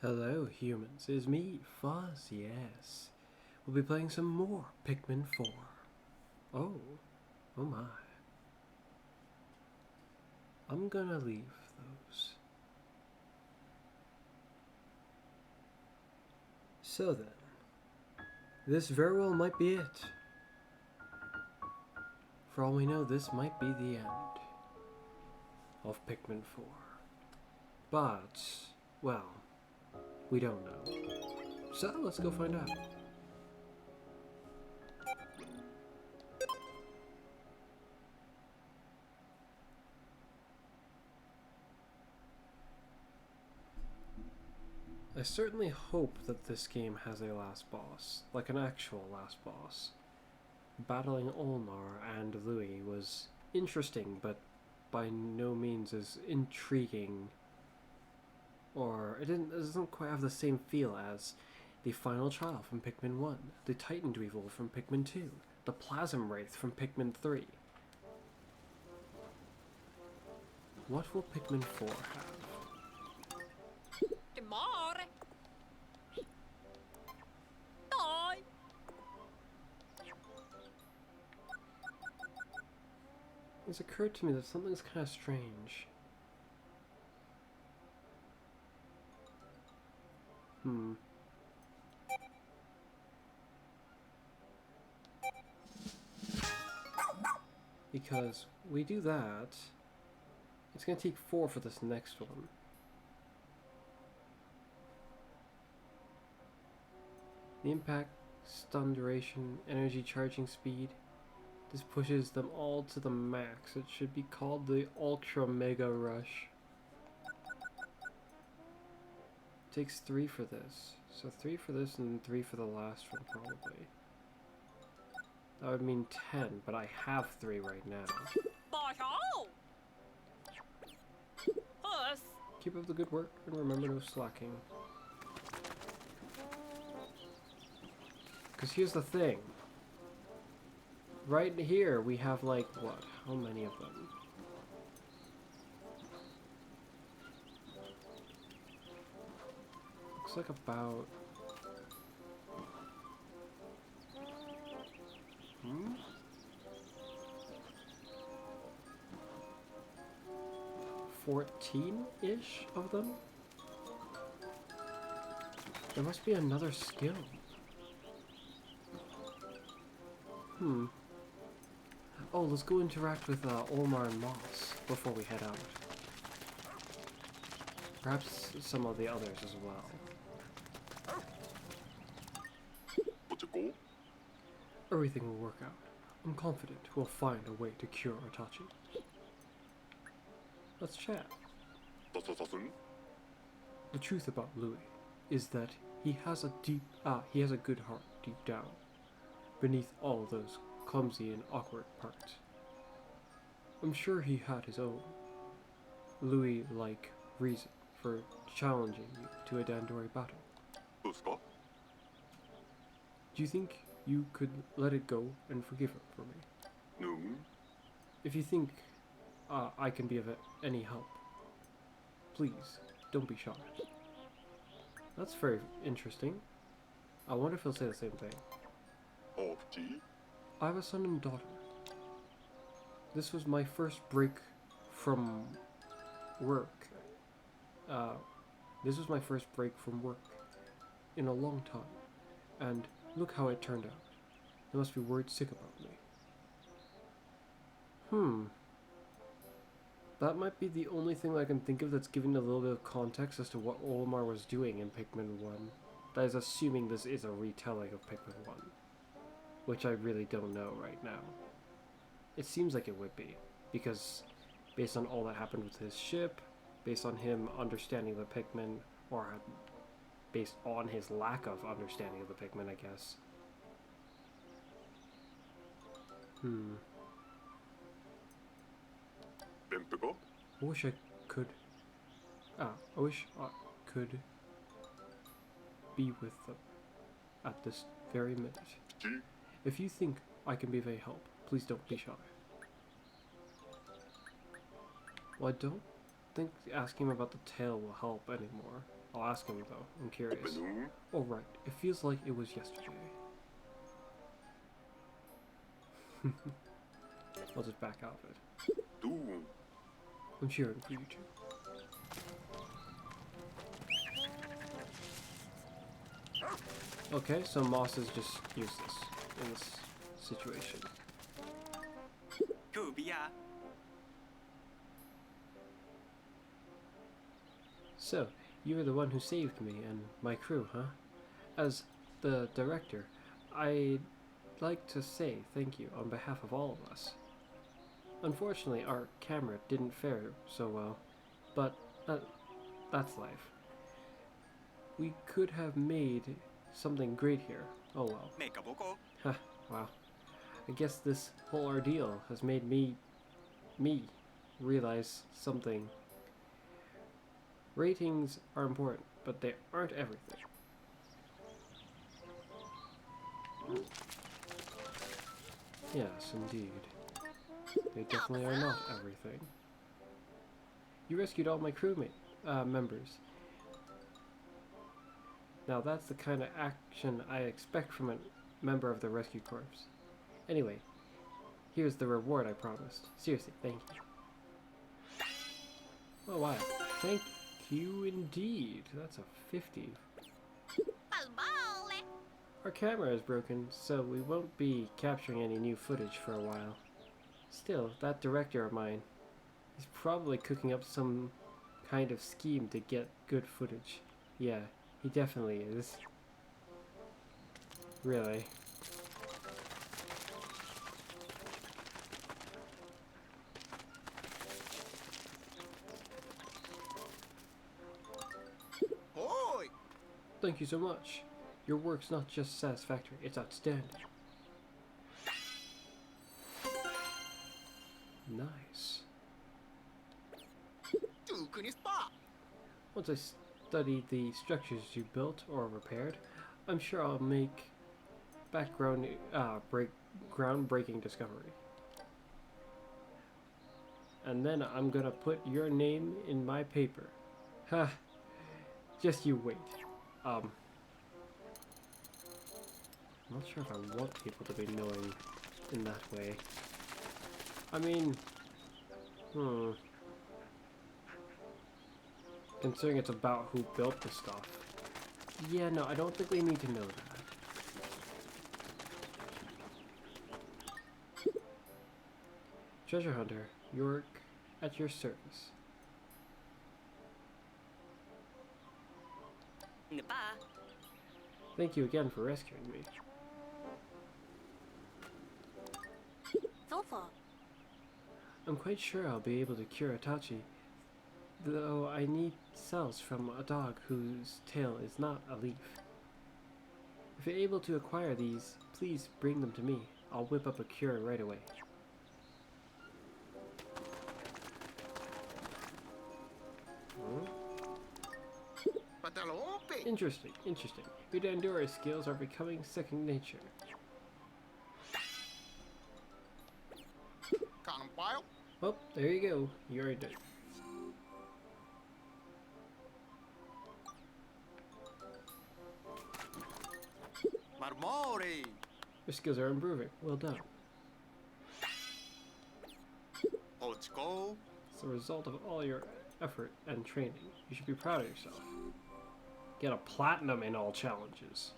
Hello humans, it's me, Fuzz, yes. We'll be playing some more Pikmin 4. Oh, oh my. I'm gonna leave those. So then, this very well might be it. For all we know, this might be the end of Pikmin 4. But, well, we don't know. So let's go find out. I certainly hope that this game has a last boss, like an actual last boss. Battling Olmar and Louis was interesting, but by no means as intriguing, or it doesn't quite have the same feel as the final trial from Pikmin 1, the Titan Dweevil from Pikmin 2, the Plasm Wraith from Pikmin 3. What will Pikmin 4 have? Tomorrow. Die. It's occurred to me that something's kind of strange. Because we do that, it's going to take 4 for this next one. The impact, stun duration, energy charging speed. This pushes them all to the max. It should be called the Ultra Mega Rush. Takes 3 for this. So 3 for this and 3 for the last one probably. That would mean 10, but I have 3 right now. Fuzz. Keep up the good work and remember no slacking. Because here's the thing. Right here we have like, what? How many of them? Looks like about... 14-ish of them? There must be another skill. Oh, let's go interact with Olmar and Moss before we head out. Perhaps some of the others as well. Everything will work out. I'm confident we'll find a way to cure Itachi. Let's chat. The truth about Louis is that he has a good heart deep down, beneath all those clumsy and awkward parts. I'm sure he had his own Louis-like reason for challenging you to a Dandori battle. Do you think you could let it go and forgive him for me? No. If you think I can be of any help, please don't be shy. That's very interesting. I wonder if he'll say the same thing. I have a son and daughter. This was my first break from work. This was my first break from work in a long time. And look how it turned out. They must be worried sick about me. That might be the only thing I can think of that's giving a little bit of context as to what Olmar was doing in Pikmin 1. That is assuming this is a retelling of Pikmin 1. Which I really don't know right now. It seems like it would be, because based on all that happened with his ship, based on him understanding the Pikmin, or based on his lack of understanding of the Pikmin, I guess. I wish I could... I wish I could be with them at this very minute. If you think I can be of any help, please don't be shy. Well, I don't think asking him about the tail will help anymore. I'll ask him though. I'm curious. Oh right, it feels like it was yesterday. I'll just back out of it. I'm cheering for you two. Okay, so Moss is just useless in this situation. So, you were the one who saved me and my crew, huh? As the director, I'd like to say thank you on behalf of all of us. Unfortunately, our camera didn't fare so well, but that's life. We could have made something great here. Oh well. Huh, wow. I guess this whole ordeal has made me realize something. Ratings are important, but they aren't everything. Yes, indeed. They definitely are not everything. You rescued all my crewmate members. Now that's the kind of action I expect from a member of the rescue corps. Anyway, here's the reward I promised. Seriously, thank you. Oh wow, thank you indeed. That's a 50. Our camera is broken, so we won't be capturing any new footage for a while. Still, that director of mine, he's probably cooking up some kind of scheme to get good footage. Yeah, he definitely is. Really. Thank you so much. Your work's not just satisfactory, it's outstanding. Nice. Once I study the structures you built or repaired, I'm sure I'll make groundbreaking discovery. And then I'm gonna put your name in my paper. Ha! Just you wait. I'm not sure if I want people to be knowing in that way. I mean, considering it's about who built the stuff. Yeah, no, I don't think we need to know that. Treasure Hunter, York, at your service. Thank you again for rescuing me. I'm quite sure I'll be able to cure Itachi, though I need cells from a dog whose tail is not a leaf. If you're able to acquire these, please bring them to me. I'll whip up a cure right away. Interesting, interesting. Udandura's skills are becoming second nature. Well, there you go. You already did. Your skills are improving. Well done. It's the result of all your effort and training. You should be proud of yourself. Get a platinum in all challenges.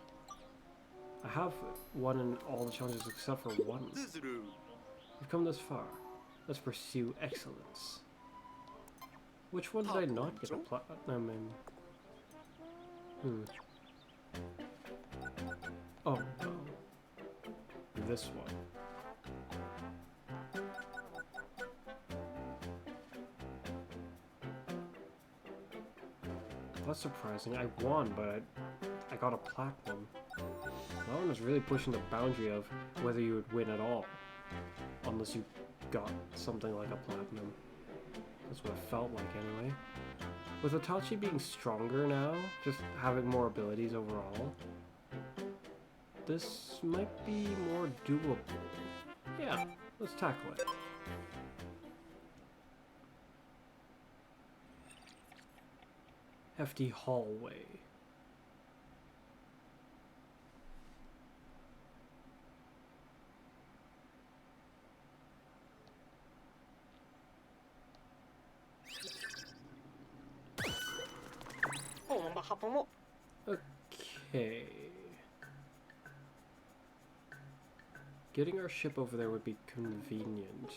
I have won in all the challenges except for one. You've come this far. Let's pursue excellence. Which one did I not get a platinum in? Oh no. This one. That's surprising. I won, but I got a platinum. That one was really pushing the boundary of whether you would win at all. Unless you got something like a platinum. That's what it felt like anyway. With Itachi being stronger now, just having more abilities overall, this might be more doable. Yeah, let's tackle it. hefty hallway. Okay. Getting our ship over there would be convenient.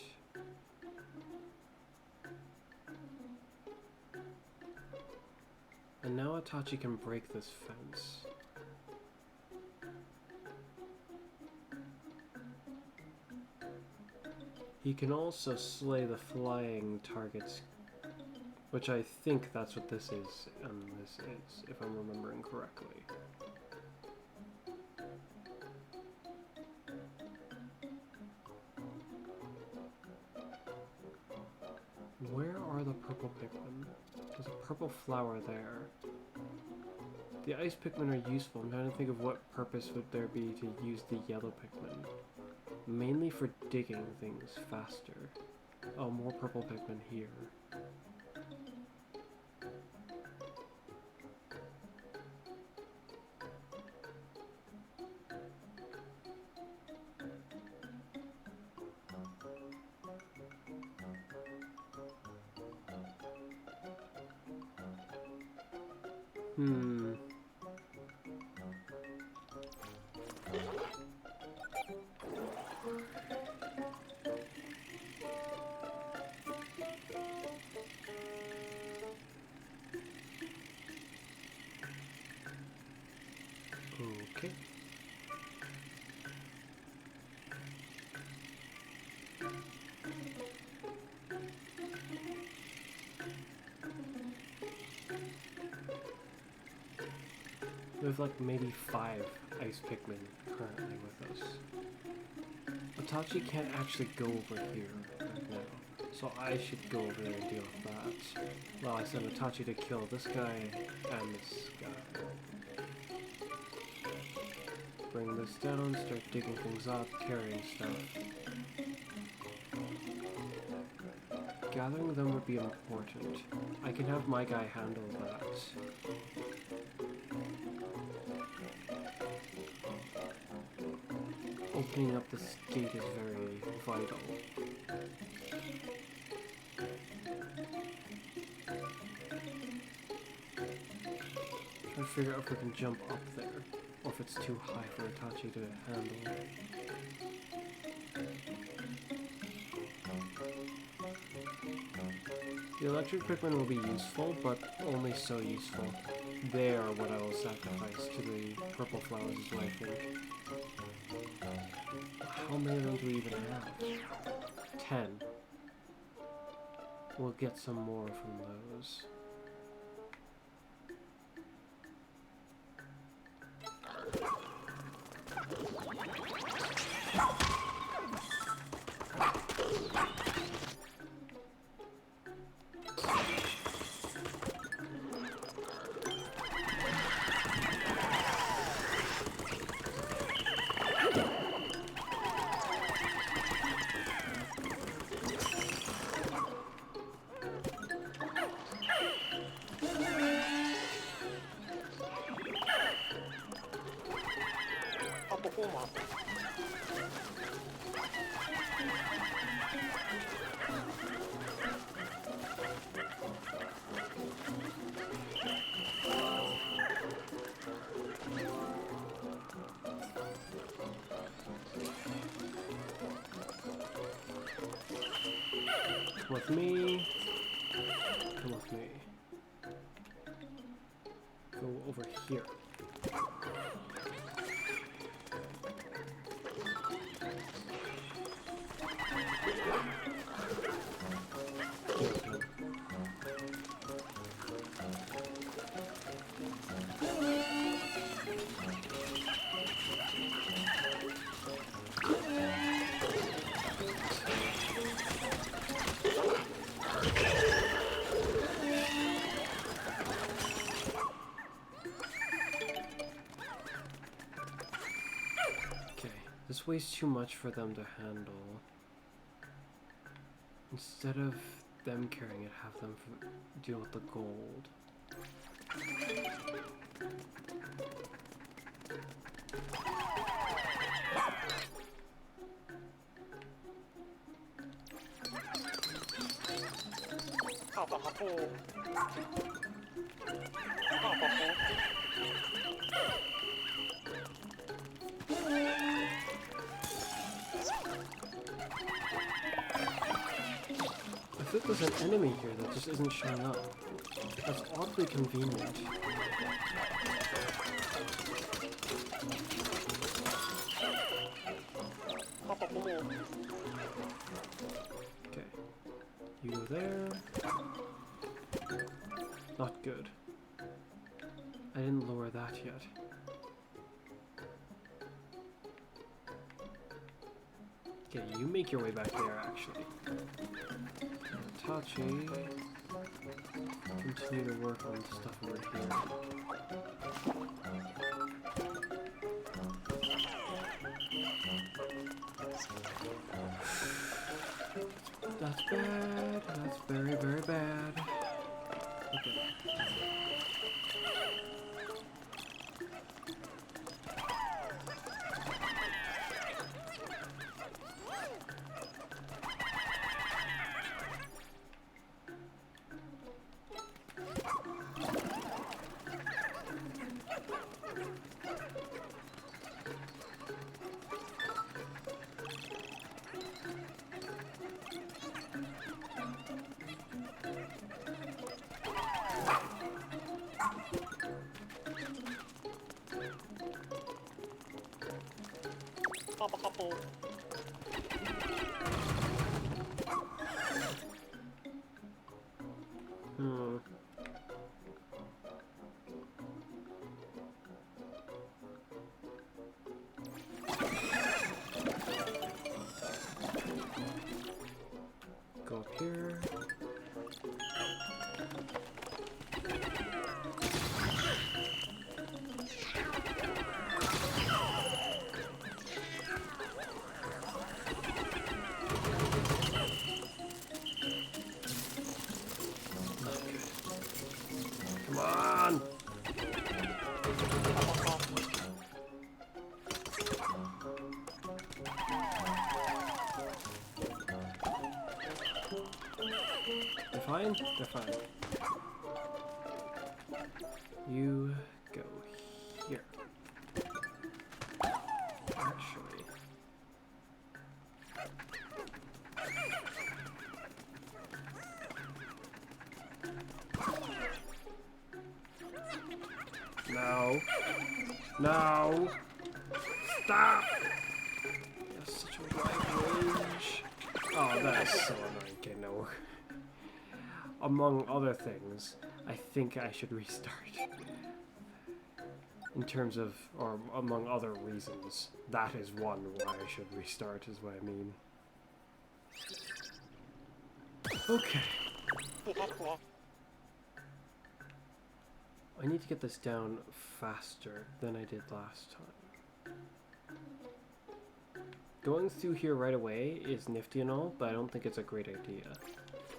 And now Itachi can break this fence. He can also slay the flying targets, which I think that's what this is, and this is, if I'm remembering correctly. Where are the purple Pikmin? There's a purple flower there. The ice Pikmin are useful. I'm trying to think of what purpose would there be to use the yellow Pikmin. Mainly for digging things faster. Oh, more purple Pikmin here. Okay. We have like maybe 5 ice Pikmin currently with us. Itachi can't actually go over here right now, so I should go over there and deal with that. Well, I sent Itachi to kill this guy and this guy. Bring this down, start digging things up, carrying stuff. Gathering them would be important. I can have my guy handle that. Opening up this gate is very vital. Trying to figure out if we can jump up there, or if it's too high for Itachi to handle. The electric Pikmin will be useful, but only so useful. They are what I will sacrifice to the purple flowers is what I think. How many of them do we even have? 10. We'll get some more from those. With me. Come with me. Go over here. This weighs too much for them to handle. Instead of them carrying it, have them deal with the gold. I think there's an enemy here that just isn't showing up. That's oddly convenient. Okay. You go there. Not good. I didn't lower that yet. Okay, you make your way back there, actually. Tachi. Continue to work on stuff over here. That's bad. That's very, very bad. Okay. Hmm. Go up here. Come on! They're fine? They're fine. You go here. Actually. No. No. Stop! That's such a wide range. Oh, that is so annoying. Okay, no. Among other things, I think I should restart. In terms of, or among other reasons, that is one why I should restart, is what I mean. Okay. I need to get this down faster than I did last time. Going through here right away is nifty and all, but I don't think it's a great idea.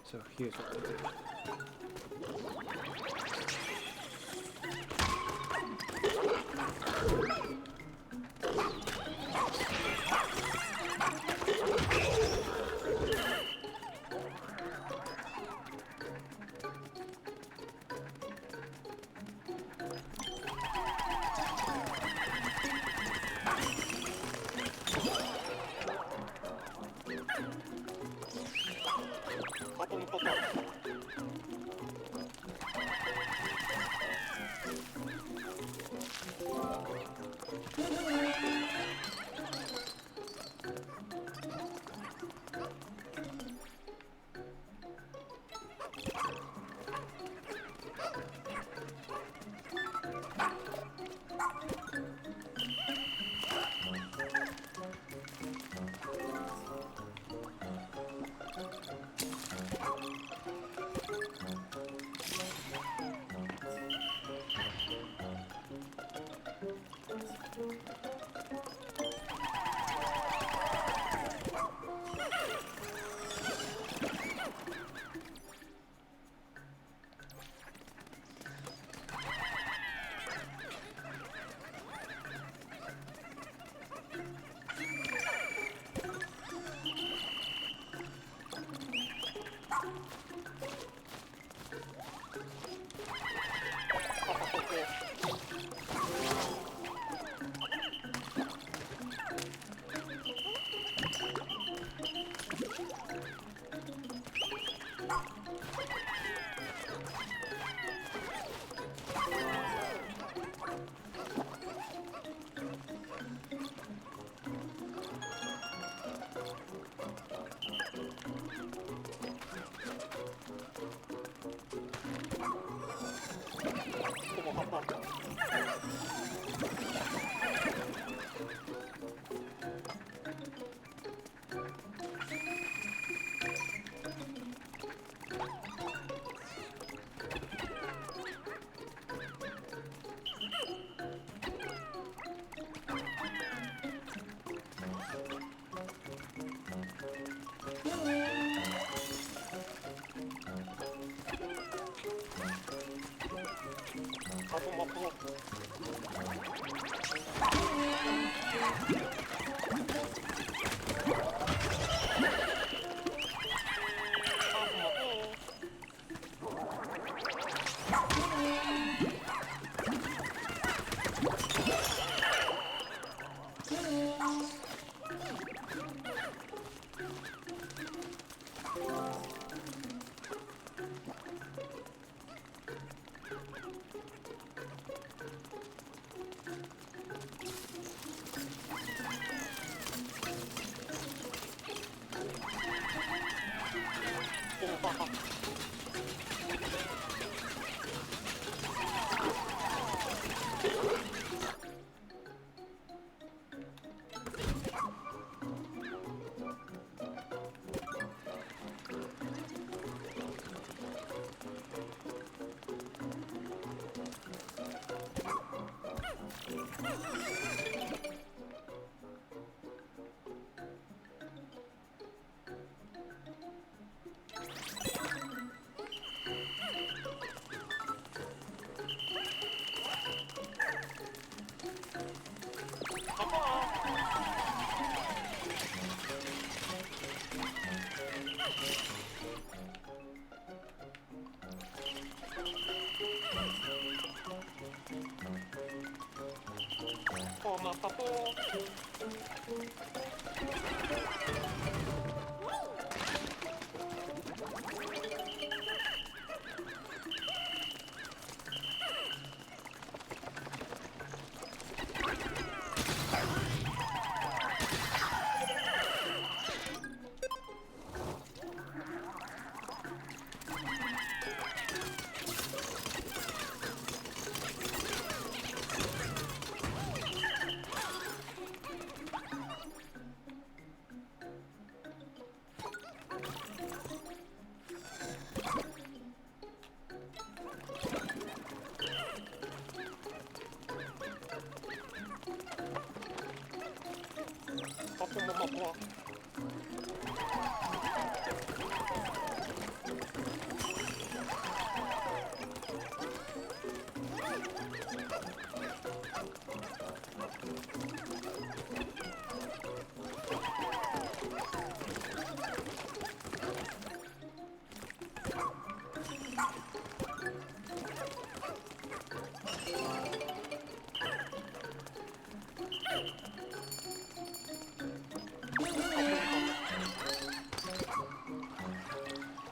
So here's what we'll do.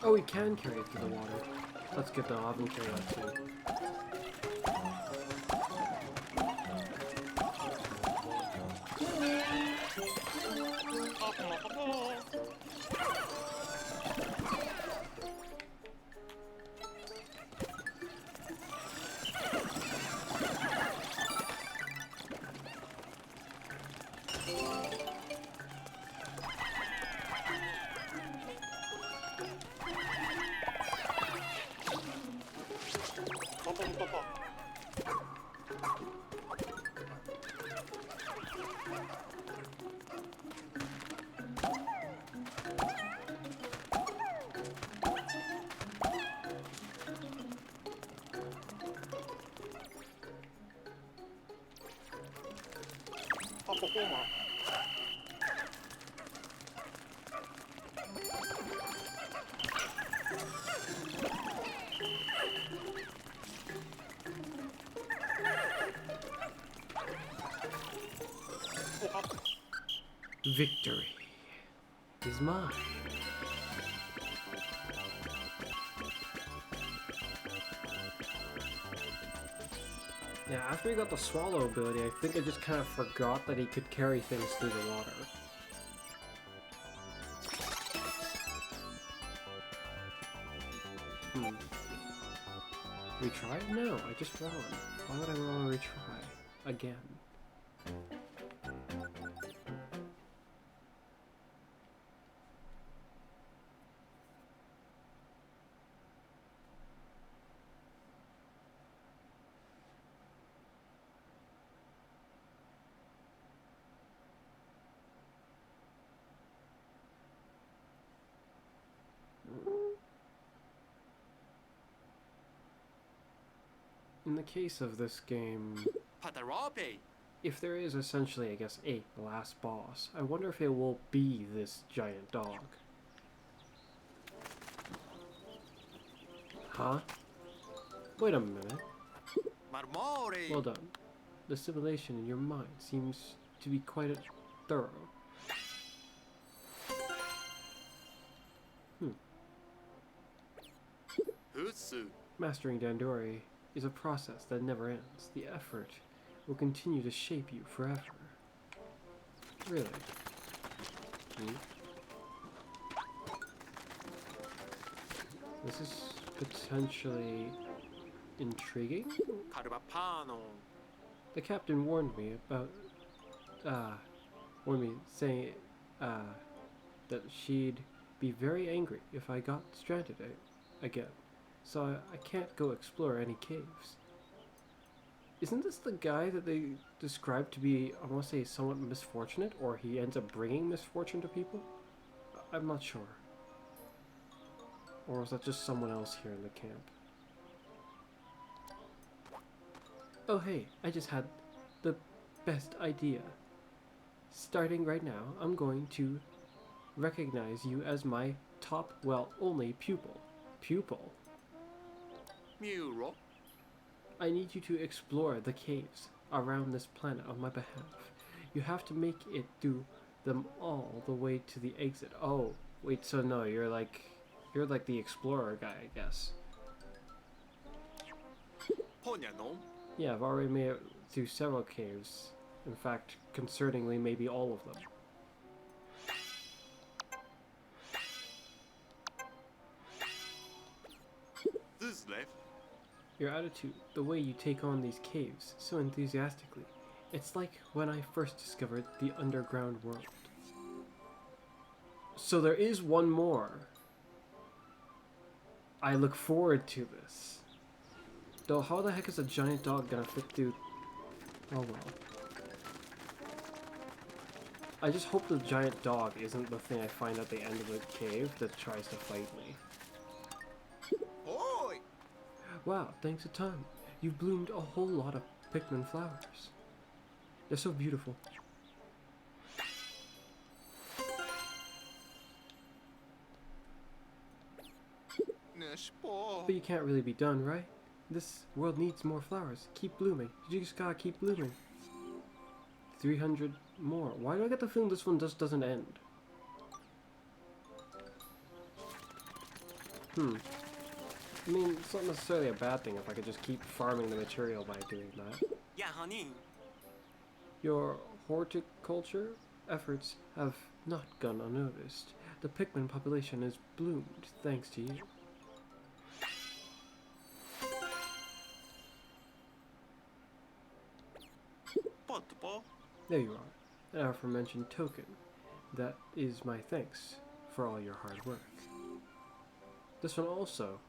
Oh, we can carry it through the water. That's good though, I'll have him carry that too. Victory is mine. Yeah, after he got the swallow ability, I think I just kind of forgot that he could carry things through the water. Retry? No, I just won. Why would I want to retry? Again. In the case of this game, Padarobe. if there is essentially, I guess, a last boss, I wonder if it will be this giant dog. Huh? Wait a minute. Marmore. Well done. The simulation in your mind seems to be quite thorough. Hutsu. Mastering Dandori is a process that never ends. The effort will continue to shape you forever. Really? This is potentially intriguing? Carvapano. The captain warned me about, saying, that she'd be very angry if I got stranded again. So I can't go explore any caves. Isn't this the guy that they described to be, I want to say, somewhat misfortunate, or he ends up bringing misfortune to people? I'm not sure. Or was that just someone else here in the camp? Oh hey, I just had the best idea. Starting right now, I'm going to recognize you as my top, well, only pupil. Pupil? Muro. I need you to explore the caves around this planet on my behalf. You have to make it through them all the way to the exit. Oh, wait, so no, you're like the explorer guy, I guess. Ponyanom. Yeah, I've already made it through several caves. In fact, concerningly, maybe all of them. This left. Your attitude, the way you take on these caves so enthusiastically, it's like when I first discovered the underground world. So there is one more. I look forward to this. Though how the heck is a giant dog gonna fit through? Oh well. I just hope the giant dog isn't the thing I find at the end of the cave that tries to fight me. Oi. Wow, thanks a ton. You've bloomed a whole lot of PIKMIN flowers. They're so beautiful. Neshpo. But you can't really be done, right? This world needs more flowers. Keep blooming. You just gotta keep blooming. 300 more. Why do I get the feeling this one just doesn't end? I mean, it's not necessarily a bad thing if I could just keep farming the material by doing that. Yeah, honey. Your horticulture efforts have not gone unnoticed. The PIKMIN population has bloomed thanks to you. Potpo. There you are, an aforementioned token. That is my thanks for all your hard work. This one also.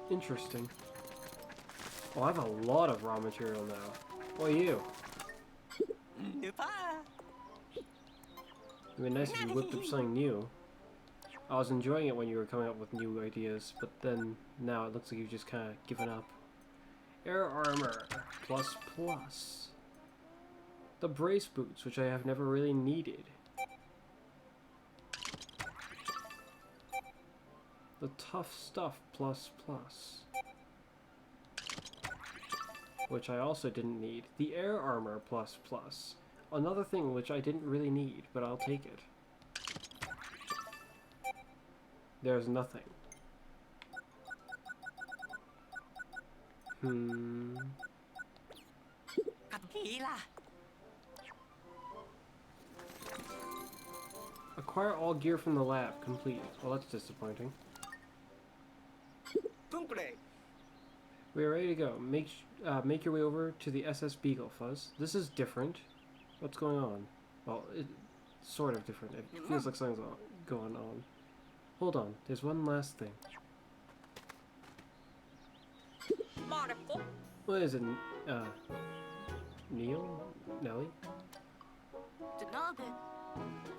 Interesting. Oh, I have a lot of raw material now. What are you? It'd be nice if you whipped up something new. I was enjoying it when you were coming up with new ideas, but then now it looks like you've just kind of given up. Air armor plus plus. The brace boots, which I have never really needed. The tough stuff plus plus. Which I also didn't need. The air armor plus plus. Another thing which I didn't really need, but I'll take it. There's nothing. Acquire all gear from the lab. Complete. Well, that's disappointing. We are ready to go. Make your way over to the SS Beagle, Fuzz. This is different. What's going on? Well, it's sort of different. It feels like something's going on. Hold on. There's one last thing. What is it? Neil? Nelly?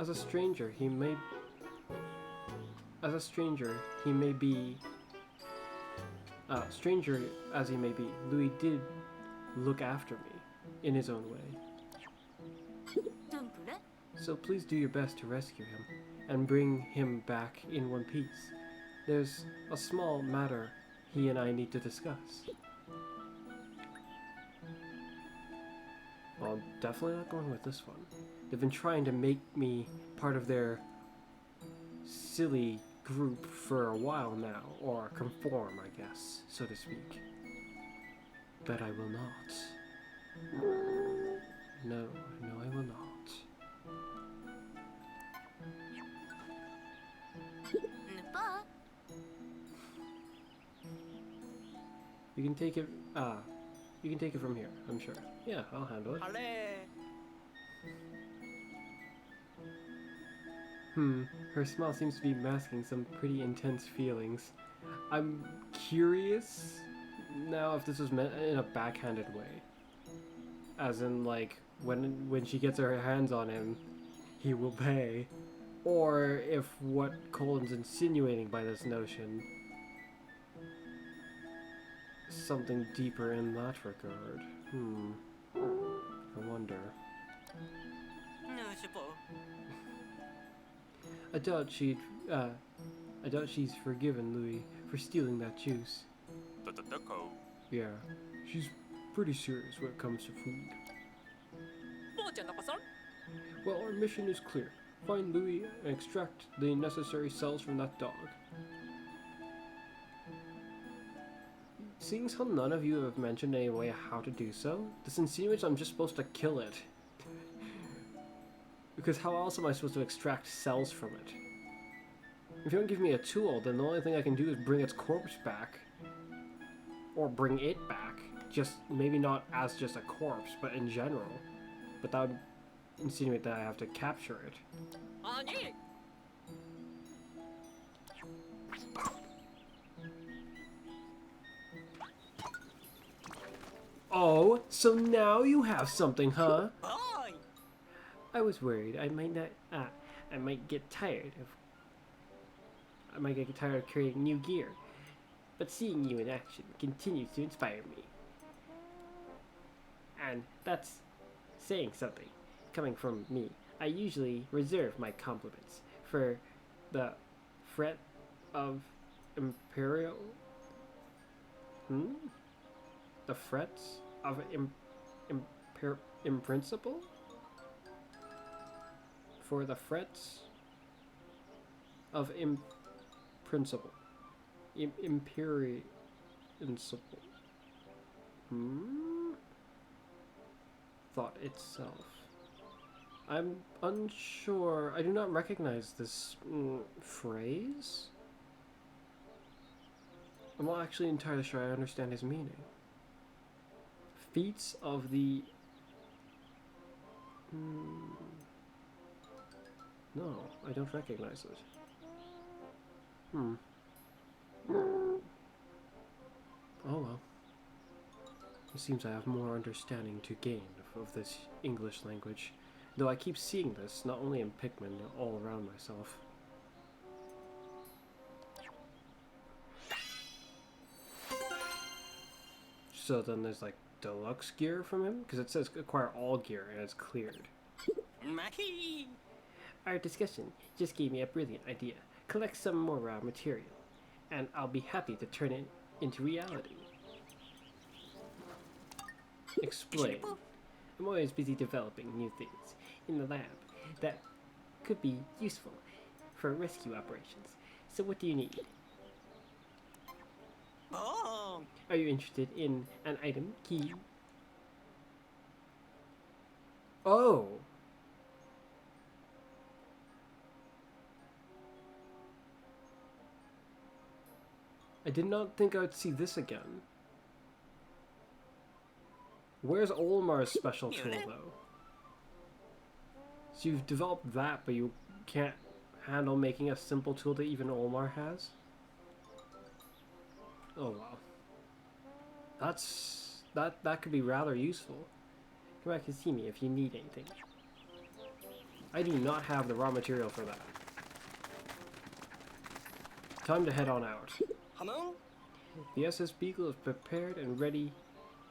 As a stranger, he may be Stranger as he may be, Louis did look after me in his own way. 좀 그래? So please do your best to rescue him and bring him back in one piece. There's a small matter he and I need to discuss. Well, I'm definitely not going with this one. They've been trying to make me part of their silly group for a while now, or conform, I guess, so to speak. But I will not. No, I will not. 오빠. You can take it, you can take it from here, I'm sure. Yeah, I'll handle it. 할래. Her smile seems to be masking some pretty intense feelings. I'm curious now if this was meant in a backhanded way. As in, like, when she gets her hands on him, he will pay. Or if what Colin's insinuating by this notion, something deeper in that regard. I wonder. I doubt she's forgiven Louis for stealing that juice. 따따따고. Yeah, she's pretty serious when it comes to food. 뭐잖아, 빠선? Well, our mission is clear. Find Louis and extract the necessary cells from that dog. Seeing as how none of you have mentioned any way how to do so, this insinuates I'm just supposed to kill it. Because how else am I supposed to extract cells from it? If you don't give me a tool, then the only thing I can do is bring its corpse back. Or bring it back. Just, maybe not as just a corpse, but in general. But that would insinuate that I have to capture it. 아니. Oh, so now you have something, huh? 어이. I was worried I might not, I might get tired of creating new gear. But seeing you in action continues to inspire me. And that's saying something. Coming from me, I usually reserve my compliments for the fret of imperial... The frets of principle? For the frets of principle. Imperial principle. Thought itself. I'm unsure. I do not recognize this phrase. I'm not actually entirely sure I understand his meaning. Feats of the... No, I don't recognize it. Oh well. It seems I have more understanding to gain of this English language, though I keep seeing this not only in Pikmin, all around myself. So then there's like deluxe gear from him? Because it says acquire all gear and it's cleared. 마히. Our discussion just gave me a brilliant idea. Collect some more raw material, and I'll be happy to turn it into reality. Explain. I'm always busy developing new things in the lab that could be useful for rescue operations. So what do you need? 어. Are you interested in an item key? Oh! I did not think I would see this again. Where's Olimar's special tool, though? So you've developed that, but you can't handle making a simple tool that even Olimar has? Oh wow. That could be rather useful. Come back and see me if you need anything. I do not have the raw material for that. Time to head on out. 하몽. The SS Beagle is prepared and ready.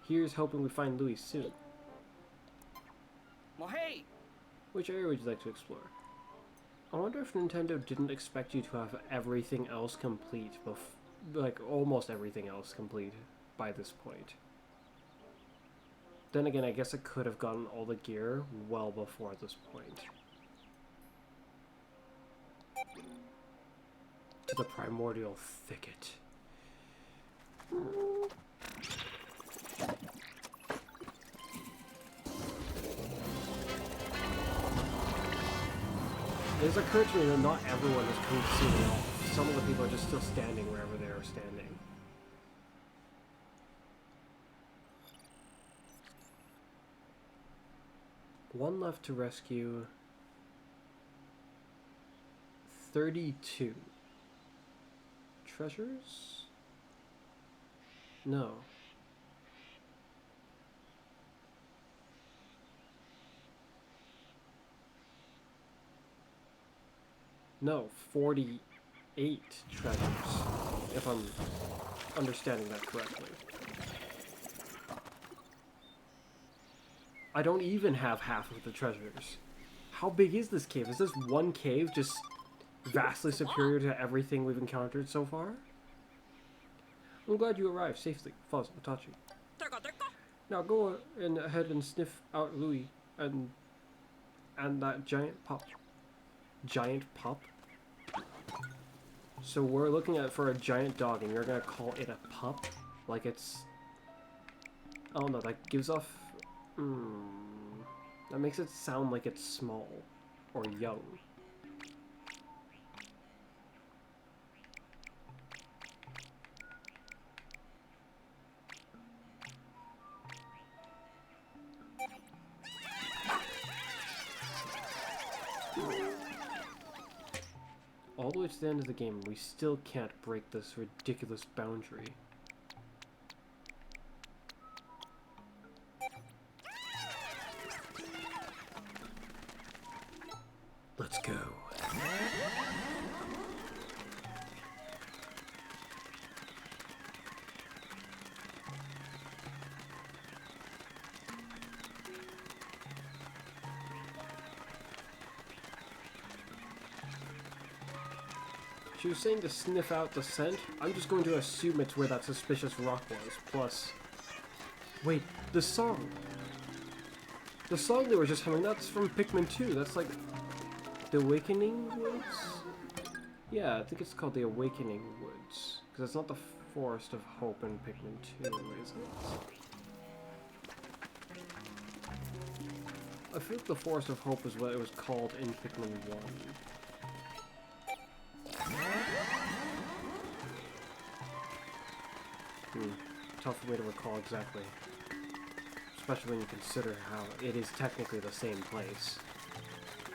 Here's hoping we find Louis soon. Well, hey. Which area would you like to explore? I wonder if Nintendo didn't expect you to have everything else complete, like almost everything else complete by this point. Then again, I guess it could have gotten all the gear well before this point. To the primordial thicket. It has occurred to me that not everyone has completely off. Some of the people are just still standing wherever they are standing. One left to rescue. 32. Treasures? No. No, 48 treasures, if I'm understanding that correctly. I don't even have half of the treasures. How big is this cave? Is this one cave just vastly superior to everything we've encountered so far? I'm glad you arrived safely, Fuzz, Itachi. Now go ahead and sniff out Louis and that giant pup. Giant pup? So we're looking for a giant dog and you're gonna call it a pup? Like it's... I don't know, that gives off... that makes it sound like it's small. Or young. All the way to the end of the game, we still can't break this ridiculous boundary. Let's go. She was saying to sniff out the scent. I'm just going to assume it's where that suspicious rock was. Plus... Wait, the song! The song they were just humming, that's from Pikmin 2. That's like... The Awakening Woods? Yeah, I think it's called the Awakening Woods. Because it's not the Forest of Hope in Pikmin 2, is it? I feel like the Forest of Hope is what it was called in Pikmin 1. Tough for me to recall exactly. Especially when you consider how it is technically the same place.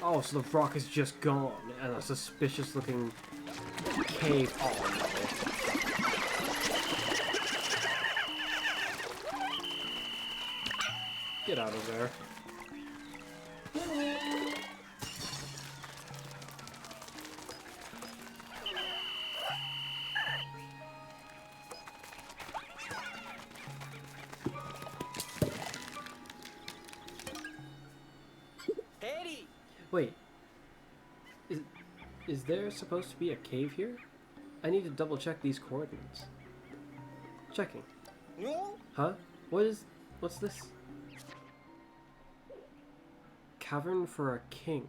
Oh, so the rock is just gone, and a suspicious looking cave. Oh no. Get out of there. Wait, is there supposed to be a cave here? I need to double check these coordinates. Checking. Huh? What's this? Cavern for a king.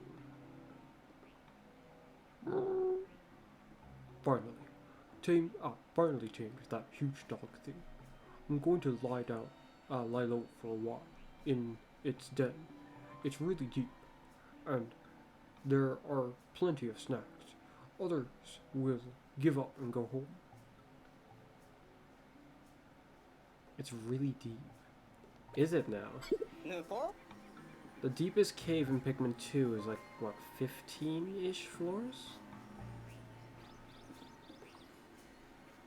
Finally tamed that huge dog thing. I'm going to lie low for a while in its den. It's really deep. And there are plenty of snacks. Others will give up and go home. It's really deep. Is it now? The deepest cave in Pikmin 2 is like, what, 15-ish floors?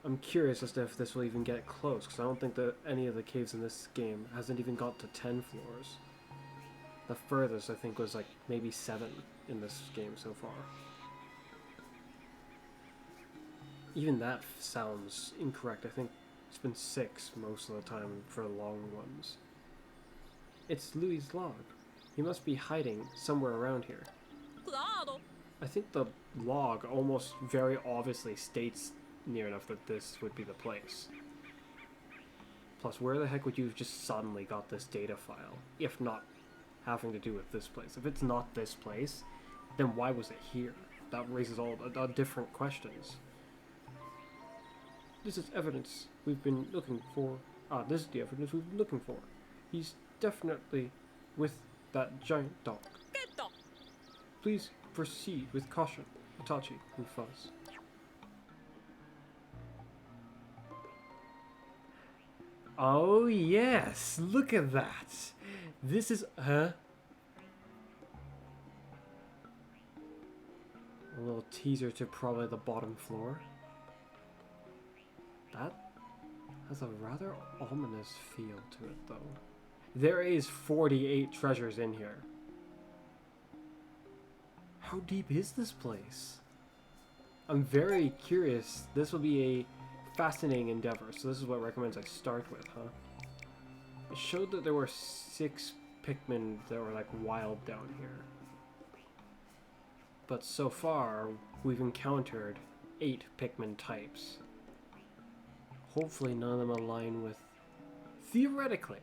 I'm curious as to if this will even get close, because I don't think that any of the caves in this game hasn't even got to 10 floors. The furthest, I think, was like maybe 7 in this game so far. Even that sounds incorrect. I think It's been 6 most of the time for long ones. It's Louis' log. He must be hiding somewhere around here. Claro. I think the log almost very obviously states near enough that this would be the place. Plus, where the heck would you have just suddenly got this data file, if not having to do with this place? If it's not this place, then why was it here? That raises all different questions. This is evidence we've been looking for. This is the evidence we've been looking for. He's definitely with that giant dog. Get up. Please proceed with caution, Itachi and Fuzz. Oh yes, look at that. This is, A little teaser to probably the bottom floor. That has a rather ominous feel to it though. There is 48 treasures in here. How deep is this place? I'm very curious. This will be a fascinating endeavor. So this is what it recommends I start with, huh? It showed that there were 6 Pikmin that were like wild down here. But so far, we've encountered 8 Pikmin types. Hopefully none of them align with... Theoretically.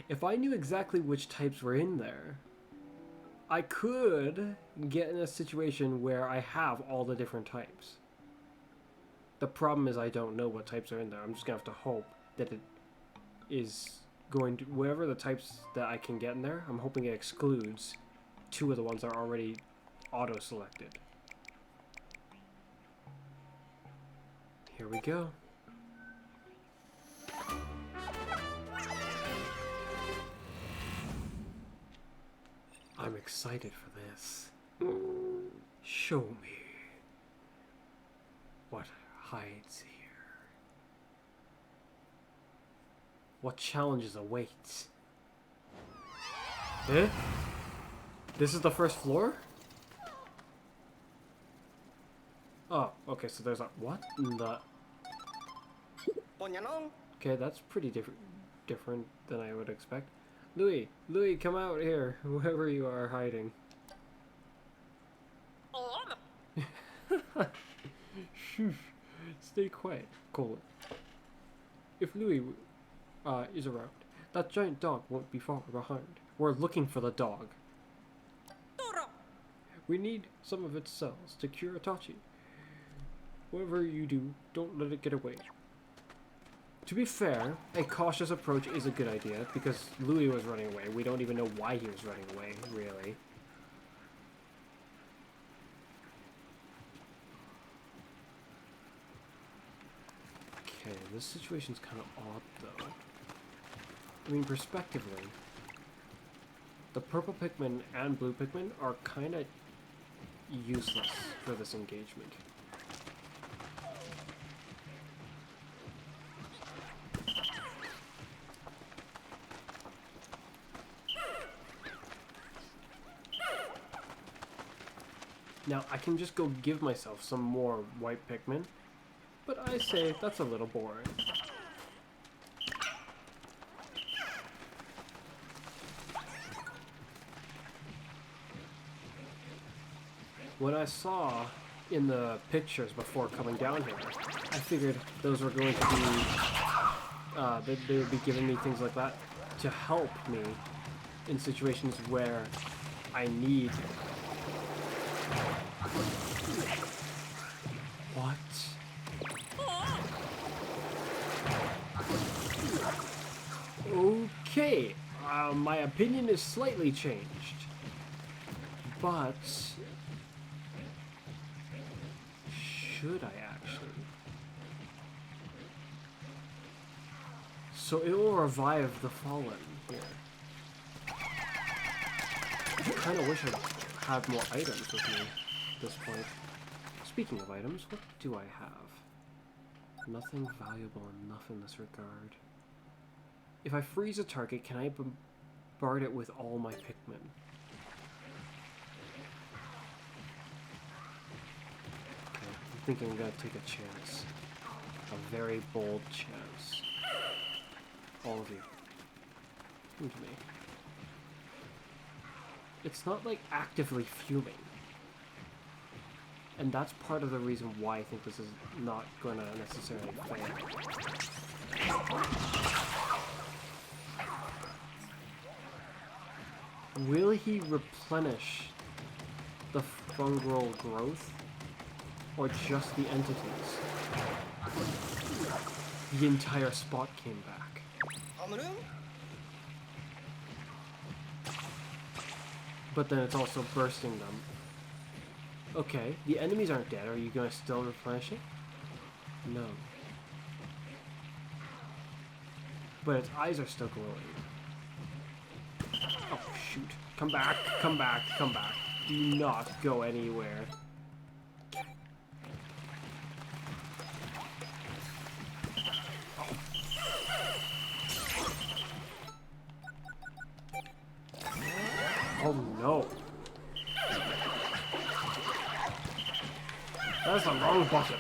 If I knew exactly which types were in there, I could get in a situation where I have all the different types. The problem is I don't know what types are in there. I'm just gonna have to hope that it is going to... Whatever the types that I can get in there, I'm hoping it excludes 2 of the ones that are already auto-selected. Here we go. I'm excited for this. Show me what hides here. What challenges await? Eh? This is the first floor? Oh, okay, so there's a... What in the... Okay, that's pretty different than I would expect. Louis, come out here, whoever you are hiding. Shh, stay quiet, Colin. If Louis is around, that giant dog won't be far behind. We're looking for the dog. We need some of its cells to cure Itachi. Whatever you do, don't let it get away. To be fair, a cautious approach is a good idea, because Louis was running away. We don't even know why he was running away, really. Okay, this situation's kind of odd, though. I mean, prospectively, the purple Pikmin and blue Pikmin are kind of useless for this engagement. Now, I can just go give myself some more white Pikmin, but I say that's a little boring. What I saw in the pictures before coming down here, I figured those were going to be, they would be giving me things like that to help me in situations where I need... What? Okay, my opinion is slightly changed, but should I actually? So it will revive the fallen here. I kind of wish I had more items with me at this point. Speaking of items, what do I have? Nothing valuable enough in this regard. If I freeze a target, can I bombard it with all my Pikmin? Okay, I'm thinking I'm gonna take a chance. a very bold chance. All of you. Come to me. It's not like actively fuming. And that's part of the reason why I think this is not going to necessarily fail. Will he replenish the fungal growth? Or just the entities? The entire spot came back. But then it's also bursting them. Okay, the enemies aren't dead. Are you gonna still replenish it? No. But its eyes are still glowing. Oh, shoot. Come back, come back, come back. Do not go anywhere. Oh no. That's the wrong button.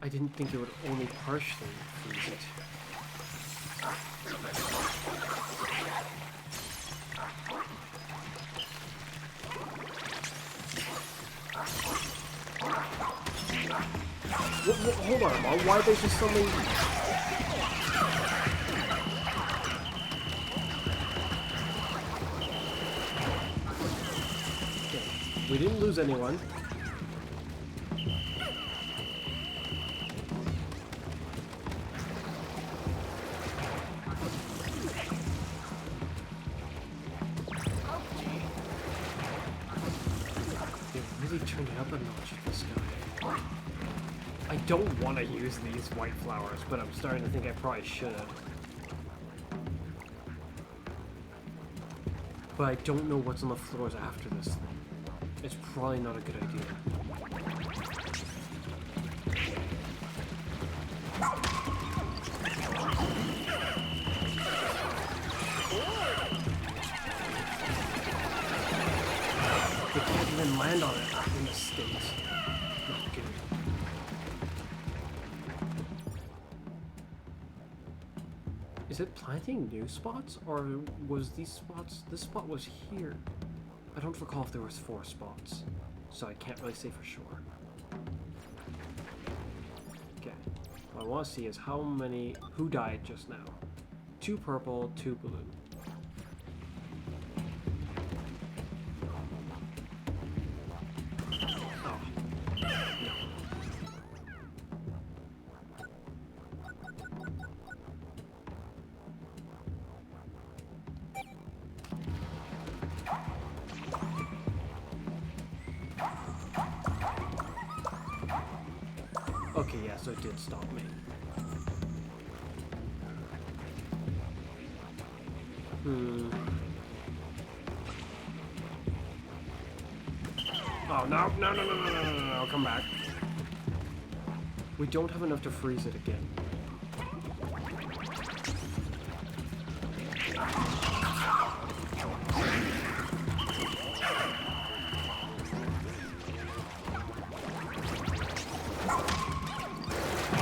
I didn't think it would only partially freeze it. Hold on, Mom. Why are they just suddenly... Okay, we didn't lose anyone. They really turned it up a notch with this guy. I don't want to use these white flowers, but I'm starting to think I probably should. But I don't know what's on the floors after this thing. It's probably not a good idea. They can't even land on it in this state. Not good. Is it planting new spots, or was these spots... This spot was here. I don't recall if there was 4 spots, so I can't really say for sure. Okay. What I want to see is how many... Who died just now? 2 purple, 2 blue. Oh. No. Okay, yeah, so it did stop me. Oh, no, no, no, no, no, no, no, no, come back. We don't have enough to freeze it again.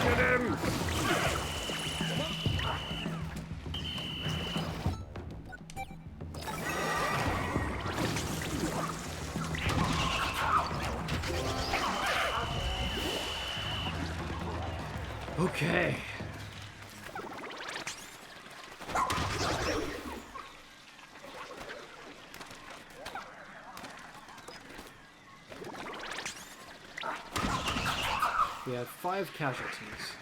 Get him! Okay. We had 5 casualties.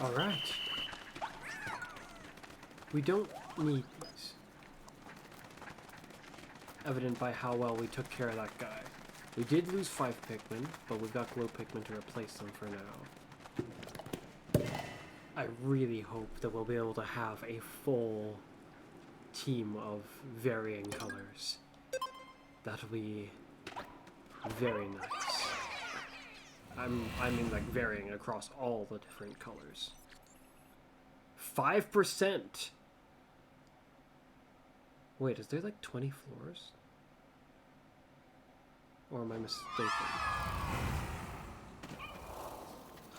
Alright. We don't need these. Evident by how well we took care of that guy. We did lose 5 Pikmin, but we've got glow Pikmin to replace them for now. I really hope that we'll be able to have a full team of varying colors. That'll be very nice. I mean like varying across all the different colors. 5%! Wait, is there like 20 floors? Or am I mistaken?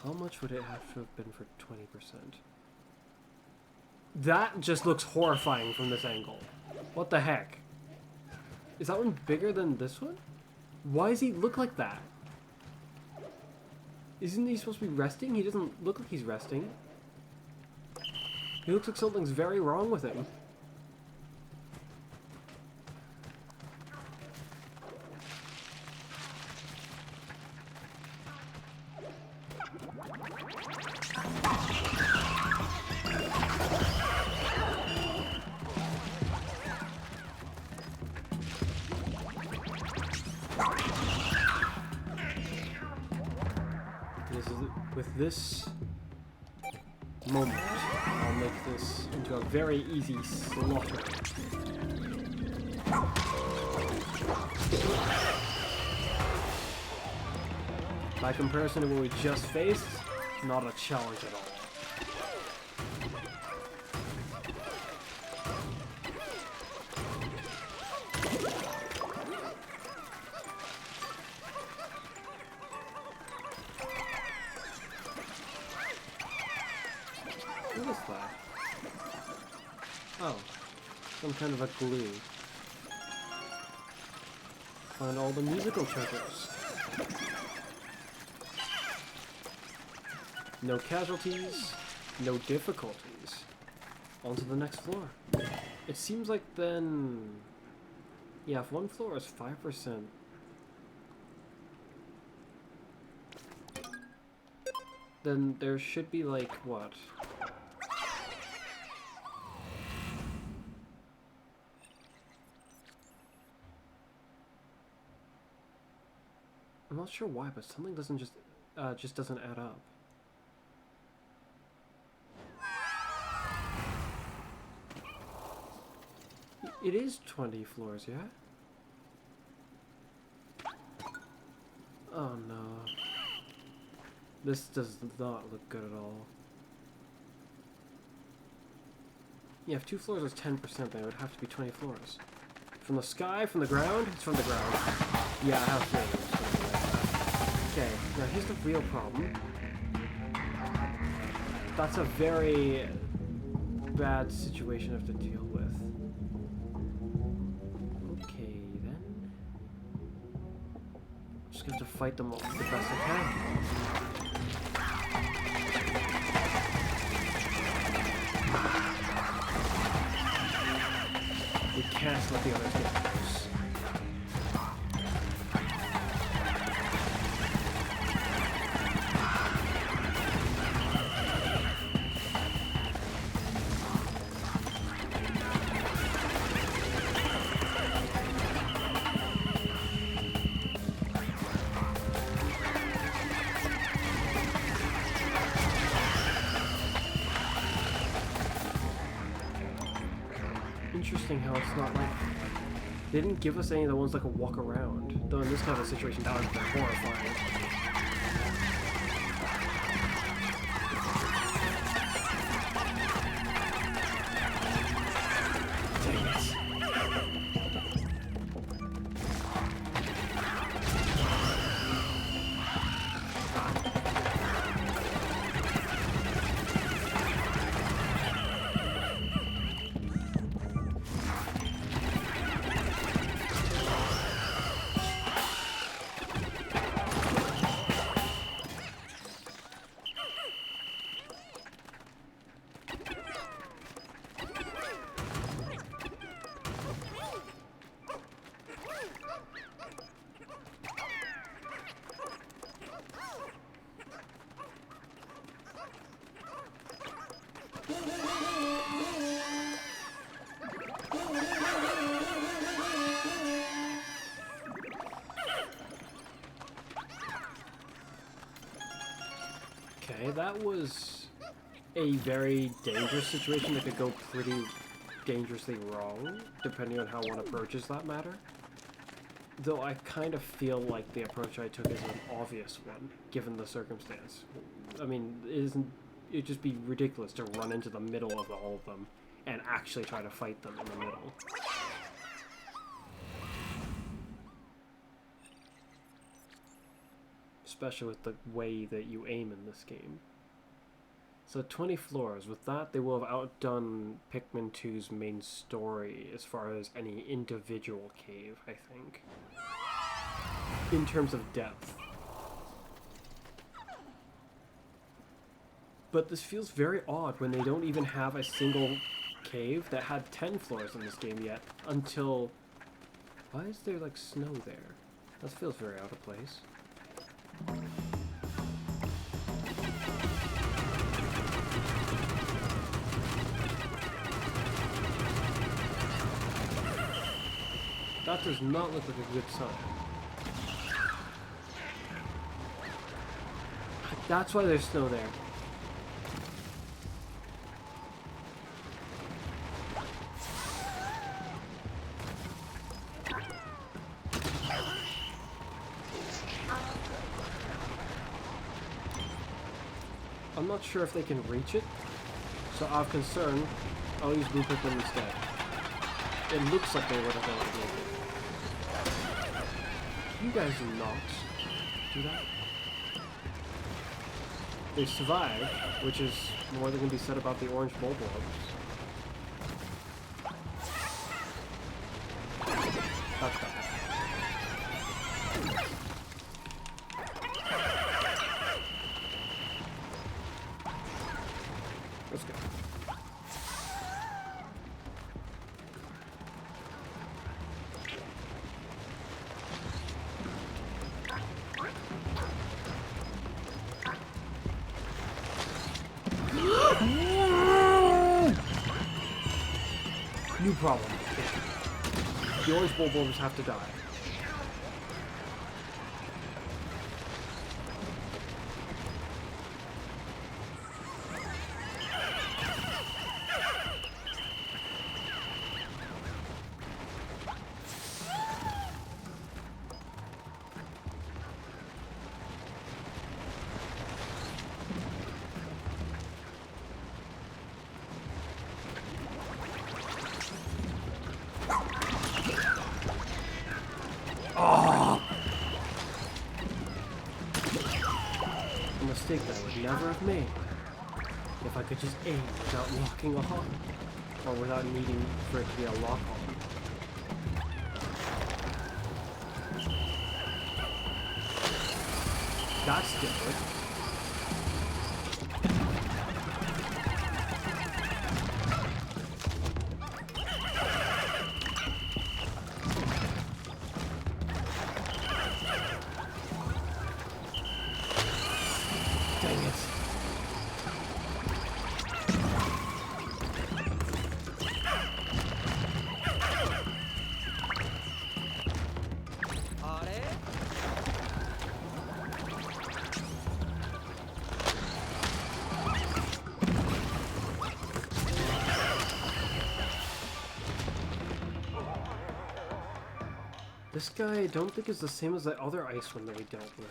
How much would it have to have been for 20%? That just looks horrifying from this angle. What the heck? Is that one bigger than this one? Why does he look like that? Isn't he supposed to be resting? He doesn't look like he's resting. He looks like something's very wrong with him. With this moment, I'll make this into a very easy slaughter. By comparison to what we just faced, not a challenge at all. What is that? Oh, some kind of a glue. Find all the musical treasures. No casualties, no difficulties. On to the next floor. It seems like then... Yeah, if one floor is 5%... then there should be like, what? I'm not sure why, but something doesn't just doesn't add up. It is 20 floors, yeah? Oh no. This does not look good at all. Yeah, if 2 floors was 10%, then it would have to be 20 floors. From the sky, from the ground? It's from the ground. Yeah, I have a feeling it's something like that. Okay, now here's the real problem. That's a very bad situation I have to deal with. Okay, then. I'm just gonna have to fight them all the best I can. We can't let the others get close. Interesting how it's not like they didn't give us any of the ones that could walk around. Though in this kind of a situation, that would be horrifying. Dang it. Okay, that was a very dangerous situation that could go pretty dangerously wrong, depending on how one approaches that matter. Though I kind of feel like the approach I took is an obvious one, given the circumstance. I mean, it'd just be ridiculous to run into the middle of all of them and actually try to fight them in the middle. Especially with the way that you aim in this game. So 20 floors. With that, they will have outdone Pikmin 2's main story as far as any individual cave, I think. In terms of depth. But this feels very odd when they don't even have a single cave that had 10 floors in this game yet, until... Why is there, like, snow there? That feels very out of place. That does not look like a good sign. That's why there's snow there. I'm not sure if they can reach it, so out of concern, I'll use blue Pikmin instead. It looks like they would have done it. You guys do not do that. They survive, which is more than can be said about the orange bulbulbs. That's bad. Let's go. New problem. The orange bulbulbs have to die. A mistake that I would never have made if I could just aim without locking on, or without needing for it to be a lock on. That's different. Dang it. This guy I don't think is the same as the other ice one that we dealt with.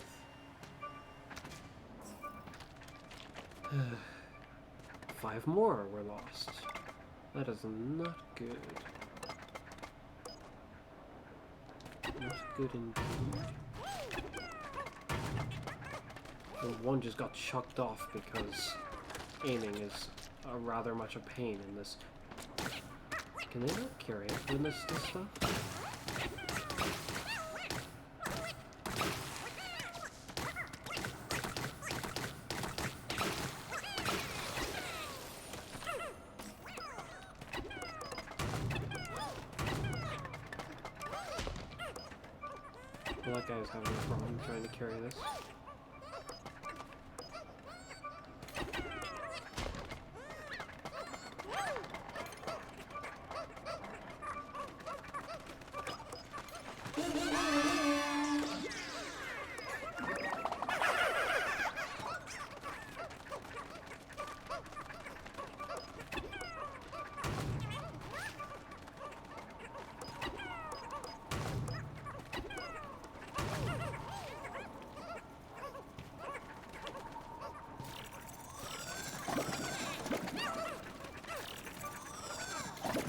5 more were lost. That is not good. Not good indeed. And one just got chucked off because aiming is rather much a pain in this. Can they not carry it in this stuff? Well, that guy's having a problem trying to carry this.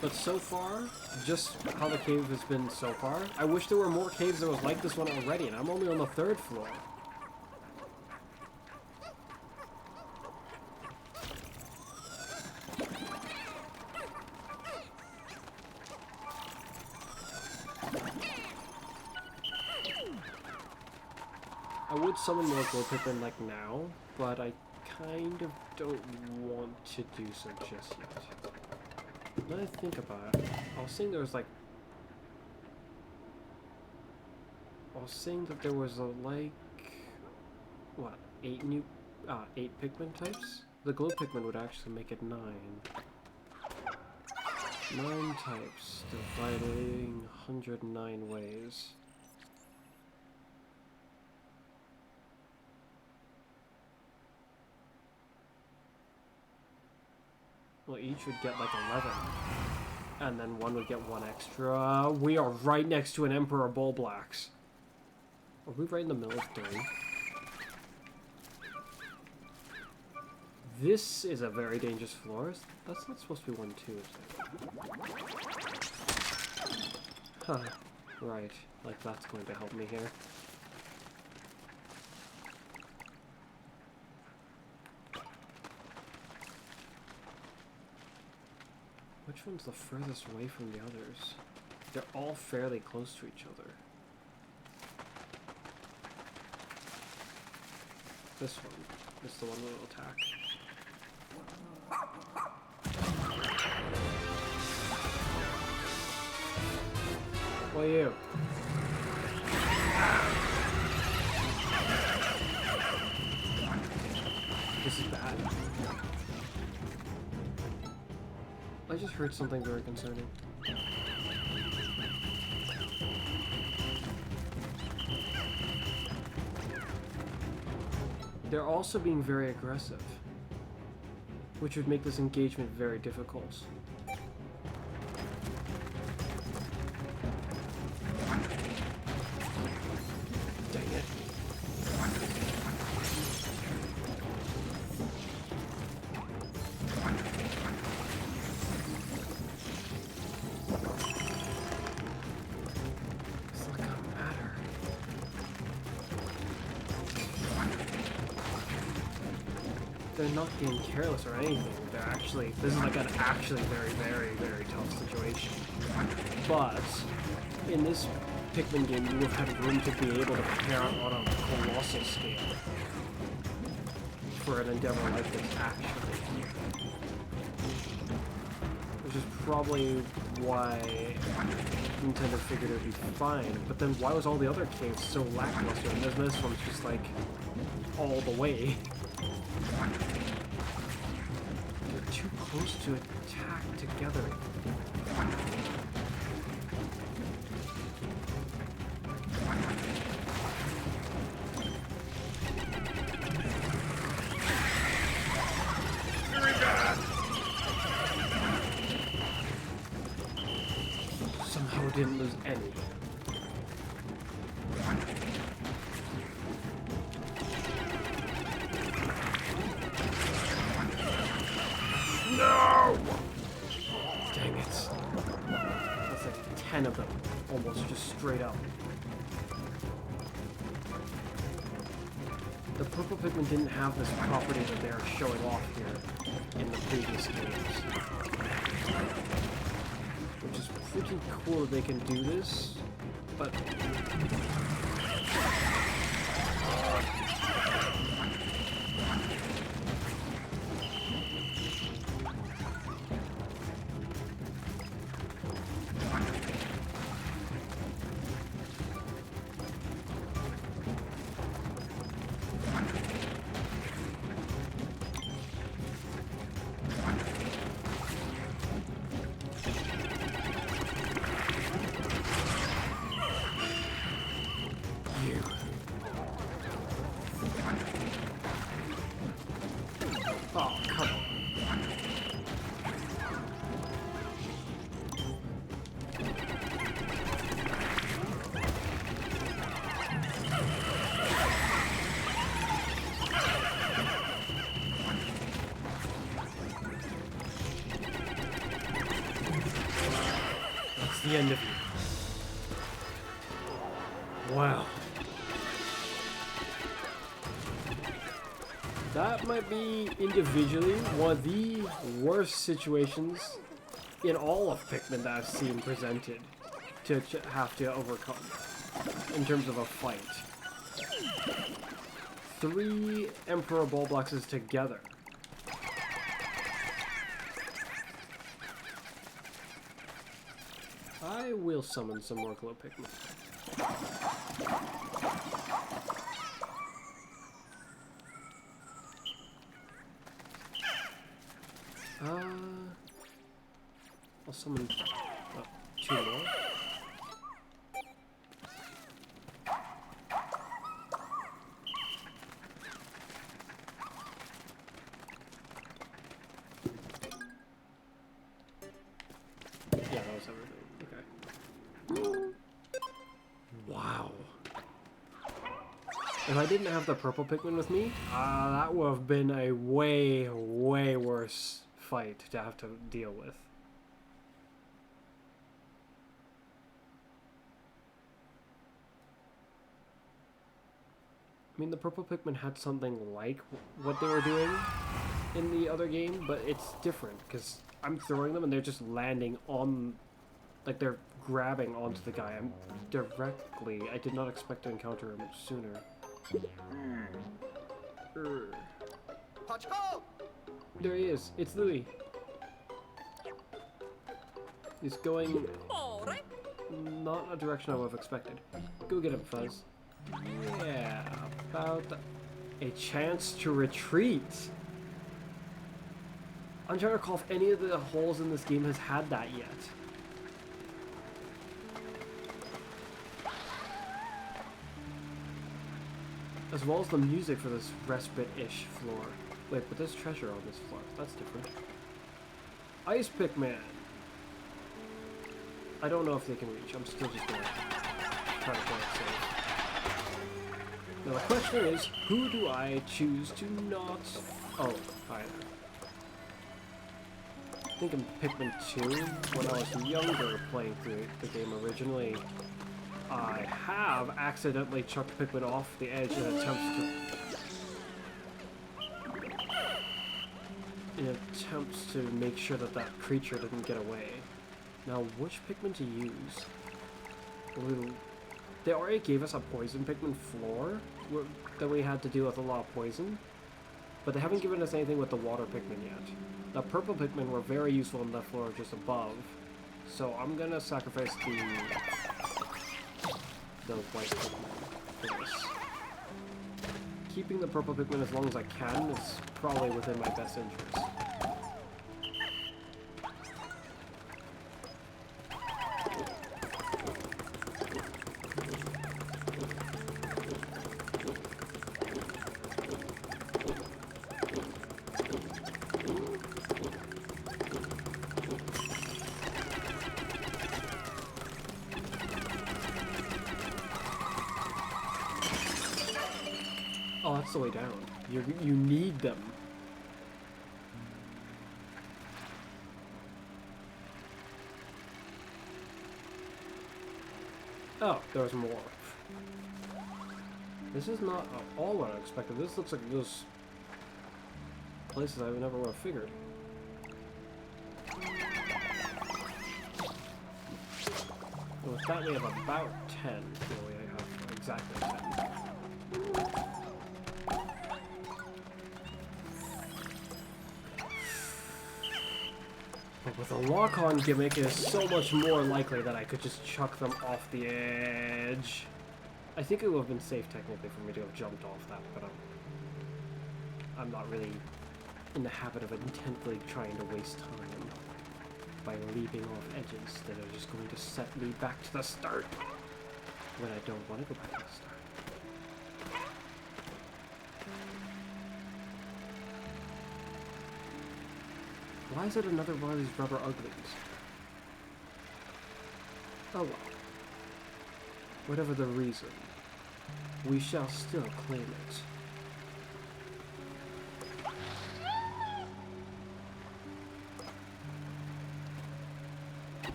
But so far, just how the cave has been so far, I wish there were more caves that was like this one already, and I'm only on the 3rd floor. I would summon more glow Pikmin like now, but I kind of don't want to do so just yet. Now that I think about it, I was saying there was like... I was saying that there was a like... What? 8 Pikmin types? The glow Pikmin would actually make it 9. 9 types, dividing 109 ways. Well, each would get like 11. And then one would get 1 extra. We are right next to an Emperor Bullblax. Are we right in the middle of 3? This is a very dangerous floor. That's not supposed to be 1, 2, is it? Huh. Right. Like that's going to help me here. Which one's the furthest away from the others? They're all fairly close to each other. This one is the one that will attack. What are you? This is bad. I just heard something very concerning. They're also being very aggressive, which would make this engagement very difficult. Dang it. It's not gonna matter. They're not being careless or anything. They're actually, this is like an actually very, very, very tough situation. But in this Pikmin game, you have had room to be able to prepare on a colossal scale for an endeavor like this, actually. Which is probably why Nintendo figured it would be fine. But then why was all the other caves so lackluster and this one's just like all the way? They're too close to attack together. Very bad. Somehow didn't lose any. No! Dang it. That's like 10 of them, almost just straight up. The purple Pikmin didn't have this property that they're showing off here in the previous games. Which is freaking cool that they can do this, but... Oh, come on. That's the end of you. Wow. That might be individually one of the worst situations in all of Pikmin that I've seen presented to have to overcome in terms of a fight. 3 Emperor Ball Boxes together. I will summon some more glow Pikmin. I'll summon 2 more. Yeah, that was everything. Okay. Wow. If I didn't have the purple Pikmin with me, that would have been a way, way worse fight to have to deal with. I mean, the purple Pikmin had something like what they were doing in the other game, but it's different because I'm throwing them and they're just landing on, like they're grabbing onto the guy. I'm directly. I did not expect to encounter him sooner. There he is. It's Louis. He's going not a direction I would have expected. Go get him, Fuzz. Yeah, about a chance to retreat. I'm trying to recall if any of the holes in this game has had that yet. As well as the music for this respite-ish floor. Wait, but there's treasure on this floor. That's different. Ice Pikmin! I don't know if they can reach. I'm still just gonna try to play it safe. Now the question is, who do I choose to not... Oh, hi there. I think in Pikmin 2, when I was younger playing through the game originally, I have accidentally chucked Pikmin off the edge in attempts to make sure that that creature didn't get away. Now, which Pikmin to use? They already gave us a poison Pikmin floor that we had to deal with a lot of poison, but they haven't given us anything with the water Pikmin yet. The purple Pikmin were very useful in the floor just above, so I'm gonna sacrifice the white Pikmin for this. Keeping the purple Pikmin as long as I can is probably within my best interest. Oh, that's the way down. You need them. Oh, there's more. This is not at all what I expected. This looks like those places I would never would have figured. So with that we have about 10. No, we have exactly 10. But with a lock-on gimmick, it is so much more likely that I could just chuck them off the edge. I think it would have been safe technically for me to have jumped off that, but I'm not really in the habit of intently trying to waste time by leaping off edges that are just going to set me back to the start when I don't want to go back to the start. Why is it another one of these rubber uglies? Oh well. Whatever the reason, we shall still claim it.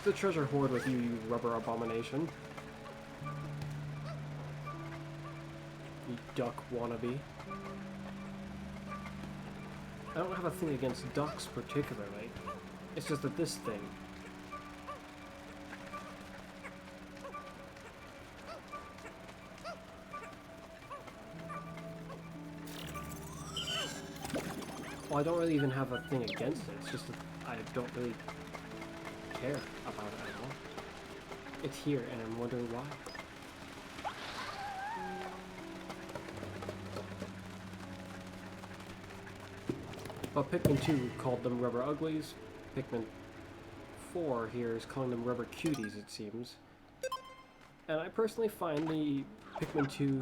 To the treasure hoard with you, you rubber abomination. You duck wannabe. I don't have a thing against ducks particularly. It's just that this thing. Well, I don't really even have a thing against it. It's just that I don't really care about it at all. It's here, and I'm wondering why. But Pikmin 2 called them rubber uglies. Pikmin 4 here is calling them rubber cuties, it seems. And I personally find the Pikmin 2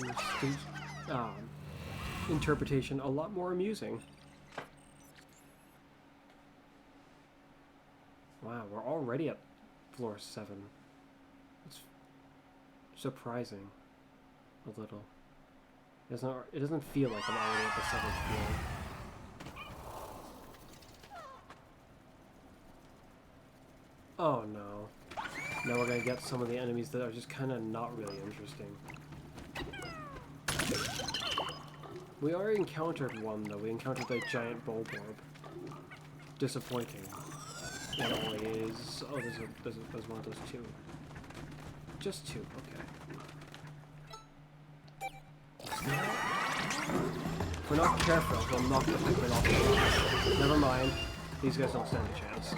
interpretation a lot more amusing. Wow, we're already at floor 7. It's surprising. A little. It doesn't feel like I'm already at the 7th floor. Oh no. Now we're gonna get some of the enemies that are just kind of not really interesting. We already encountered one though. We encountered that giant bulborb. Disappointing. It only is... Oh, there's one of those two. Just two, okay. If we're not careful, we'll knock the Pikmin off the ground. Never mind. These guys don't stand a chance.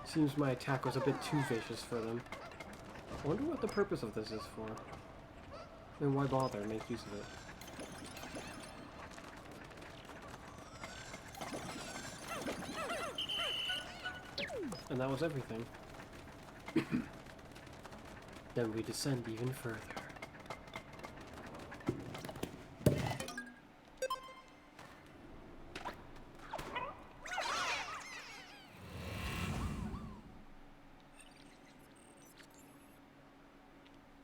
Seems my attack was a bit too vicious for them. I wonder what the purpose of this is for. And why bother make use of it? And that was everything. Then we descend even further.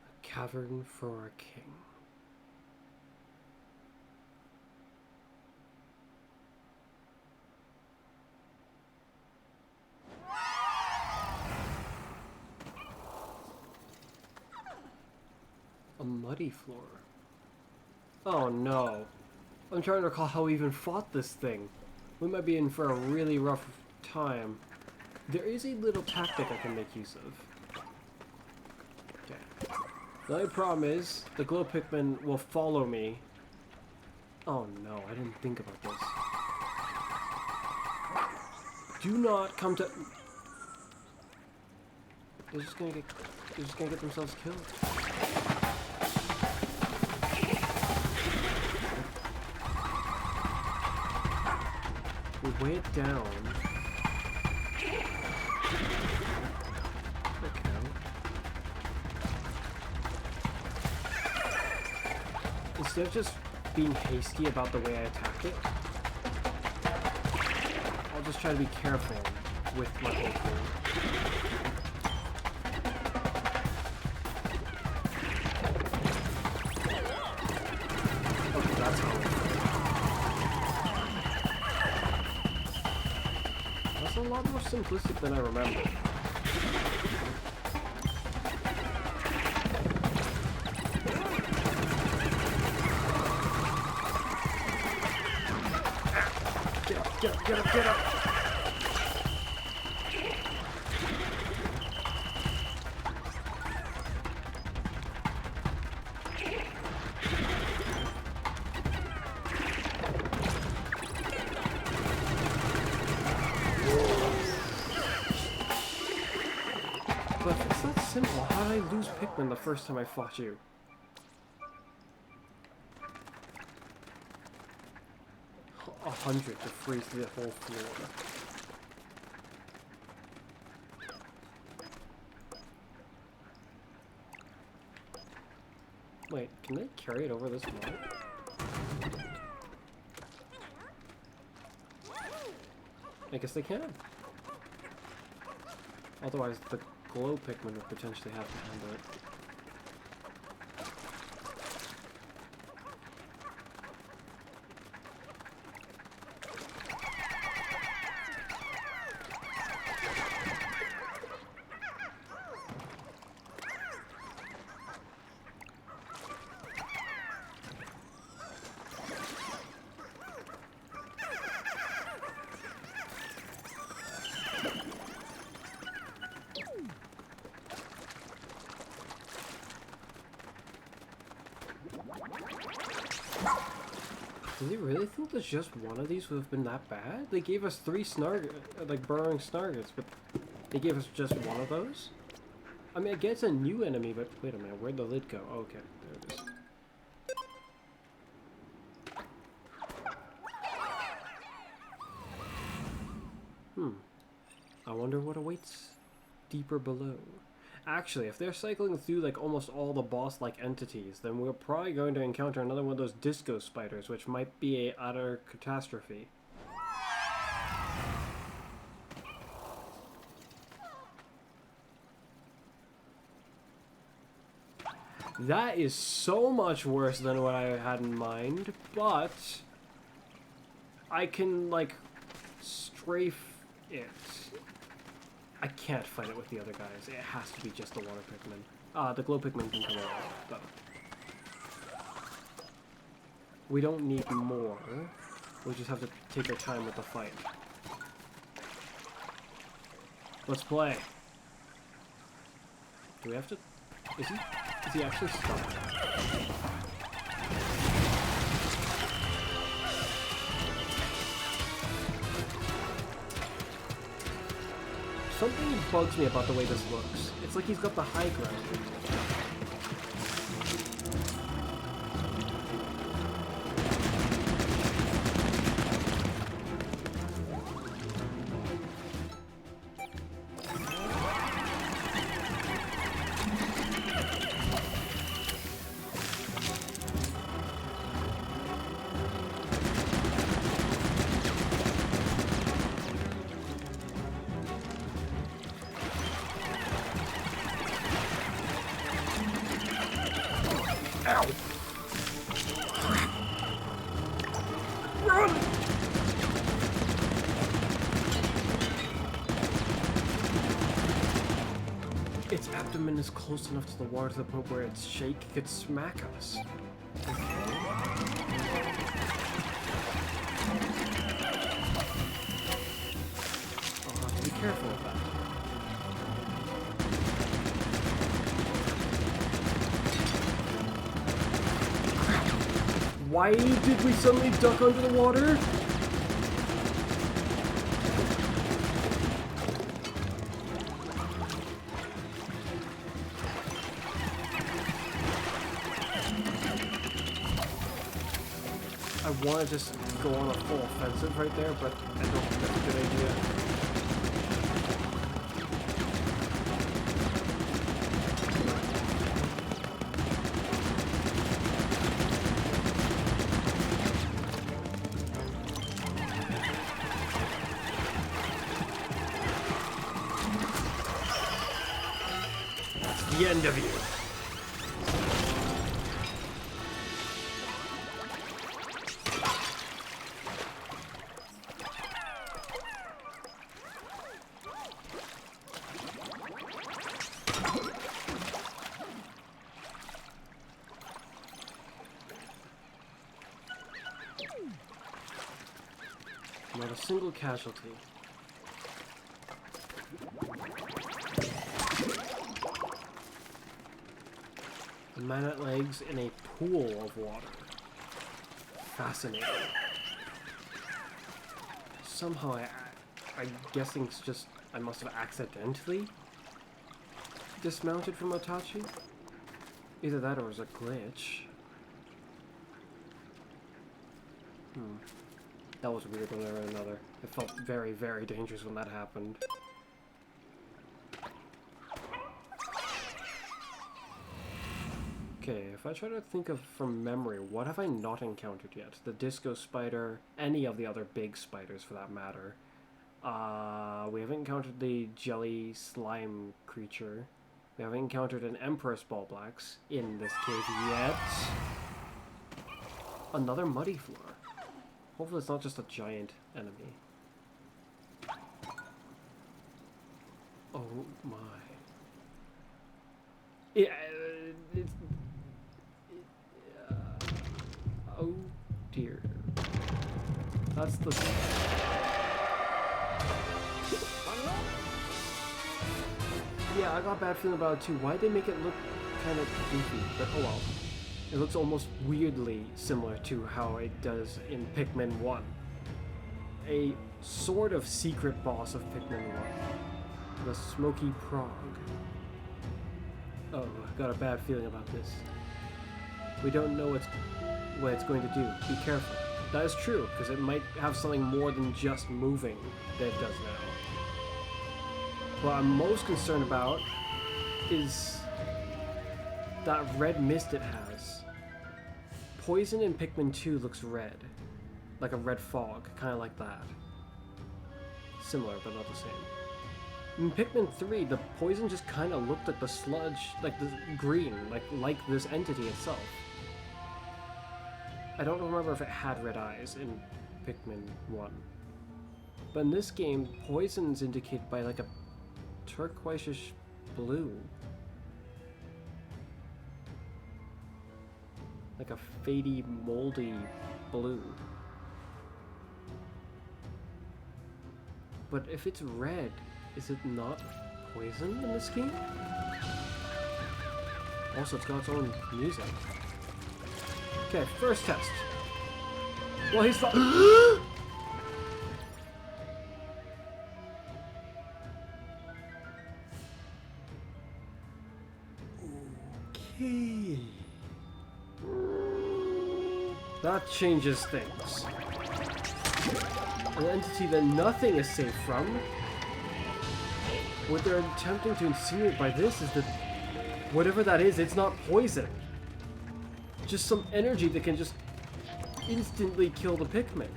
A cavern for a king. A muddy floor. Oh no. I'm trying to recall how we even fought this thing. We might be in for a really rough time. There is a little tactic I can make use of. Okay. The only problem is, the glow Pikmin will follow me. Oh no, I didn't think about this. Do not come to... They're just gonna get themselves killed. We weigh it down. Okay. Instead of just being hasty about the way I attack it, I'll just try to be careful with my whole crew. Okay, that's how That's a lot more simplistic than I remember. Get up, get up! But it's that simple. How did I lose Pikmin the first time I fought you? A 100 to freeze the whole floor. Wait, can they carry it over this map? I guess they can. Otherwise, the glow Pikmin would potentially have to handle it. Do they really think that just one of these would have been that bad? They gave us 3 like burrowing snargets, but they gave us just one of those? I mean, I guess a new enemy, but wait a minute, where'd the lid go? Oh, okay, there it is. I wonder what awaits deeper below. Actually, if they're cycling through like almost all the boss-like entities, then we're probably going to encounter another one of those disco spiders, which might be a utter catastrophe. That is so much worse than what I had in mind, but I can like strafe it. I can't fight it with the other guys. It has to be just the water Pikmin. The glow Pikmin can come along, though. We don't need more. We just have to take our time with the fight. Let's play. Do we have to... Is he actually stuck? Something bugs me about the way this looks. It's like he's got the high ground. Ow! Run! Its abdomen is close enough to the water to the point where its shake could smack us. Okay. I'll have to be careful of that. Why did we suddenly duck under the water? I want to just go on a full offensive right there, but I don't think that's a good idea. The end of you. Not a single casualty. A man at legs in a pool of water. Fascinating. Somehow I'm guessing it's just I must have accidentally dismounted from Otachi. Either that or it was a glitch. That was weird one way or another. It felt very, very dangerous when that happened. Okay, if I try to think of from memory, what have I not encountered yet? The disco spider, any of the other big spiders for that matter. We haven't encountered the jelly slime creature. We haven't encountered an Empress Ballblacks in this cave yet. Another muddy floor. Hopefully it's not just a giant enemy. Oh my. Yeah, oh dear. That's the... Yeah, I got a bad feeling about it too. Why'd they make it look kind of goofy? But oh well. It looks almost weirdly similar to how it does in Pikmin 1. A sort of secret boss of Pikmin 1. The Smoky Prog. Oh, I got a bad feeling about this. We don't know what it's going to do. Be careful. That is true, because it might have something more than just moving that it does now. What I'm most concerned about is that red mist it has. Poison in Pikmin 2 looks red. Like a red fog, kind of like that. Similar, but not the same. In Pikmin 3, the poison just kind of looked like the sludge, like the green, like this entity itself. I don't remember if it had red eyes in Pikmin 1. But in this game, poison's indicated by like a turquoise-ish blue. Like a fadey, moldy blue. But if it's red, is it not poison in this game? Also, it's got its own music. Okay, first test. Well, he's not. Okay. That changes things. An entity that nothing is safe from. What they're attempting to insinuate by this is that whatever that is, it's not poison. Just some energy that can just instantly kill the Pikmin.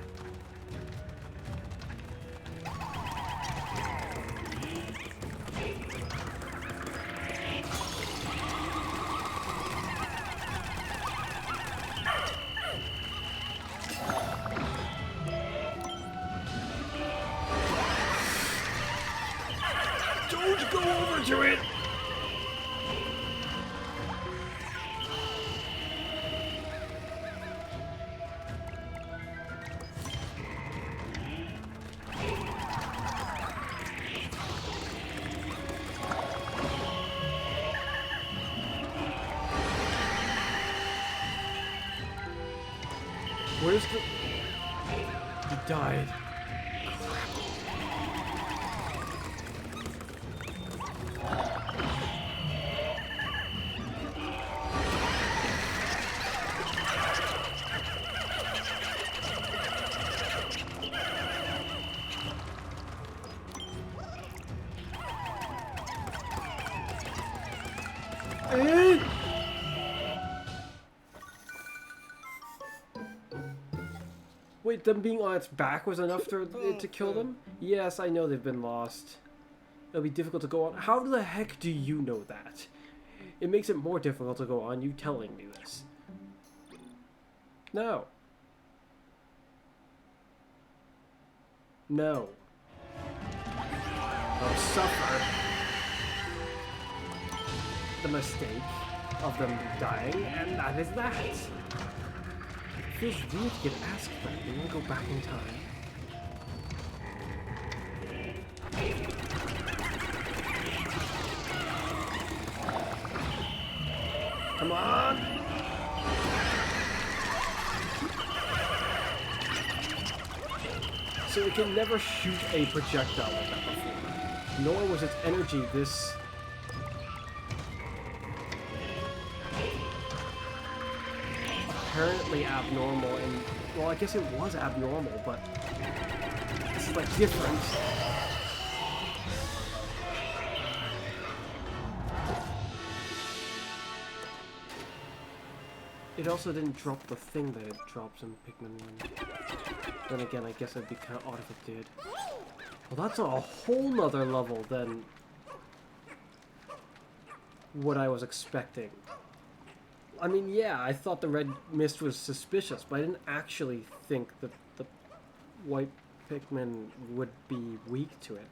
Don't go over to it! Where's the... He died. Wait, them being on its back was enough for it to kill them? Yes, I know they've been lost. It'll be difficult to go on. How the heck do you know that? It makes it more difficult to go on, you telling me this. No. No. I'll suffer the mistake of them dying, and that is that. It feels weird to get asked that. You want to go back in time? Come on! So it can never shoot a projectile like that before. Nor was its energy this... apparently abnormal, and well, I guess it was abnormal, but this is like different. It also didn't drop the thing that it drops in Pikmin 1. Then again, I guess it'd be kind of odd if it did. Well, that's a whole nother level than what I was expecting. I mean, yeah, I thought the red mist was suspicious, but I didn't actually think that the white Pikmin would be weak to it.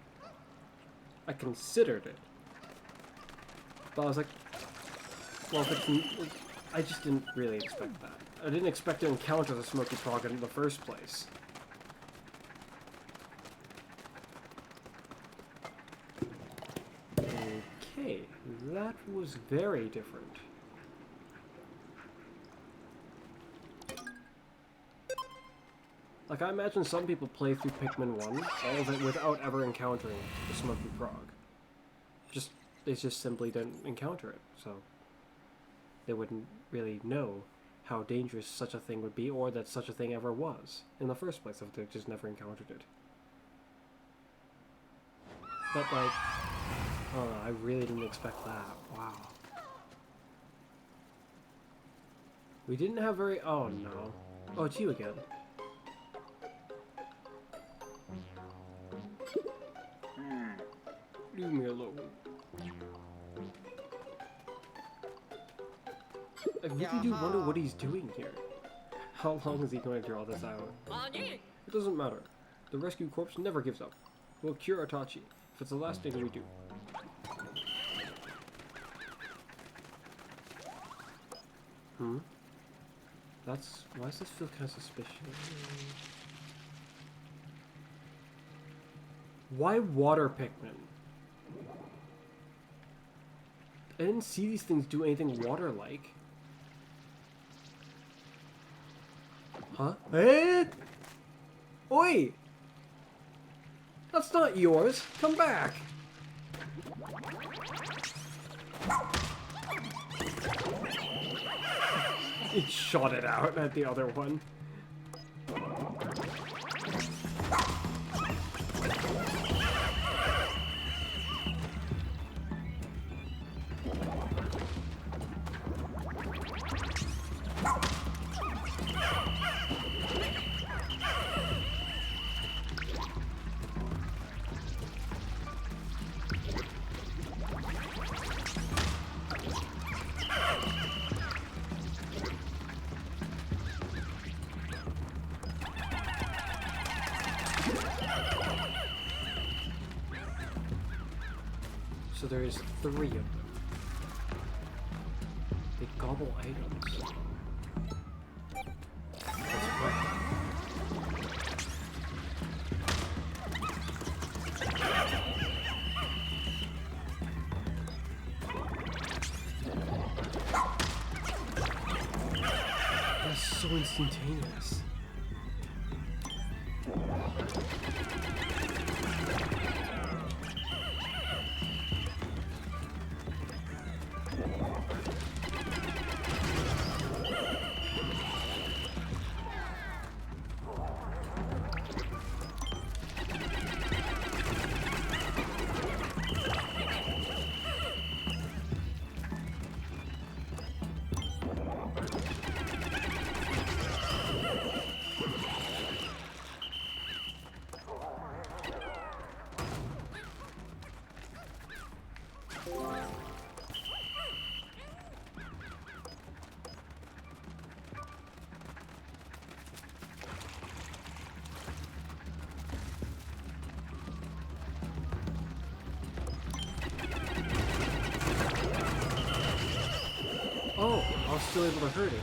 I considered it. But I was like, well, if it's, I just didn't really expect that. I didn't expect to encounter the smoky frog in the first place. Okay, that was very different. Like, I imagine some people play through Pikmin 1, all of it without ever encountering the smoky frog. They just simply didn't encounter it, so they wouldn't really know how dangerous such a thing would be, or that such a thing ever was in the first place if they just never encountered it. But like, oh, I really didn't expect that. Wow. We didn't have very. Oh no. Oh, it's you again. Leave me alone. I really do wonder what he's doing here. How long is he going to draw this out? 아니, It doesn't matter. The rescue corps never gives up. We'll cure Itachi if it's the last thing we do. Hmm? Why does this feel kind of suspicious? Why water Pikmin? I didn't see these things do anything water-like. Huh? Eh? Oi! That's not yours! Come back! It shot it out at the other one. So there is 3 of them. They gobble items. That's right. That's so instantaneous. Oh, I was still able to hurt it.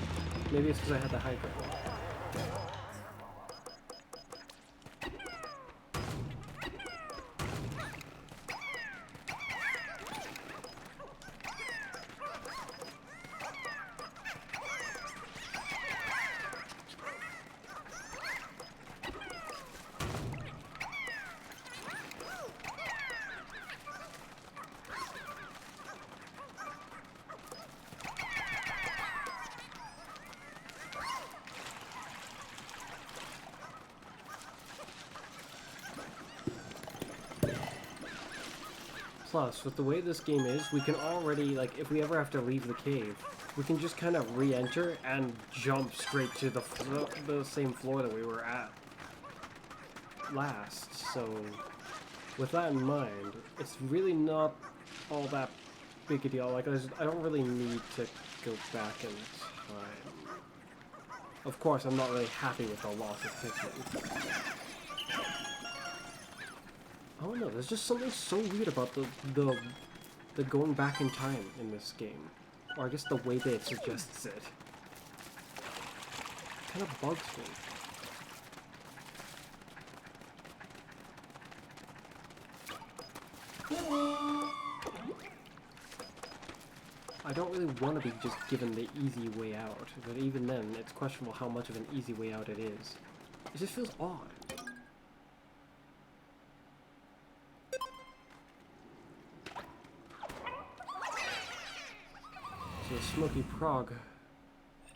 Maybe it's because I had the hydro. Plus, with the way this game is, we can already, like, if we ever have to leave the cave, we can just kind of re-enter and jump straight to the same floor that we were at last, so with that in mind, it's really not all that big a deal. Like, I don't really need to go back in time. Of course, I'm not really happy with the loss of Pikmin. I don't know, there's just something so weird about the going back in time in this game. Or I guess the way that it suggests it. Kind of bugs me. I don't really want to be just given the easy way out, but even then, it's questionable how much of an easy way out it is. It just feels odd. So Smoky Prog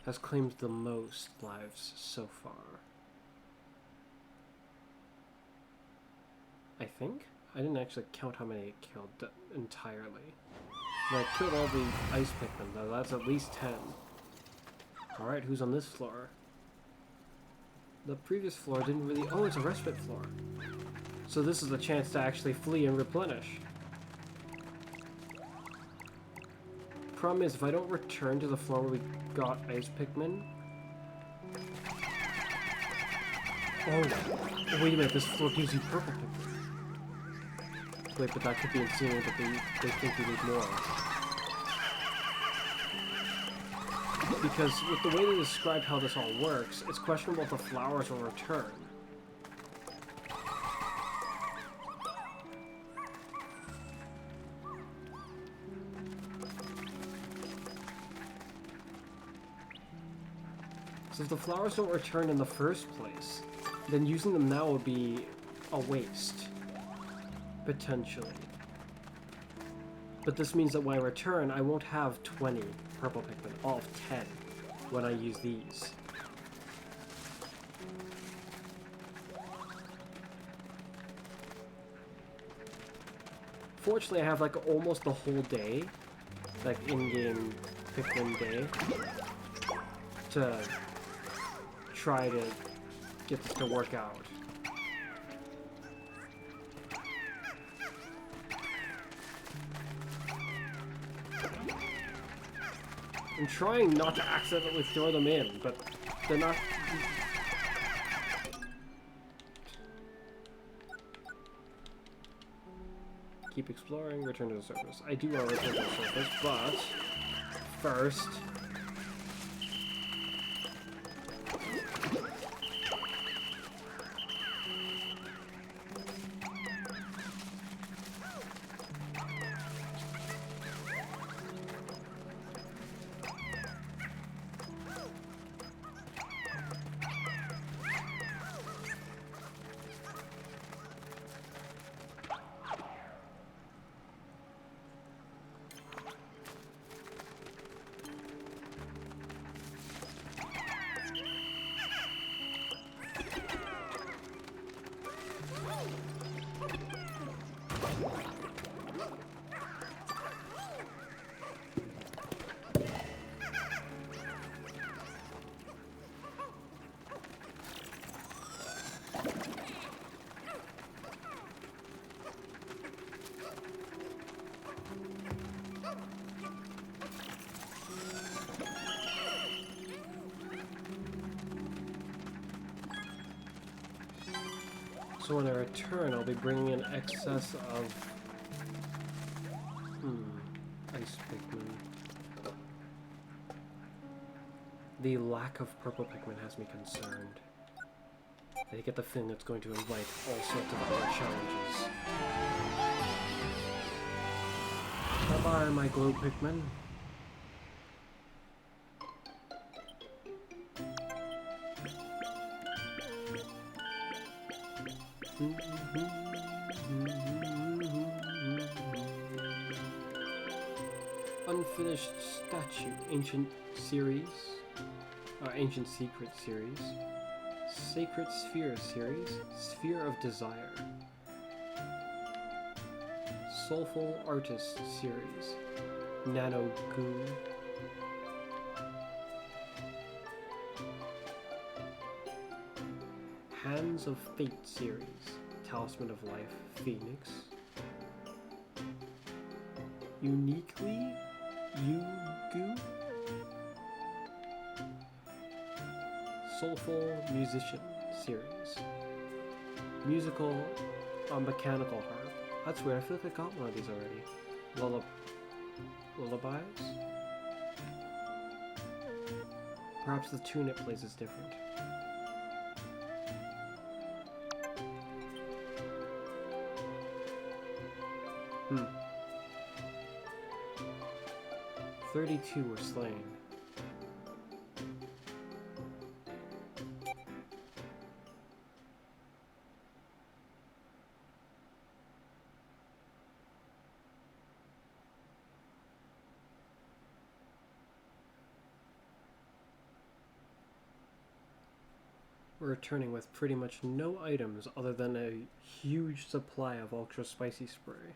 has claimed the most lives so far. I think? I didn't actually count how many it killed entirely. But I killed all the ice Pikmin, though. That's at least 10. Alright, who's on this floor? The previous floor didn't really... Oh, it's a respite floor. So this is a chance to actually flee and replenish. Problem is, if I don't return to the floor where we got ice Pikmin... Oh, wait a minute, this floor gives you purple Pikmin. Wait, but that could be insinuating that they think we need more. Because with the way they described how this all works, it's questionable if the flowers will return. So if the flowers don't return in the first place, then using them now would be a waste. Potentially. But this means that when I return, I won't have 20 purple Pikmin. I'll have 10 when I use these. Fortunately, I have like almost the whole day, like in-game Pikmin day, to try to get this to work out. I'm trying not to accidentally throw them in, but they're not... Keep exploring, return to the surface. I do want to return to the surface, but... First... So when I return, I'll be bringing in excess of... ice Pikmin. The lack of purple Pikmin has me concerned. I get the feeling it's going to invite all sorts of other challenges. Bye-bye, my glow Pikmin. Unfinished statue, ancient series, ancient secret series, sacred sphere series, sphere of desire, soulful artist series, nano goo, hands of fate series, Talisman of Life, Phoenix. Uniquely, Yugu. Soulful Musician series. Musical mechanical harp. That's weird, I feel like I got one of these already. Lullabies? Perhaps the tune it plays is different. 32 were slain. We're returning with pretty much no items other than a huge supply of ultra spicy spray.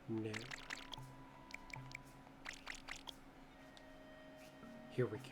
No. Here we go.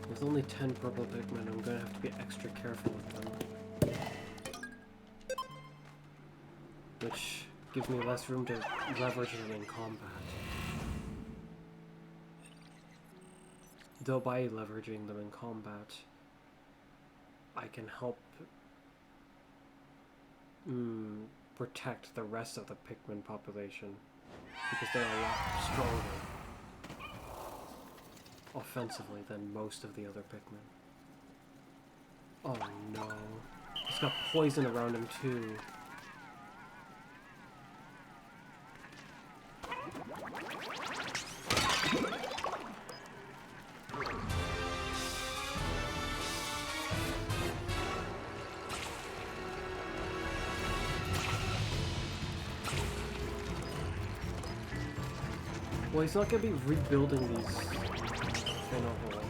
With only 10 purple Pikmin, I'm gonna have to be extra careful with them. Which gives me less room to leverage them in combat. Though by leveraging them in combat, I can help protect the rest of the Pikmin population, because they're a lot stronger offensively than most of the other Pikmin. Oh no. He's got poison around him too. Well, he's not gonna be rebuilding these in a whole.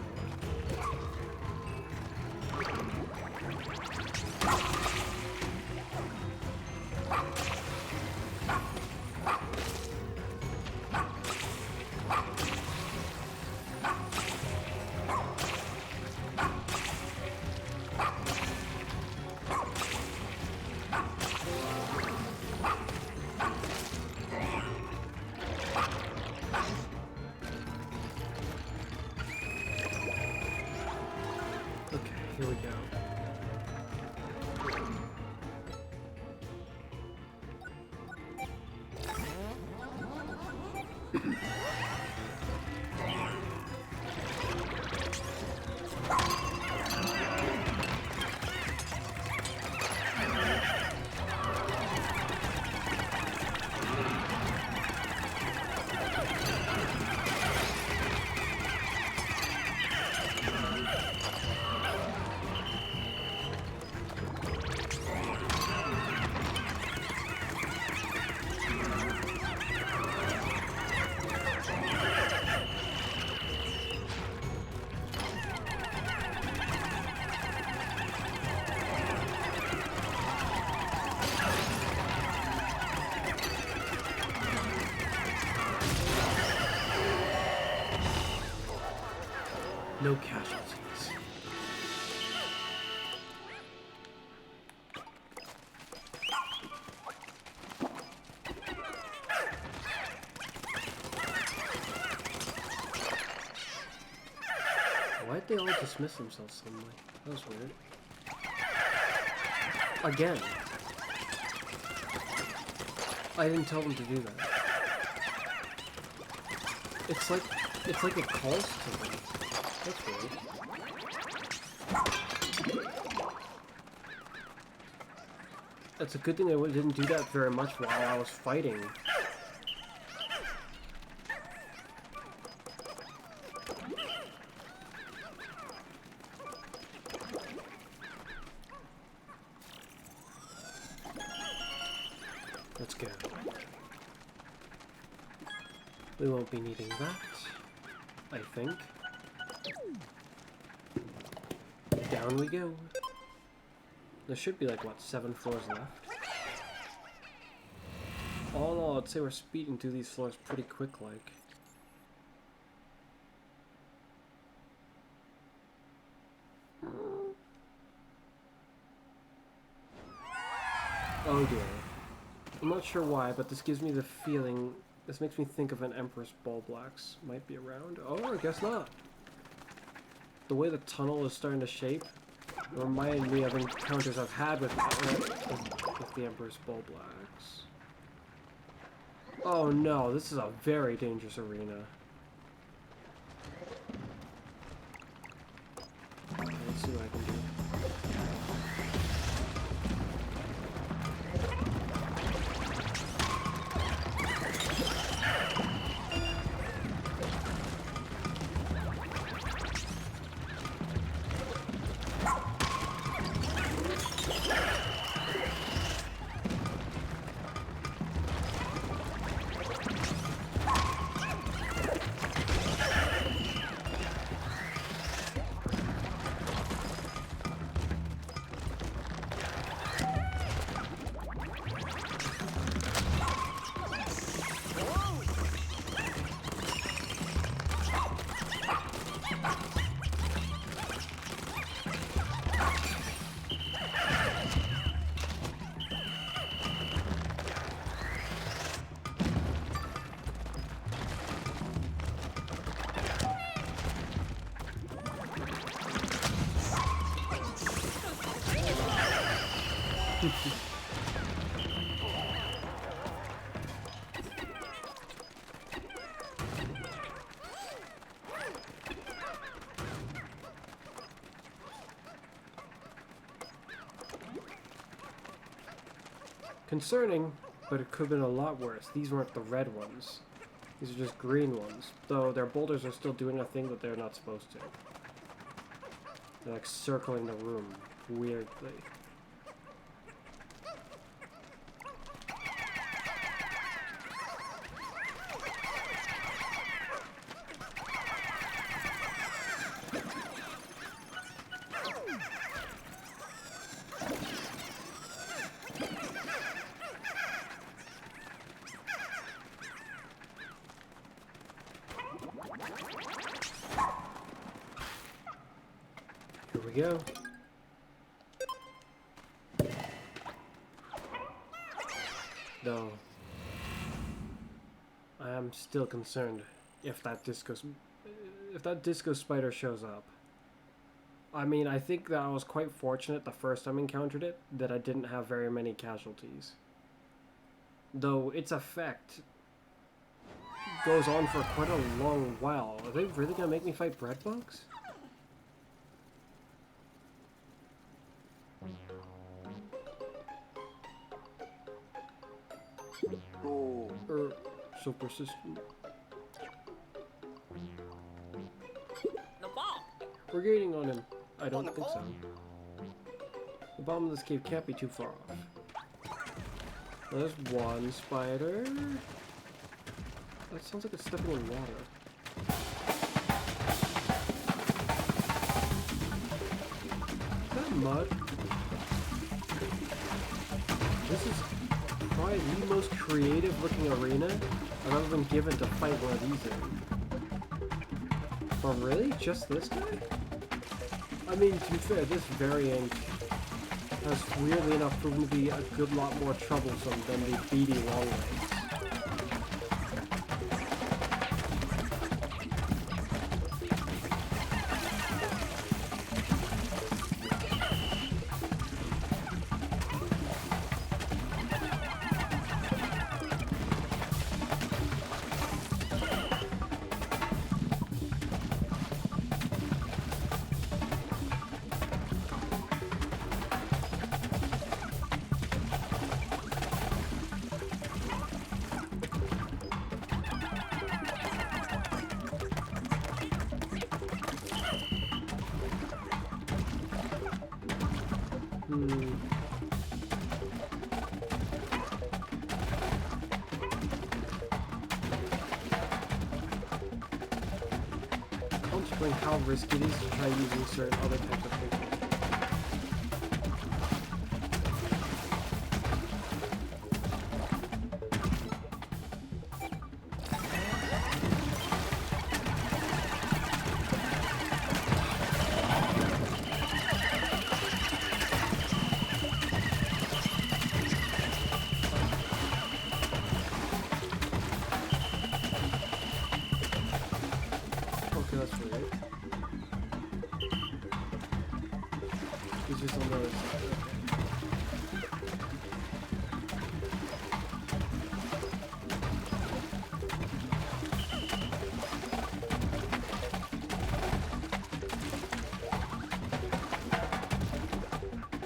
Here we go. No casualties. Why'd they all dismiss themselves suddenly? That was weird. Again. I didn't tell them to do that. It's like it calls to them. That's weird. It's a good thing I didn't do that very much while I was fighting. Let's go. We won't be needing that, I think. Down we go. There should be like, what, 7 floors left? All in all, I'd say we're speeding through these floors pretty quick, like. Oh dear. I'm not sure why, but this gives me the feeling. This makes me think of an Empress Ball Blacks might be around. Oh, I guess not. The way the tunnel is starting to shape reminded me of encounters I've had with the Empress Ball Blacks. Oh no, this is a very dangerous arena. Let's see what I can do. Concerning, but it could have been a lot worse. These weren't the red ones. These are just green ones. Though their boulders are still doing a thing that they're not supposed to. They're like circling the room weirdly. Here we go. Though, I am still concerned if that disco spider shows up. I mean, I think that I was quite fortunate the first time I encountered it that I didn't have very many casualties. Though its effect goes on for quite a long while. Are they really gonna make me fight bread bugs? So persistent. The ball. We're gaining on him. I don't think so. The bottom of this cave can't be too far off. There's one spider. That sounds like it's stepping in water. Is that mud? This is probably the most creative looking arena I've ever been given to fight one of these in. Oh, really? Just this guy? I mean, to be fair, this variant has weirdly enough proven to be a good lot more troublesome than the beady long legs. Contemplating how risky it is to try using certain other types of things. Okay, that's weird. He's just on the other side.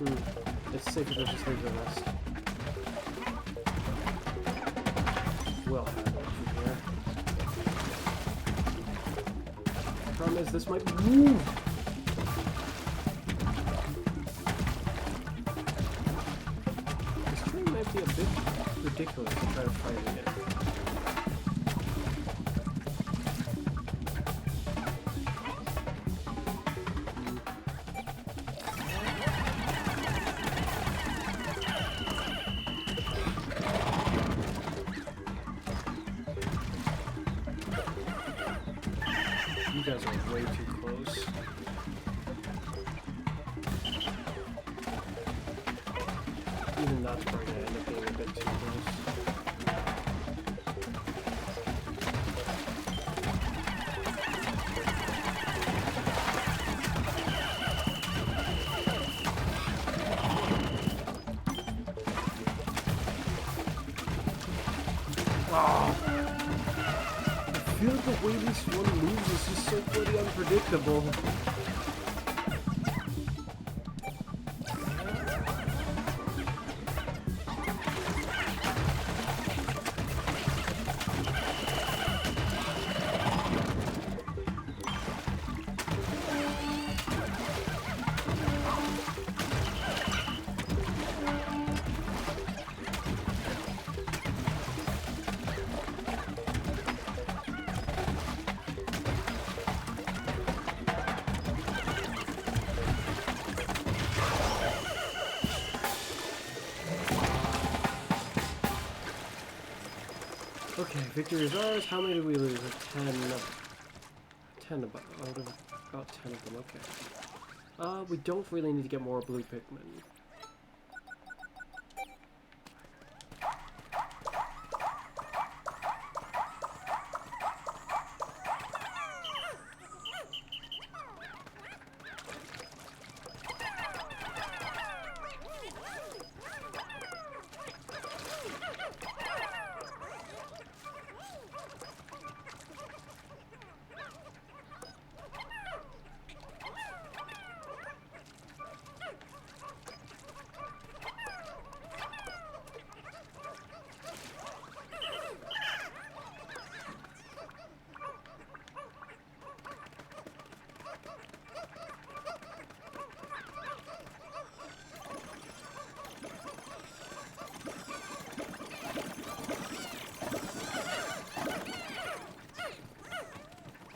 Okay. It's safer to just leave the rest. Well handled from here. Problem is, this might move. This train might be a bit ridiculous to try to fight it. You guys are way too close. Even that's probably gonna end up being a bit too close. I feel like the way this one moves is just so bloody unpredictable. Okay, victory is ours. How many did we lose? 10 about, out of about 10 of them, okay. We don't really need to get more blue Pikmin.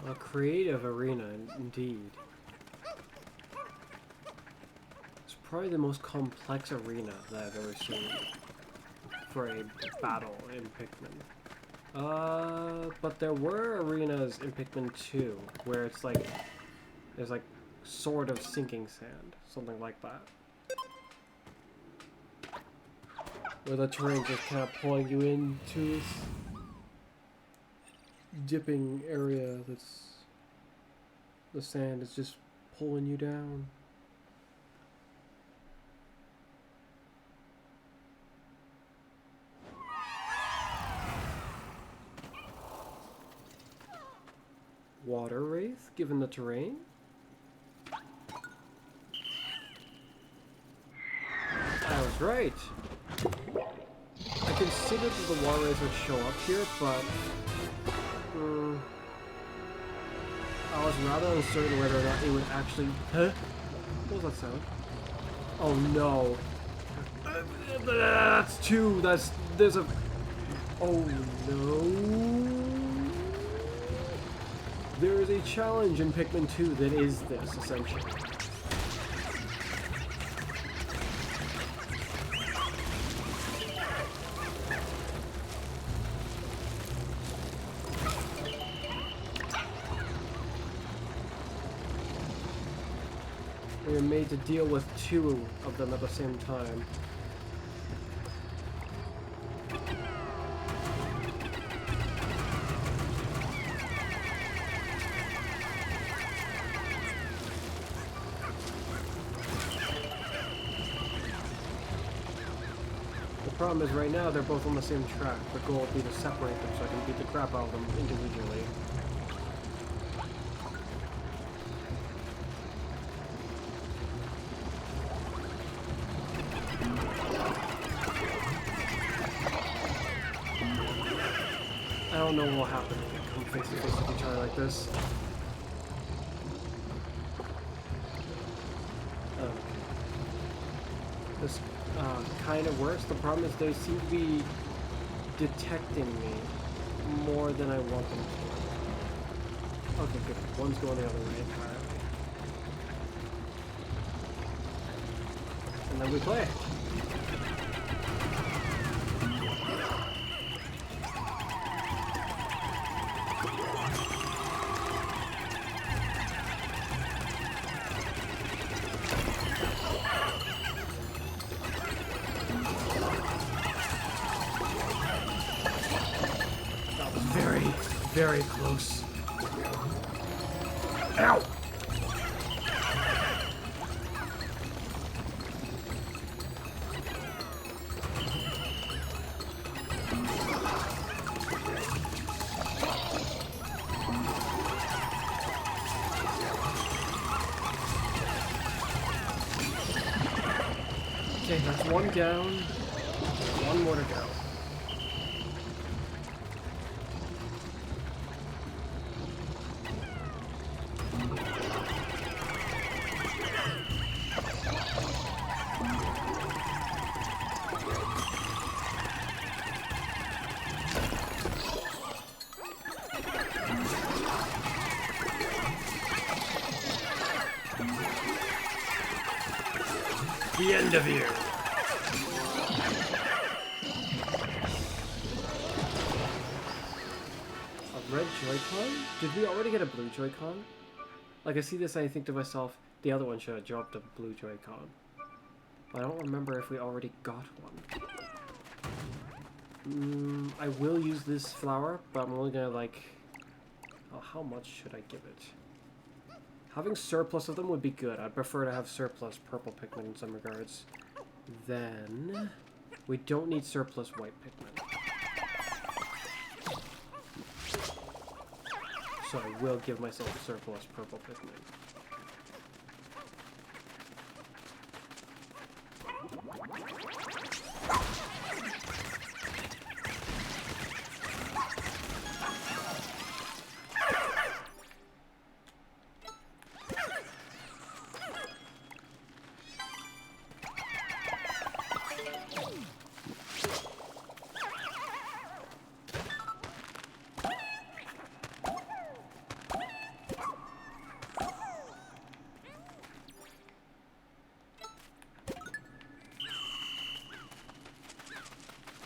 A creative arena, indeed. It's probably the most complex arena that I've ever seen for a battle in Pikmin. But there were arenas in Pikmin 2 where it's like there's like sort of sinking sand, something like that. Where the terrain just kind of pulling you into this dipping area that's the sand is just pulling you down. Water wraith, given the terrain? I was right. I considered that the water wraith would show up here, but I was rather uncertain whether or not it would actually... Huh? What was that sound? Oh no. That's two. There's a... Oh no. There is a challenge in Pikmin 2 that is this, essentially. We are made to deal with two of them at the same time. The problem is right now they're both on the same track. The goal would be to separate them so I can beat the crap out of them individually. I don't know what will happen if we come face to face with each other like this. Okay. This kind of works. The problem is they seem to be detecting me more than I want them to. Okay, good. One's going the other way entirely. And then we play. Very close. Ow! Okay, that's one down. One more to go. The end of here. A red Joy-Con? Did we already get a blue Joy-Con? Like I see this and I think to myself, the other one should have dropped a blue Joy-Con. But I don't remember if we already got one. I will use this flower, but I'm only gonna like... Oh, how much should I give it? Having surplus of them would be good. I'd prefer to have surplus purple Pikmin in some regards. Then... We don't need surplus white Pikmin. So I will give myself surplus purple Pikmin.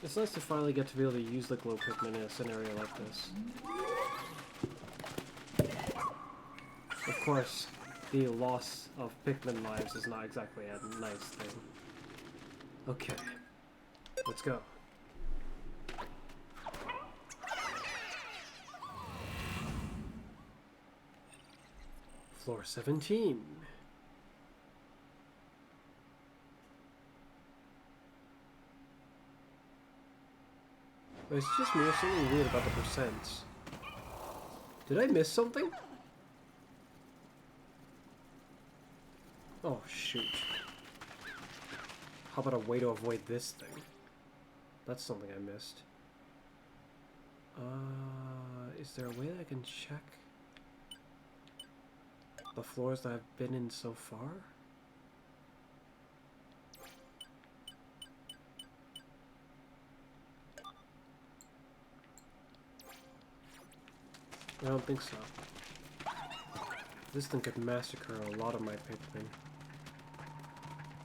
It's nice to finally get to be able to use the glow Pikmin in a scenario like this. Of course, the loss of Pikmin lives is not exactly a nice thing. Okay, let's go. Floor 17. It's just me or something weird about the percents. Did I miss something? Oh, shoot. How about a way to avoid this thing? That's something I missed. Is there a way that I can check the floors that I've been in so far? I don't think so. This thing could massacre a lot of my Pikmin.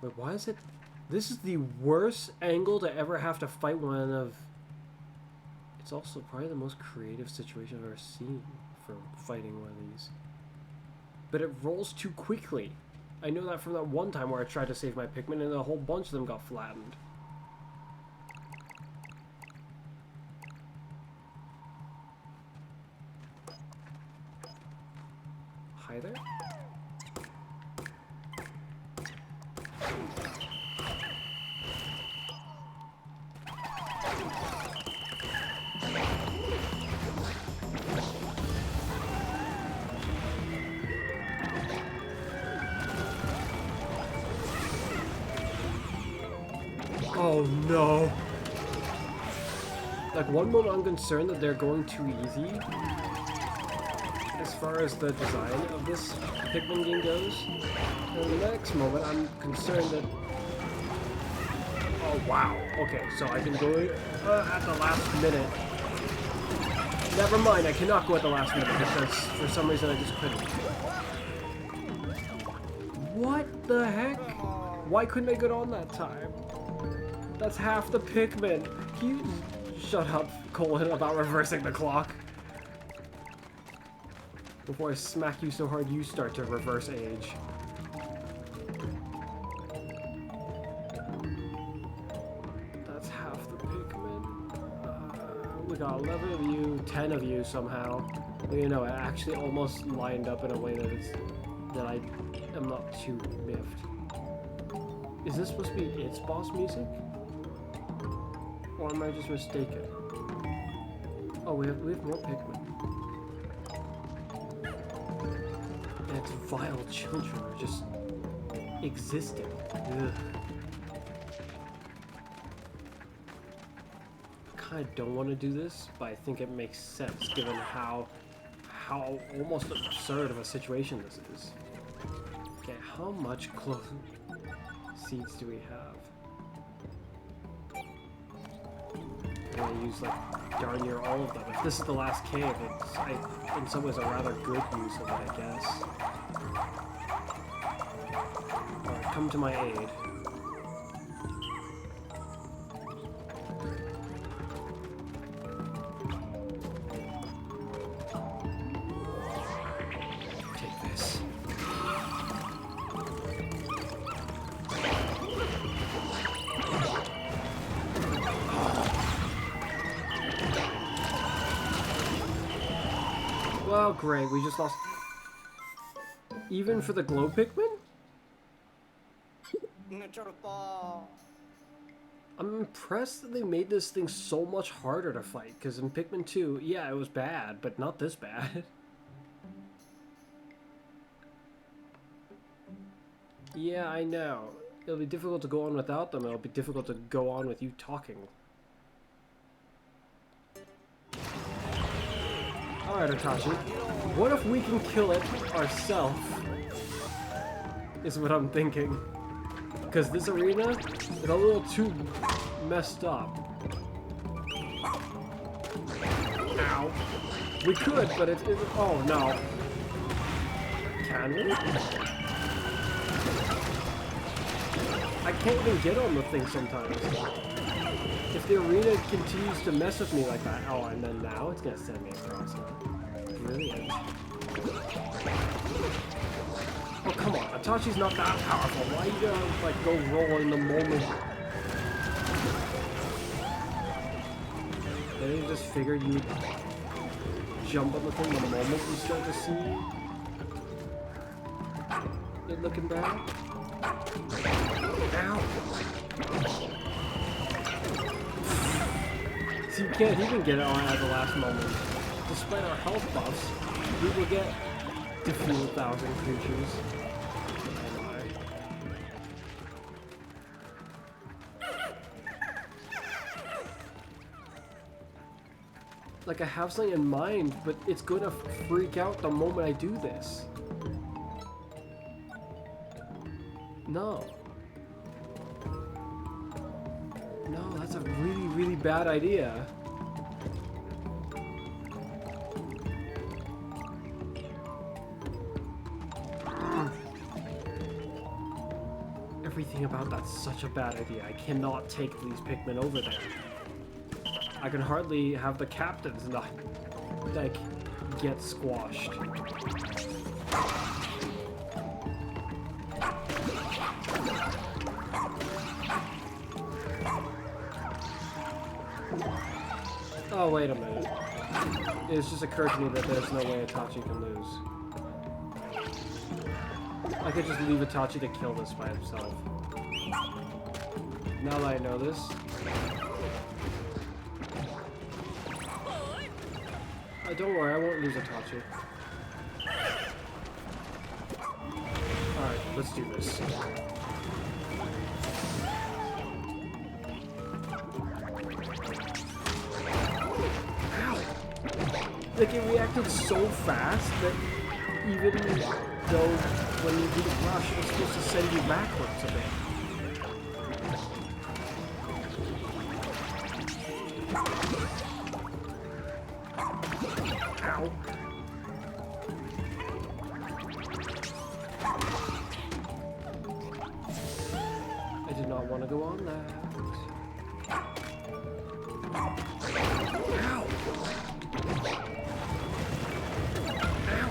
Wait, why is it... This is the worst angle to ever have to fight one of... It's also probably the most creative situation I've ever seen for fighting one of these. But it rolls too quickly. I know that from that one time where I tried to save my Pikmin and a whole bunch of them got flattened. Hi there? Oh no! Like, one moment I'm concerned that they're going too easy as far as the design of this Pikmin game goes. And the next moment I'm concerned that... Oh wow, okay, so I can go at the last minute. Never mind, I cannot go at the last minute because for some reason I just couldn't. What the heck? Why couldn't I get on that time? That's half the Pikmin. Can you shut up, Colin, about reversing the clock? Before I smack you so hard you start to reverse age. That's half the Pikmin. We got 11 of you, 10 of you somehow. You know, it actually almost lined up in a way that I am not too miffed. Is this supposed to be its boss music? Or am I just mistaken? Oh, we have more Pikmin. And its vile children are just existing. Ugh. I kind of don't want to do this, but I think it makes sense given how almost absurd of a situation this is. Okay, how much close seeds do we have? I'm gonna use like darn near all of them. If this is the last cave, it's in some ways a rather good use of it, I guess. Alright, come to my aid. Take this. Well, great, we just lost... Even for the glow Pikmin? I'm impressed that they made this thing so much harder to fight, because in Pikmin 2, yeah, it was bad, but not this bad. Yeah, I know. It'll be difficult to go on without them, it'll be difficult to go on with you talking. Alright, Otachi. What if we can kill it ourselves? Is what I'm thinking. Because this arena is a little too messed up. Ow. We could, but it's... Oh, no. Can we? I can't even get on the thing sometimes. If the arena continues to mess with me like that, oh, and then now it's gonna send me across now. Brilliant. Oh, come on. Itachi's not that powerful. Why are you gonna, like, go roll in the moment? Didn't you just figure you'd jump on the thing the moment you start to see it looking bad? Ow! See, you can't even get it on at the last moment. Despite our health buffs, we will get defeat 1,000 creatures. Like, I have something in mind, but it's gonna freak out the moment I do this. No. No, that's a really, really bad idea. Everything about that's such a bad idea. I cannot take these Pikmin over there. I can hardly have the captains not, like, get squashed. Oh, wait a minute. It's just occurred to me that there's no way Itachi can lose. I could just leave Itachi to kill this by himself. Now that I know this. Don't worry, I won't lose Itachi. Alright, let's do this. Ow! Like, it reacted so fast that even though when you do the rush, it's supposed to send you backwards a bit. Ow. I did not want to go on that. Ow. Ow.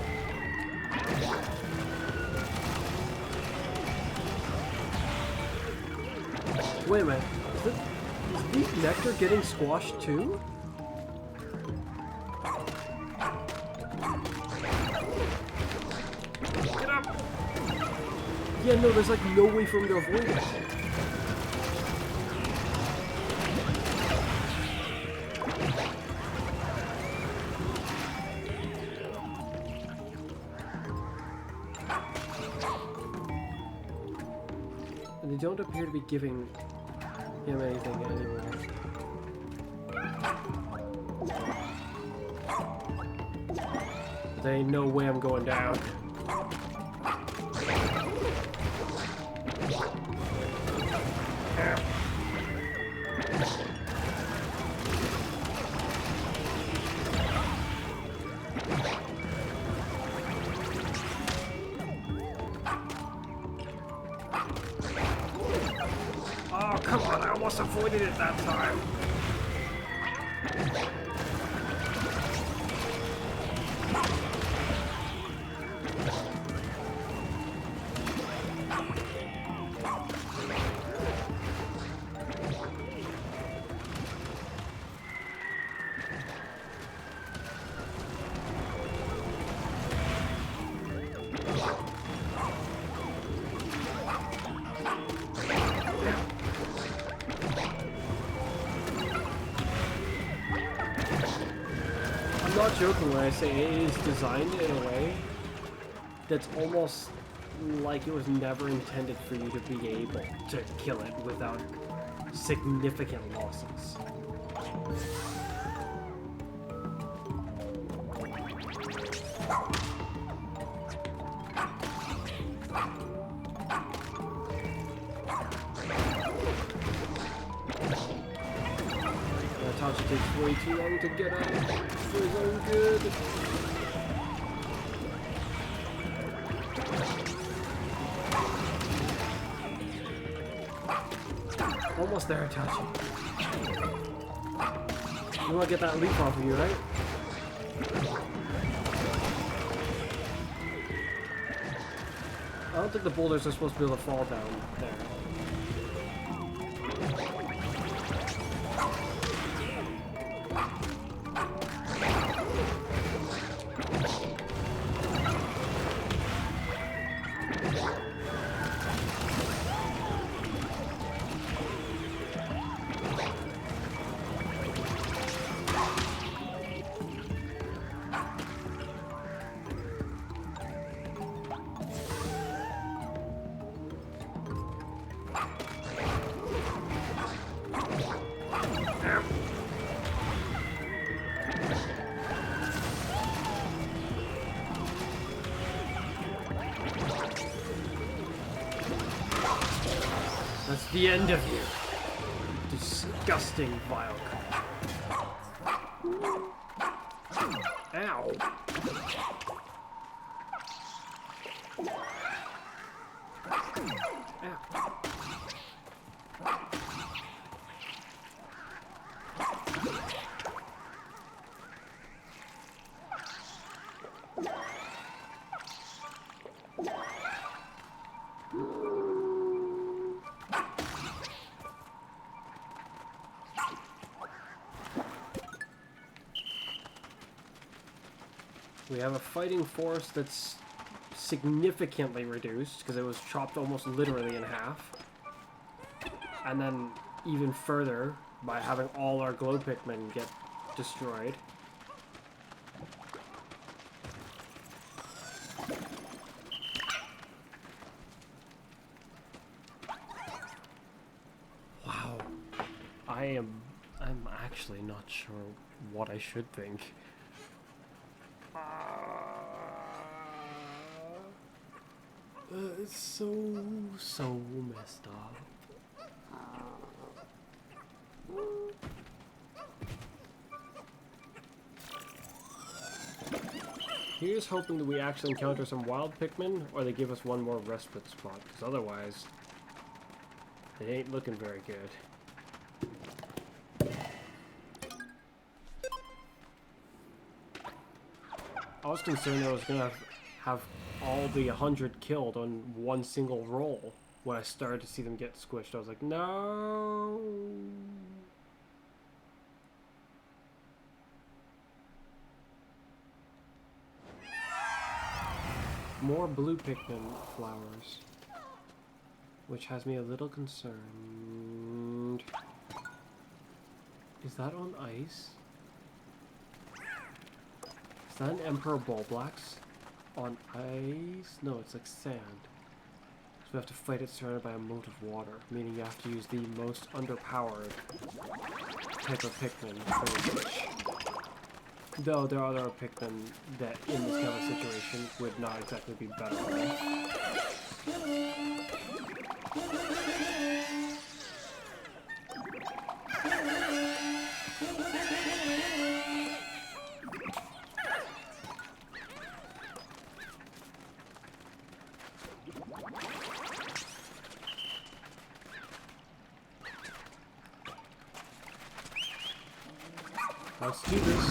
Wait a minute. Is Deep Nectar getting squashed too? Get up! Yeah, no, there's like no way for him to avoid it. And they don't appear to be giving him anything anymore. There ain't no way I'm going down. Oh, come on, I almost avoided it that time. I'm not joking when I say it is designed in a way that's almost like it was never intended for you to be able to kill it without significant losses. Itachi takes way too long to get out for his own good. Almost there, Itachi. You want to get that leaf off of you, right? I don't think the boulders are supposed to be able to fall down there. That's the end of you. Disgusting, vile creature. Ow. Ow. We have a fighting force that's significantly reduced because it was chopped almost literally in half. And then even further by having all our glow Pikmin get destroyed. Wow. I'm actually not sure what I should think. It's so messed up. Here's hoping that we actually encounter some wild Pikmin, or they give us one more respite spot, because otherwise, it ain't looking very good. I was concerned I was gonna have all the 100 killed on one single roll when I started to see them get squished. I was like, no. More blue Pikmin flowers, which has me a little concerned. Is that on ice? Is that an Emperor Bulblax on ice? No, it's like sand. So we have to fight it surrounded by a moat of water, meaning you have to use the most underpowered type of Pikmin for which. Though there are other Pikmin that, in this kind of situation, would not exactly be better off. Let's do this.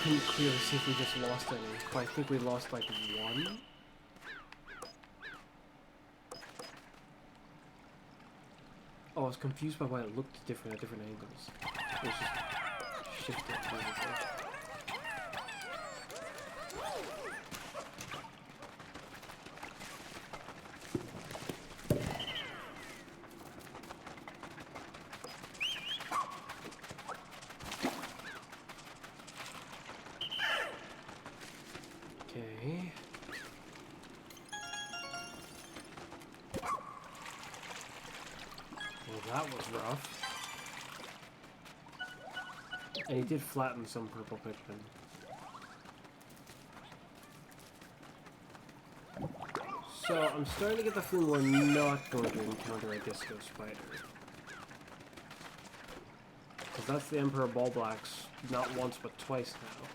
couldn't clearly see if we just lost any, but I think we lost like one. Oh, I was confused by why it looked different at different angles. It was just shifted. Okay. Well, that was rough. And he did flatten some purple Pikmin. So, I'm starting to get the feeling we're not going to encounter a disco spider. Because that's the Emperor Ball Blacks not once but twice now.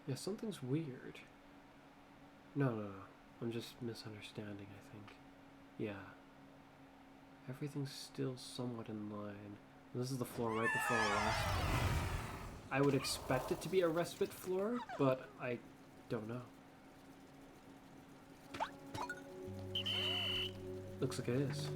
Yeah, something's weird. No. I'm just misunderstanding, I think. Yeah. Everything's still somewhat in line. This is the floor right before the last one. I would expect it to be a respite floor, but I don't know. Looks like it is.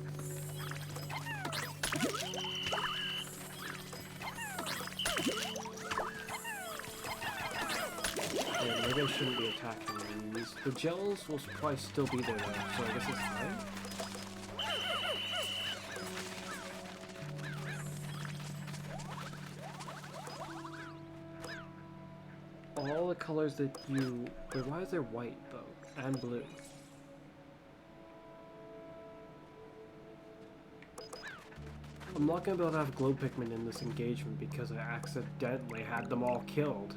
Yeah, maybe I shouldn't be attacking these. The gels will probably still be there though, so I guess it's fine. All the colors that you... Wait, why is there white though? And blue? I'm not gonna be able to have glow Pikmin in this engagement because I accidentally had them all killed.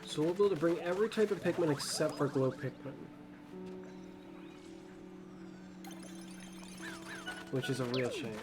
So we'll be able to bring every type of Pikmin except for glow Pikmin. Which is a real shame.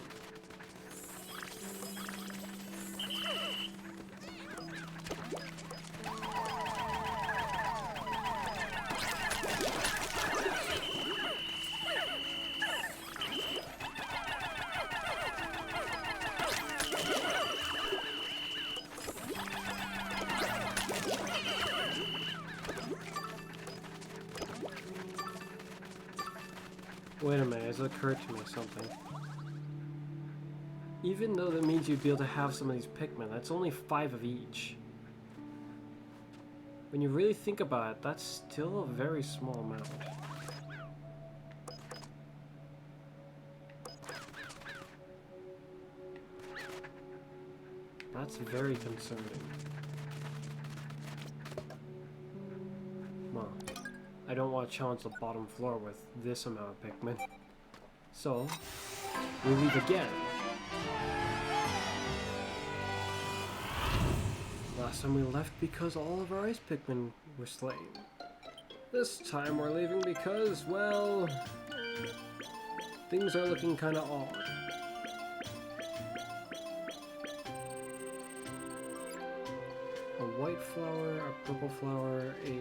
Wait a minute, it's occurred to me something. Even though that means you'd be able to have some of these Pikmin, that's only 5 of each. When you really think about it, that's still a very small amount. That's very concerning. Well, I don't want to challenge the bottom floor with this amount of Pikmin. So, we leave again. Last time we left because all of our ice Pikmin were slain. This time we're leaving because, well, things are looking kind of odd. A white flower, a purple flower, a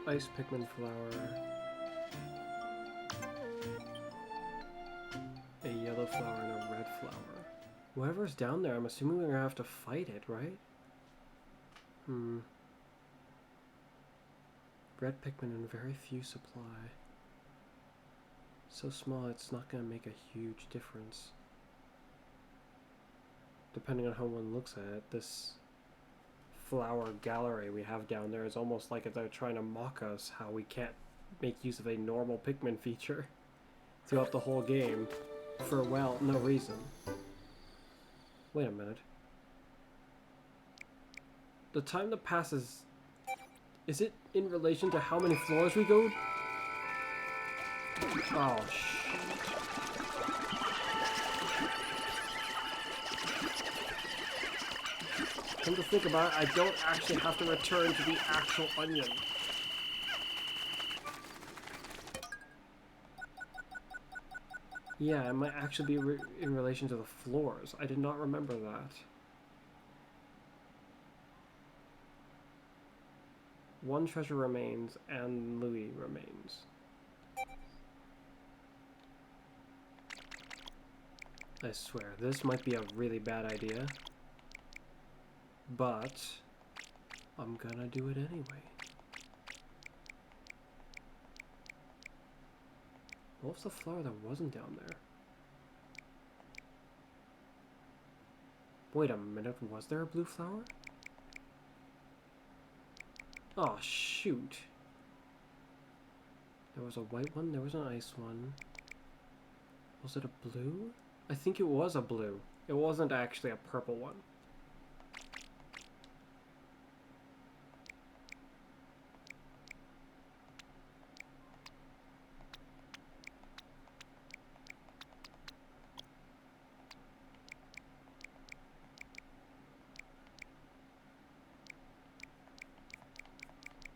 Ice Pikmin flower. A yellow flower and a red flower. Whoever's down there, I'm assuming we're gonna have to fight it, right? Red Pikmin in very few supply. So small, it's not gonna make a huge difference. Depending on how one looks at it, this flower gallery we have down there is almost like if they're trying to mock us how we can't make use of a normal Pikmin feature throughout the whole game for, well, no reason. Wait a minute. The time that passes, is it in relation to how many floors we go? Oh, come to think about it, I don't actually have to return to the actual onion. Yeah, it might actually be in relation to the floors. I did not remember that. One treasure remains, and Louis remains. I swear, this might be a really bad idea. But I'm gonna do it anyway. What was the flower that wasn't down there? Wait a minute, was there a blue flower? Oh, shoot. There was a white one, there was an ice one. Was it a blue? I think it was a blue. It wasn't actually a purple one.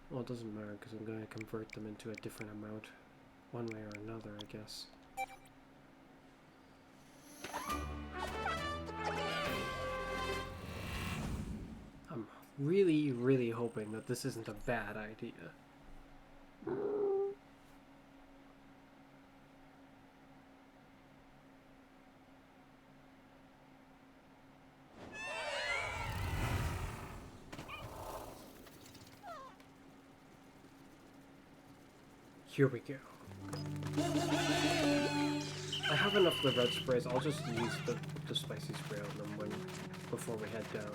Well, it doesn't matter because I'm going to convert them into a different amount one way or another, I guess. I'm really, really hoping that this isn't a bad idea. Here we go. I have enough of the red sprays. I'll just use the spicy spray on them before we head down.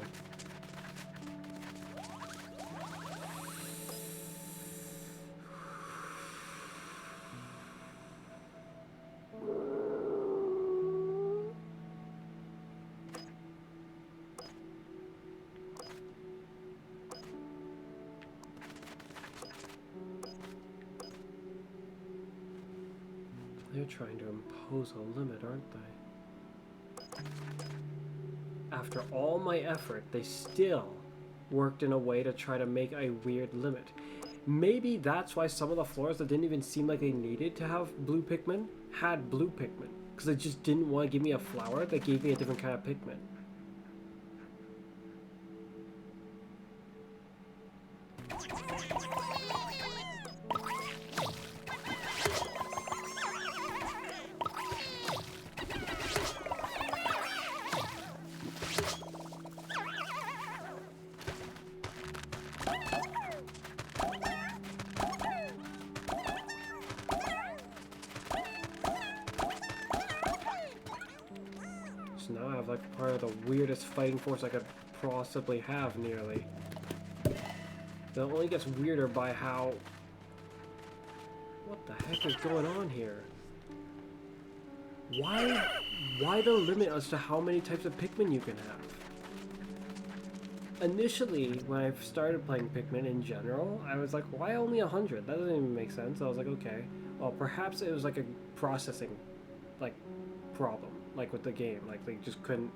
They're trying to impose a limit, aren't they? After all my effort, they still worked in a way to try to make a weird limit. Maybe that's why some of the floors that didn't even seem like they needed to have blue Pikmin had blue Pikmin. Because they just didn't want to give me a flower that gave me a different kind of Pikmin. So now I have like part of the weirdest fighting force I could possibly have, nearly. It only gets weirder by how... What the heck is going on here? Why the limit as to how many types of Pikmin you can have? Initially, when I started playing Pikmin in general, I was like, why only 100? That doesn't even make sense. I was like, okay, well, perhaps it was like a processing, like, problem. Like with the game, like they just couldn't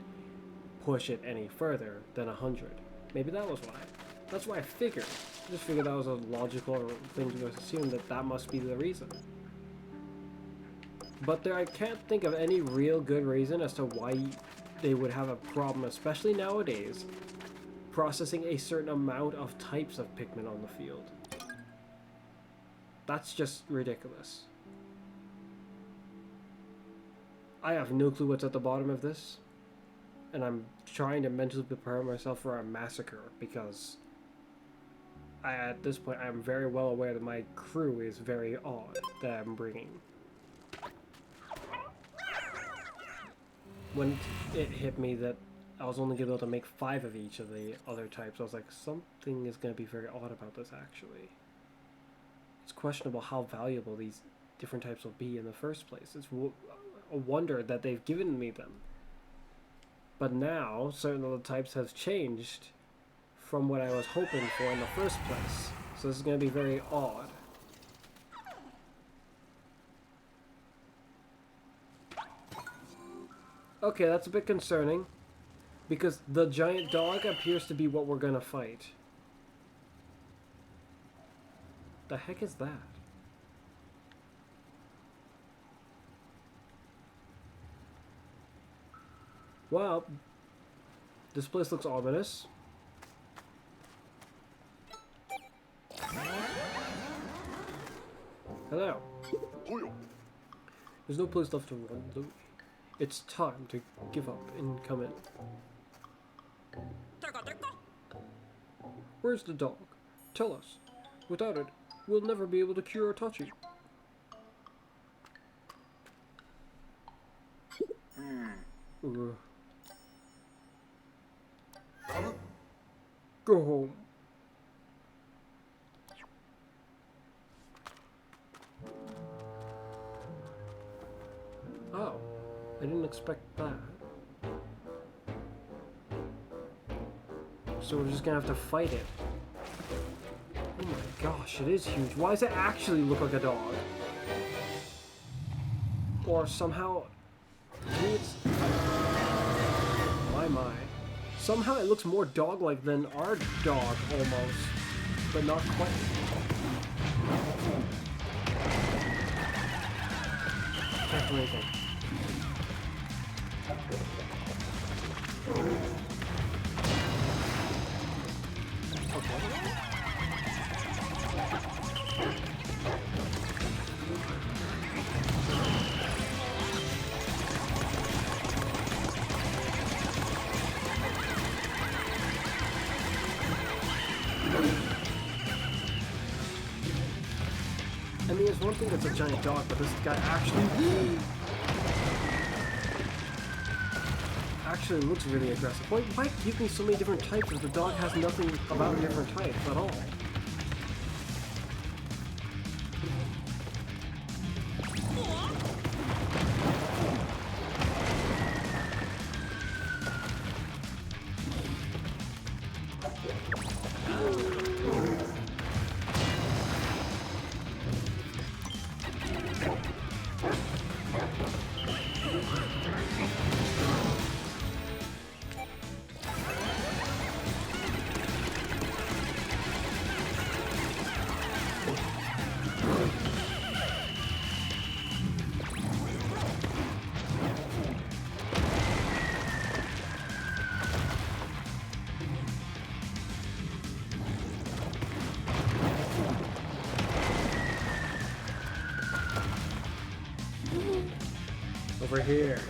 push it any further than 100. Maybe that was why. That's why I figured. I just figured that was a logical thing to assume, that that must be the reason. But I can't think of any real good reason as to why they would have a problem, especially nowadays, processing a certain amount of types of Pikmin on the field. That's just ridiculous. I have no clue what's at the bottom of this, and I'm trying to mentally prepare myself for a massacre because at this point I'm very well aware that my crew is very odd that I'm bringing. When it hit me that I was only able to make 5 of each of the other types, I was like, something is going to be very odd about this actually. It's questionable how valuable these different types will be in the first place. It's a wonder that they've given me them. But now, certain of the types have changed from what I was hoping for in the first place. So this is going to be very odd. Okay, that's a bit concerning. Because the giant dog appears to be what we're going to fight. The heck is that? Wow. This place looks ominous. Hello. There's no place left to run, Louis. It's time to give up and come in. Where's the dog? Tell us. Without it, we'll never be able to cure Itachi. Go home. Oh, I didn't expect that. So we're just gonna have to fight it. Oh my gosh, it is huge. Why does it actually look like a dog? Or somehow... maybe it's... My. Somehow it looks more dog-like than our dog, almost. But not quite. Can't do anything. I mean, it's one thing that's a giant dog, but this guy actually looks really aggressive. Why give me so many different types if the dog has nothing about different types at all? Over here.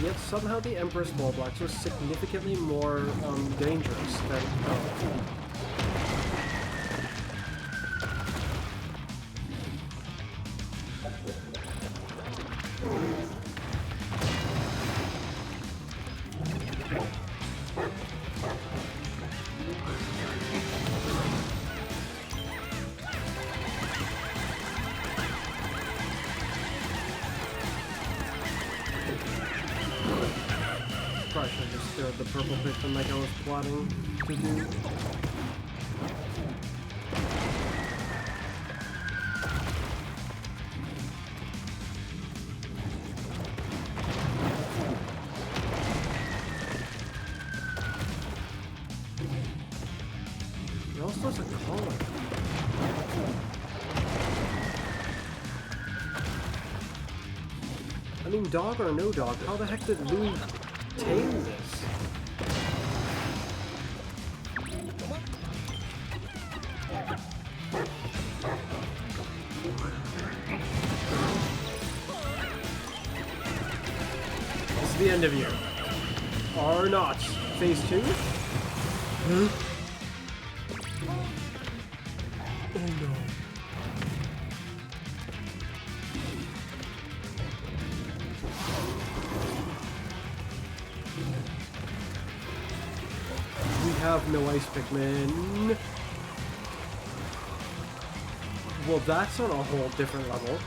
Yet somehow the Empress Ball Blacks was significantly more dangerous than... Probably should have just thrown the purple Pikmin like I was plotting to do. He also has a collar. I mean, dog or no dog, how the heck did Louis tame this? This is the end of you. Or not. Phase 2? Huh? Oh no. We have no ice Pikmin. Well, that's on a whole different level.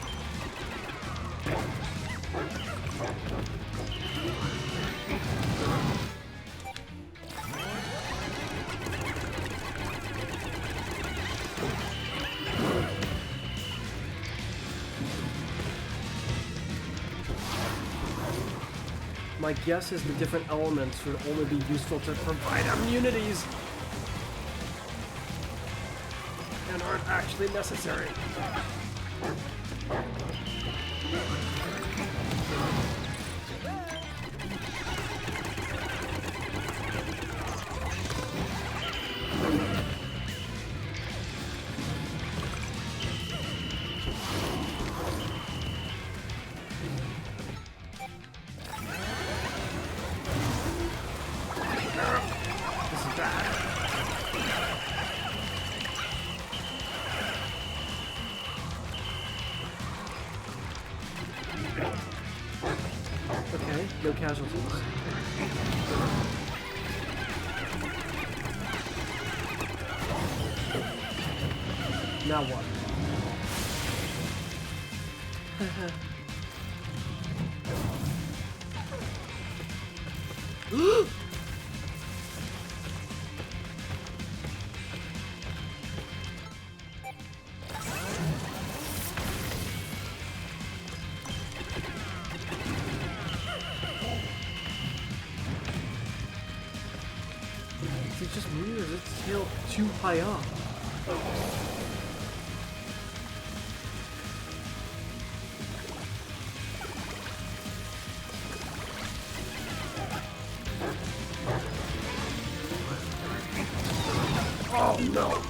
My guess is the different elements would only be useful to provide immunities and aren't actually necessary. Okay, no casualties. Now what? Is it just me or is its tail too high up? Oh no!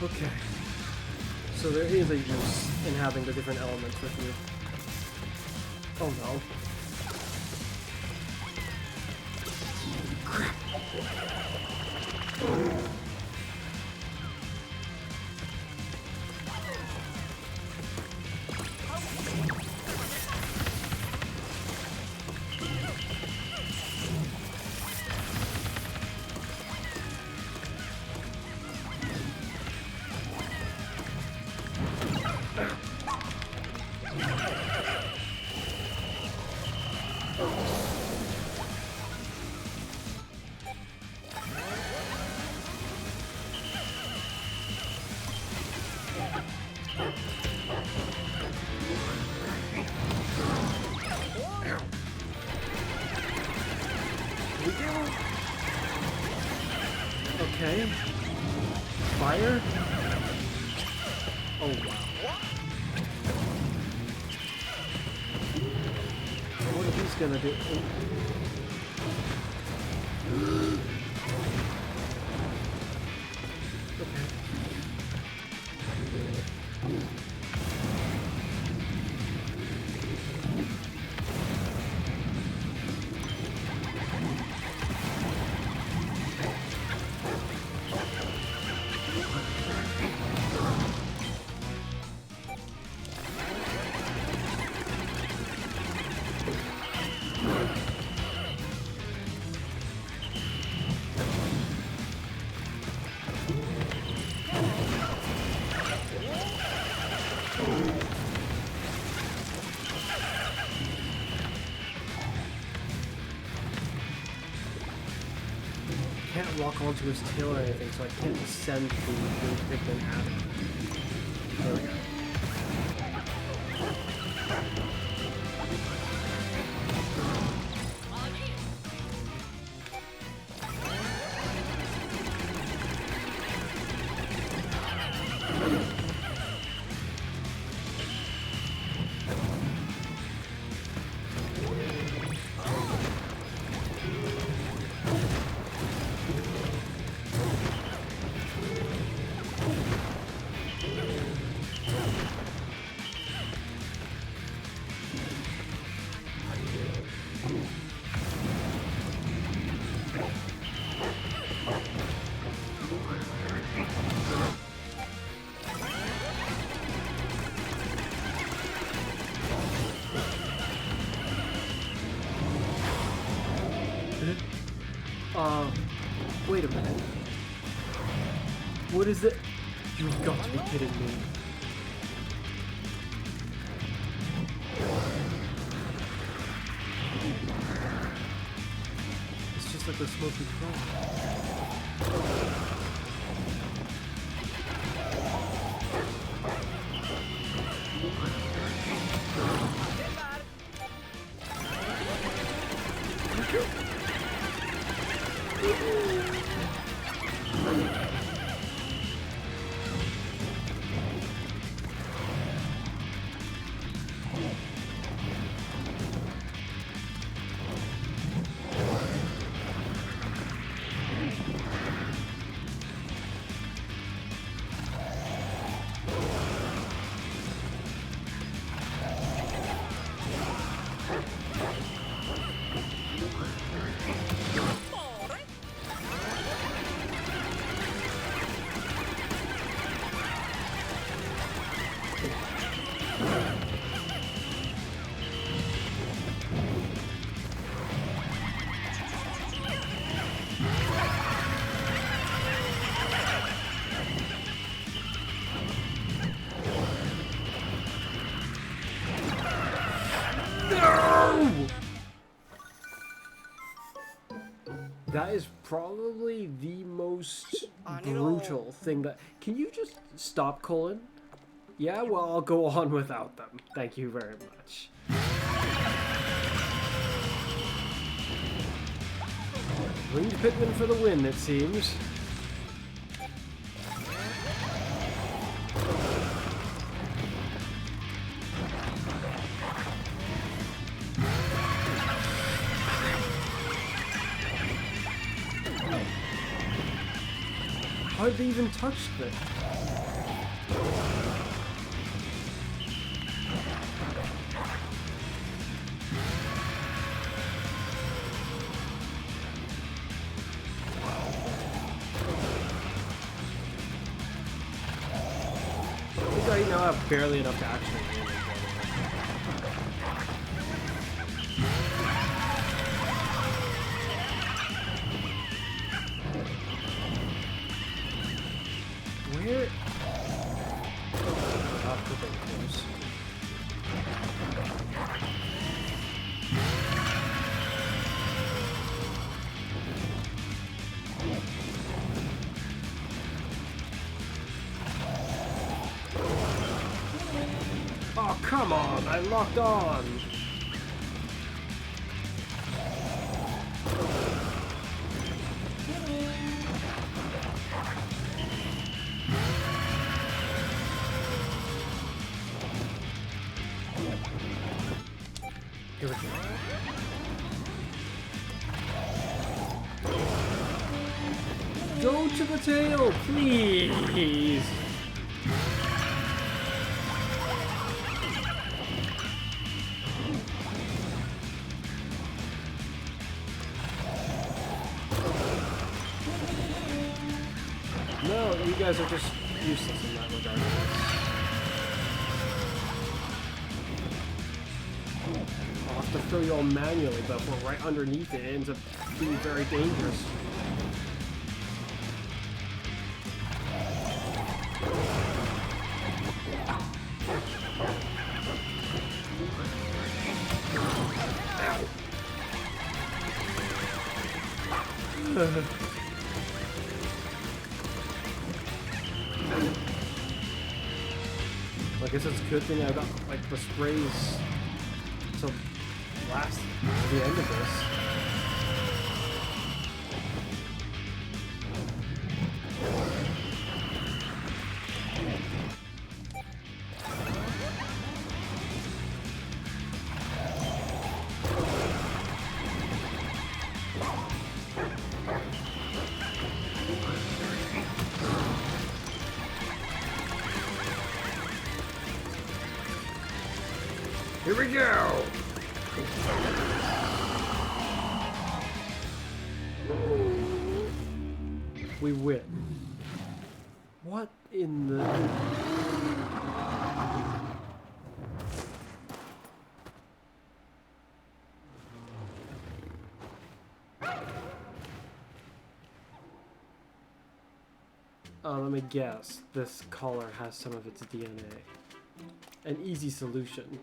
Okay. So there is a use in having the different elements with you. Oh no. Crap. Okay. Fire? Oh wow. just gonna do. Can't walk onto his tail or anything, so I can't descend through the Pikmin at him. There we go. Wait a minute. What is it? You've got to be kidding me. It's just like the smoky cloud. That is probably the most brutal thing that... Can you just stop, Colin? Yeah, well, I'll go on without them. Thank you very much. Winged Pikmin for the win, it seems. How did they even touch this? I think right now I have barely enough to actually win. Where? Not the close. Oh, come on! I locked on! Here we go. Go to the tail, please! No, you guys are just useless in that regard. I'll have to throw you all manually, but if we're right underneath it, it ends up being very dangerous. I guess it's a good thing I got like the sprays to last to the end of this. Here we go! We win. What in the... let me guess. This collar has some of its DNA. An easy solution.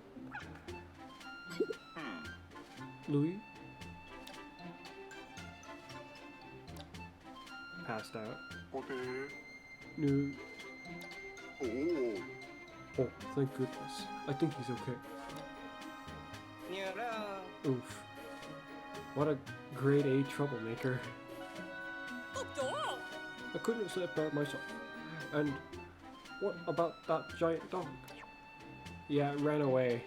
Louis? Passed out. No. Oh, thank goodness. I think he's okay. Oof. What a grade A troublemaker. I couldn't have slept out myself. And what about that giant dog? Yeah, it ran away.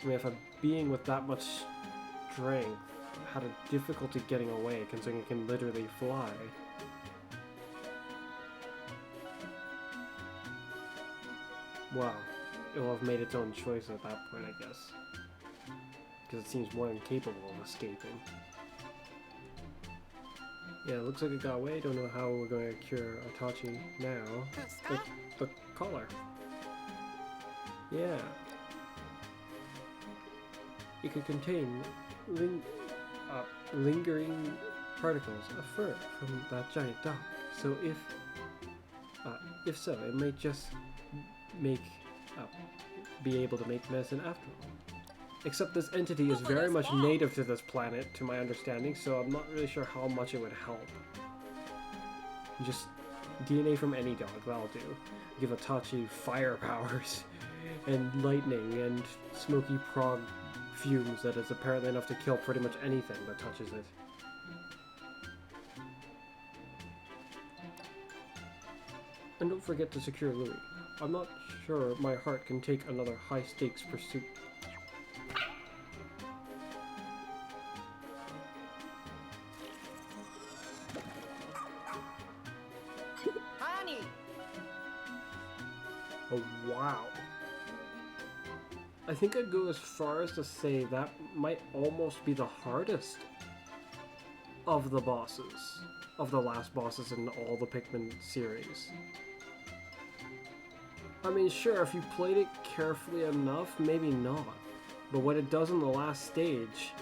I mean, if a being with that much strength had a difficulty getting away, considering it can literally fly. Wow. It will have made its own choice at that point, I guess. Because it seems more than capable of escaping. Yeah, it looks like it got away. Don't know how we're going to cure Itachi now. The collar. Yeah. It could contain lingering particles of fur from that giant dog. So if so, it may just be able to make medicine after all. Except this entity is very much native to this planet, to my understanding, so I'm not really sure how much it would help. Just DNA from any dog, that'll do. Give Itachi fire powers, and lightning, and smoky prog fumes that is apparently enough to kill pretty much anything that touches it. And don't forget to secure Louis. I'm not sure my heart can take another high-stakes pursuit. Honey! Oh, wow. I think I'd go as far as to say that might almost be the hardest of the bosses. Of the last bosses in all the Pikmin series. I mean, sure, if you played it carefully enough, maybe not. But what it does in the last stage,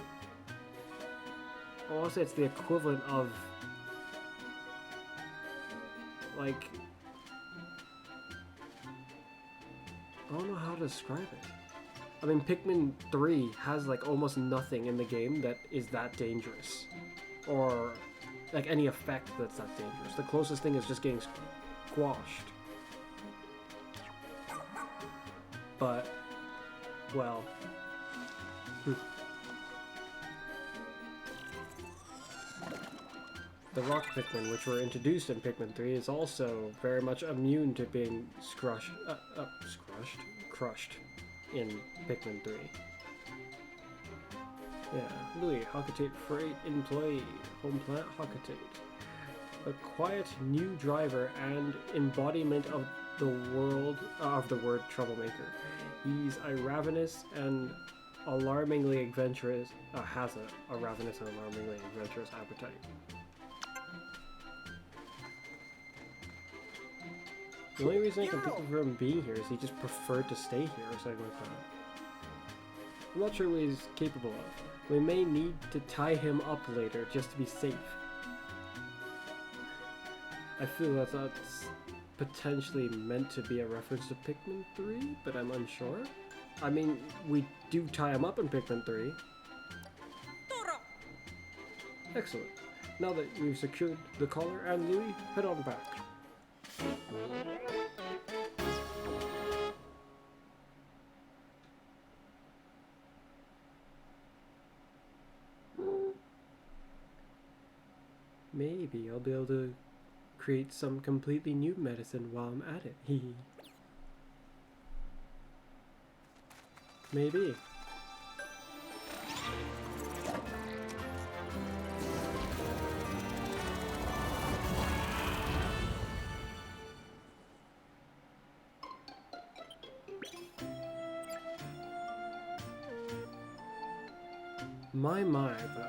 I want to say it's the equivalent of, like, I don't know how to describe it. I mean, Pikmin 3 has, like, almost nothing in the game that is that dangerous. Or, like, any effect that's that dangerous. The closest thing is just getting squashed. But, well... The rock Pikmin, which were introduced in Pikmin 3, is also very much immune to being crushed in Pikmin 3. Yeah, Louis, Hockatate Freight Employee, Home Plant Hockatate. A quiet new driver and embodiment of the word troublemaker. He's a ravenous and alarmingly adventurous, has a ravenous and alarmingly adventurous appetite. The only reason I can think of him being here is he just preferred to stay here or something like that. I'm not sure what he's capable of. We may need to tie him up later just to be safe. I feel that that's potentially meant to be a reference to Pikmin 3, but I'm unsure. I mean, we do tie him up in Pikmin 3. Excellent. Now that we've secured the collar and Louis, head on back. Maybe I'll be able to create some completely new medicine while I'm at it. Hee. Maybe. My, though.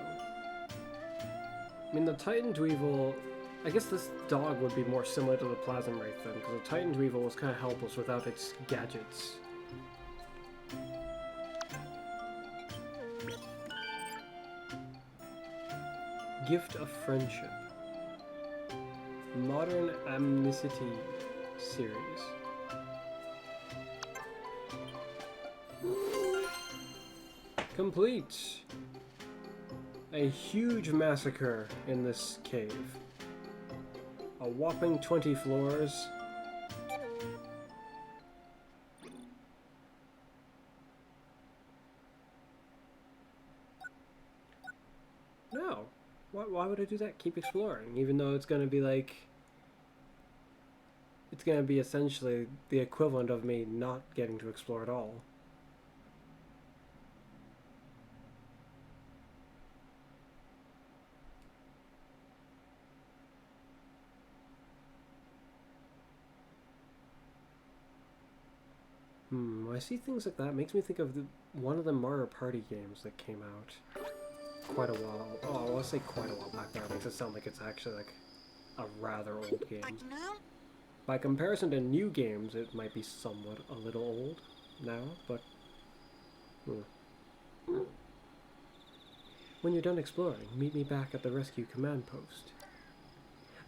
I mean, the Titan Dweevil, I guess this dog would be more similar to the Plasm Wraith then, because the Titan Dweevil was kind of helpless without its gadgets. Gift of Friendship. Modern Amnicity series. Complete! A huge massacre in this cave. A whopping 20 floors. No. Why would I do that? Keep exploring, even though it's gonna be like... It's gonna be essentially the equivalent of me not getting to explore at all. I see things like that. Makes me think of one of the Mario Party games that came out quite a while. Oh, I want to say quite a while back there. It makes it sound like it's actually like a rather old game. By comparison to new games, it might be somewhat a little old now, but... When you're done exploring, meet me back at the rescue command post.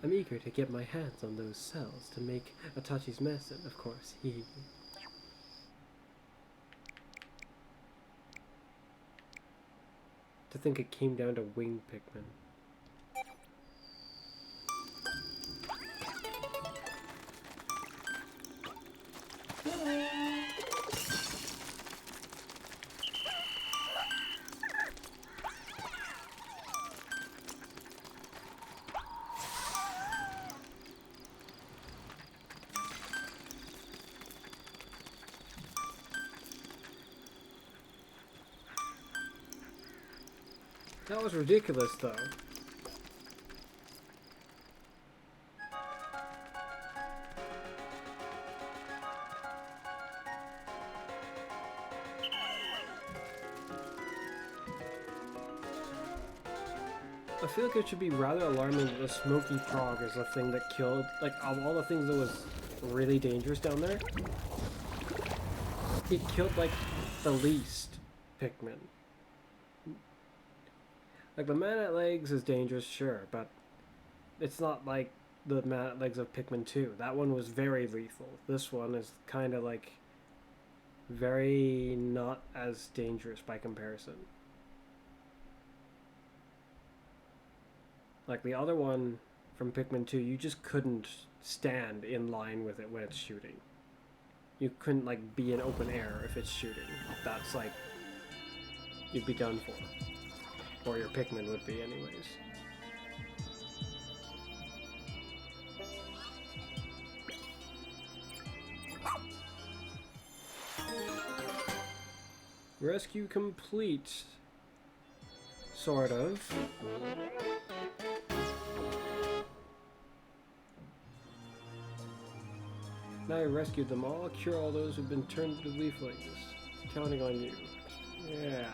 I'm eager to get my hands on those cells to make Atachi's medicine, of course. To think it came down to winged Pikmin. That was ridiculous, though. I feel like it should be rather alarming that the Smoky Frog is the thing that killed, like, of all the things that was really dangerous down there, it killed, like, the least Pikmin. Like, the man at legs is dangerous, sure, but it's not like the man at legs of Pikmin 2. That one was very lethal. This one is kind of, like, very not as dangerous by comparison. Like, the other one from Pikmin 2, you just couldn't stand in line with it when it's shooting. You couldn't, like, be in open air if it's shooting. That's, like, you'd be done for. Or your Pikmin would be, anyways. Rescue complete. Sort of. Now you rescued them all, cure all those who've been turned into leaflings. Counting on you. Yeah.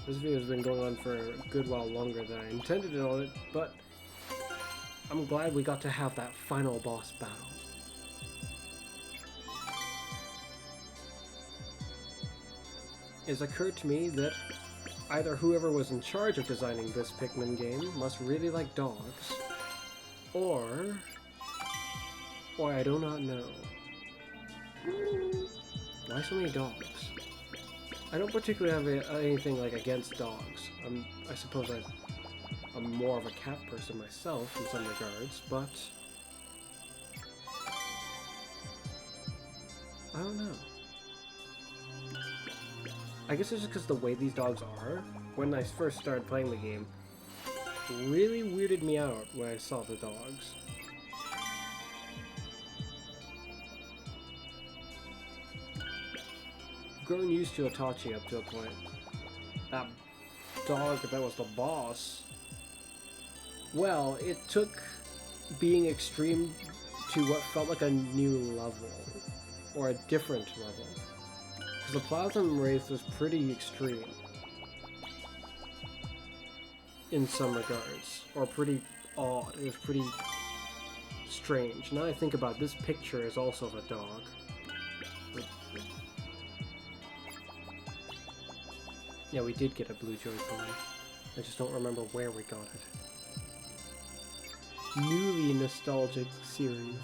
This video's been going on for a good while longer than I intended it on it, but I'm glad we got to have that final boss battle. It's occurred to me that either whoever was in charge of designing this Pikmin game must really like dogs, or I do not know. Why so many dogs? I don't particularly have anything like against dogs. I suppose I'm more of a cat person myself in some regards, but I don't know. I guess it's just because the way these dogs are, when I first started playing the game, really weirded me out when I saw the dogs. Grown used to Itachi up to a point. That dog that was the boss, well, it took being extreme to what felt like a new level, or a different level. Because the Plasm race was pretty extreme in some regards, or pretty odd. It was pretty strange. Now I think about it, this picture is also of a dog. Yeah, we did get a blue Joy-Con. I just don't remember where we got it. Newly nostalgic series.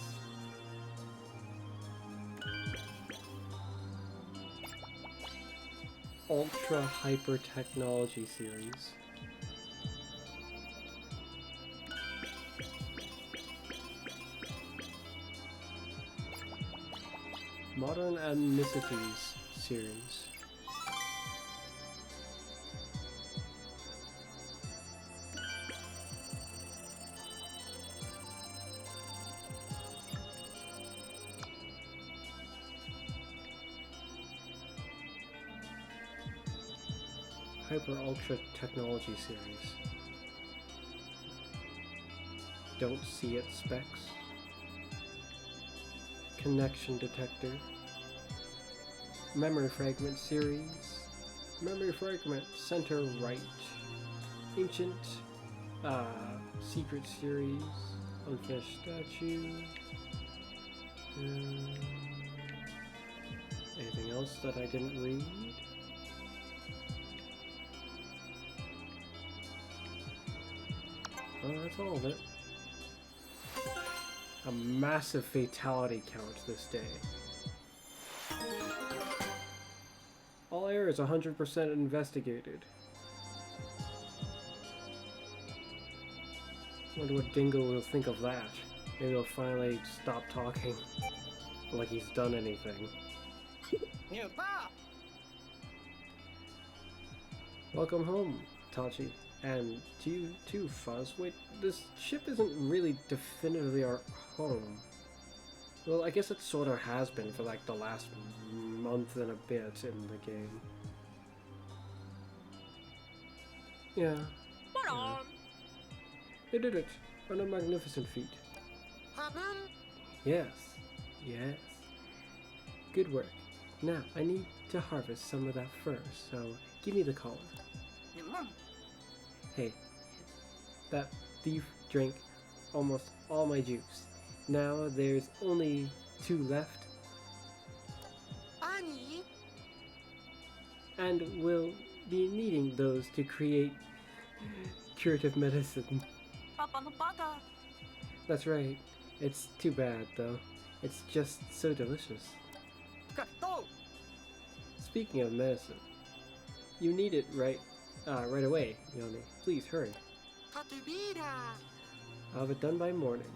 Ultra Hyper Technology series. Modern Amnicities series. Hyper Ultra Technology series. Don't see it specs. Connection detector. Memory fragment series. Memory fragment center right. Ancient secret series. Unfinished statue. Anything else that I didn't read? Oh, that's all of it. A massive fatality count this day. All areas 100% investigated. Wonder what Dingo will think of that. Maybe he'll finally stop talking. Like he's done anything. Welcome home, Tachi. And to you too, Fuzz. Wait, this ship isn't really definitively our home. Well, I guess it sort of has been for like the last month and a bit in the game. Yeah. They did it on a magnificent feat. Yes. Yes. Good work. Now, I need to harvest some of that fur, so give me the collar. Hey, that thief drank almost all my juice. Now there's only 2 left. And we'll be needing those to create curative medicine. That's right. It's too bad, though. It's just so delicious. Speaking of medicine, you need it right away, Yoni. Please hurry. I'll have it done by morning.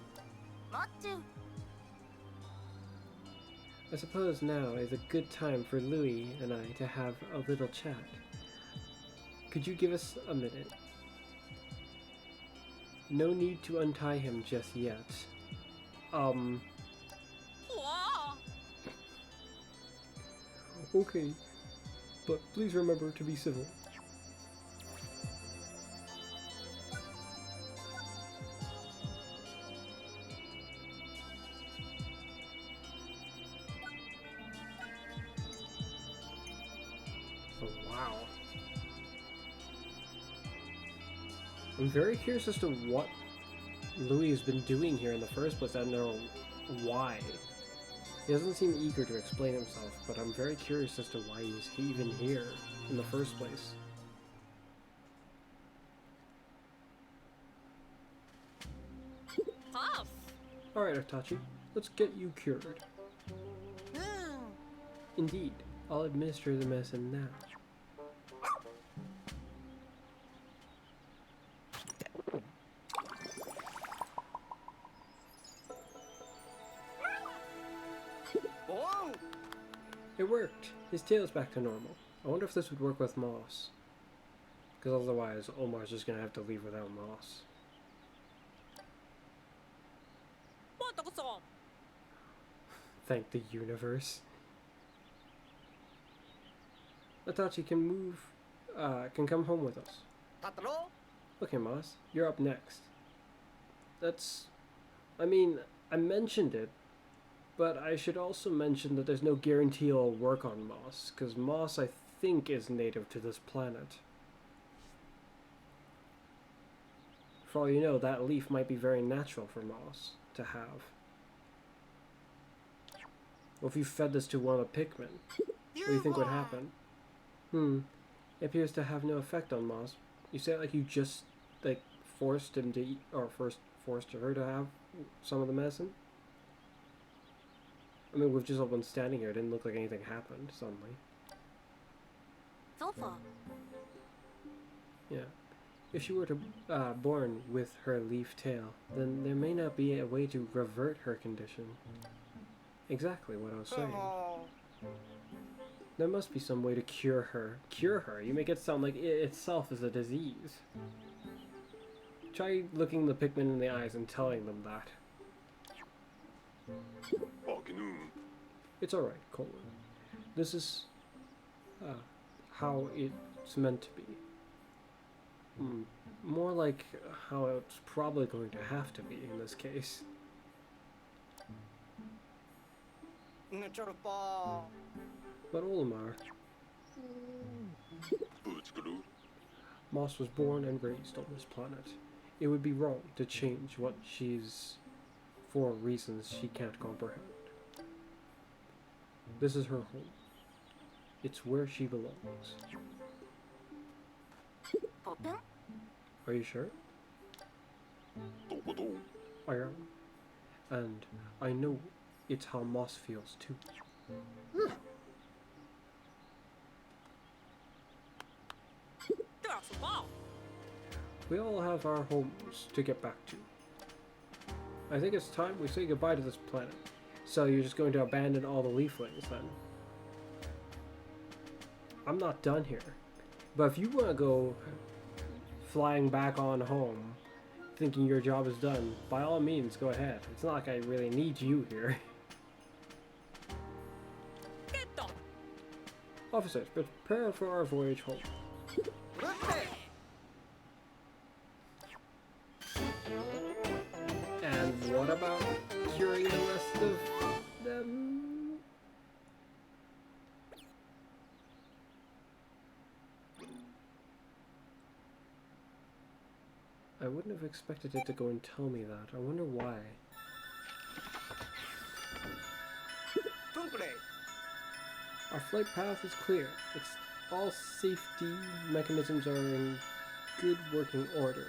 I suppose now is a good time for Louis and I to have a little chat. Could you give us a minute? No need to untie him just yet. Okay. but please remember to be civil. Oh, wow. I'm very curious as to what Louis has been doing here in the first place. I don't know why. He doesn't seem eager to explain himself, but I'm very curious as to why he's even here in the first place. Puff. Alright, Itachi, let's get you cured. Indeed, I'll administer the medicine now. Oh! It worked. His tail's back to normal. I wonder if this would work with Moss. Because otherwise, Omar's just gonna have to leave without Moss. Thank the universe. Itachi can can come home with us. Tataro? Okay, Moss, you're up next. I mean, I mentioned it, but I should also mention that there's no guarantee it'll work on Moss, because Moss, I think, is native to this planet. For all you know, that leaf might be very natural for Moss to have. Well, if you fed this to one of the Pikmin, what do you think would happen? It appears to have no effect on Moss. You say it like you just, like, forced him to eat, or forced her to have some of the medicine? I mean, we've just all been standing here. It didn't look like anything happened suddenly. Sofa. Yeah. If she were to born with her leaf tail, then there may not be a way to revert her condition. Exactly what I was saying. There must be some way to cure her. Cure her? You make it sound like it itself is a disease. Try looking the Pikmin in the eyes and telling them that. It's alright, Colin. This is how it's meant to be. More like how it's probably going to have to be in this case. But Olimar, Moss was born and raised on this planet. It would be wrong to change what she's for reasons she can't comprehend. This is her home. It's where she belongs. Are you sure? I am. And I know it's how Moss feels too. We all have our homes to get back to. I think it's time we say goodbye to this planet. So you're just going to abandon all the leaflings then? I'm not done here. But if you want to go flying back on home, thinking your job is done, by all means, go ahead. It's not like I really need you here. Officers, prepare for our voyage home. And what about curing the rest of them? I wouldn't have expected it to go and tell me that. I wonder why. Our flight path is clear. All safety mechanisms are in good working order.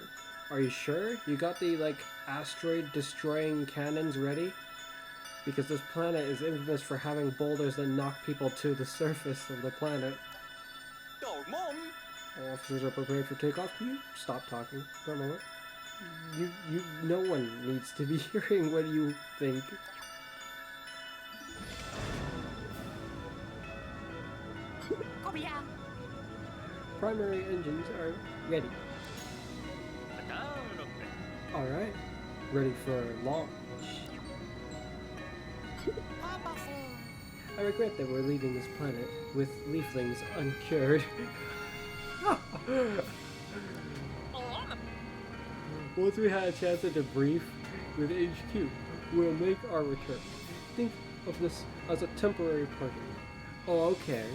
Are you sure? You got the, like, asteroid destroying cannons ready? Because this planet is infamous for having boulders that knock people to the surface of the planet. All officers are prepared for takeoff. Can you stop talking for a moment? No one needs to be hearing what you think. Primary engines are ready. Alright, ready for launch. I regret that we're leaving this planet with leaflings uncured. Once we had a chance to debrief with HQ, we'll make our return. Think of this as a temporary party. Oh, okay.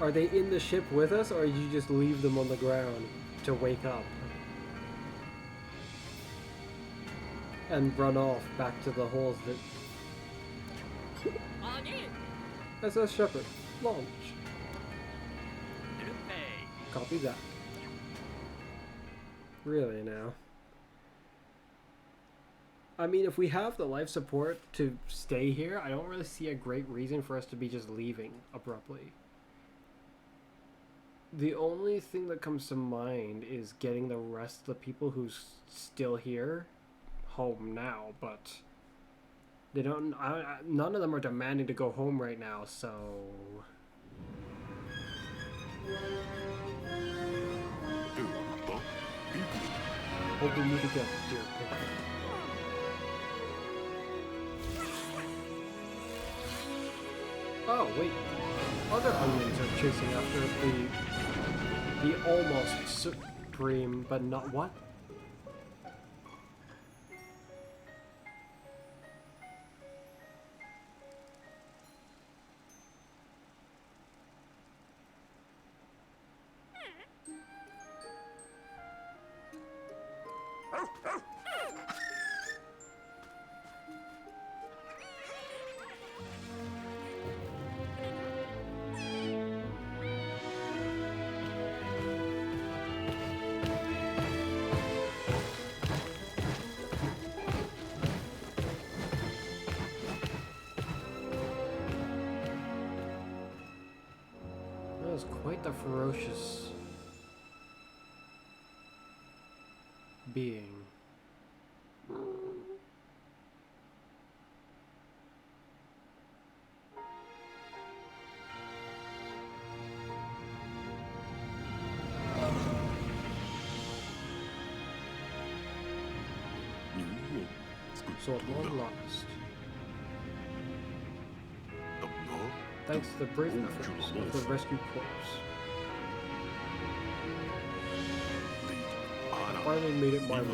Are they in the ship with us, or did you just leave them on the ground to wake up? And run off back to the holes that... SS Shepard, launch. Copy that. Really now? I mean, if we have the life support to stay here, I don't really see a great reason for us to be just leaving abruptly. The only thing that comes to mind is getting the rest of the people who's still here home now, but they don't. None of them are demanding to go home right now, so. Hope we meet again, dear Pikmin. Oh wait, other onions are chasing after the almost supreme, but not what? That was quite the ferocious being. So at long last, thanks to the brave efforts of the rescue corps, I finally made it my way.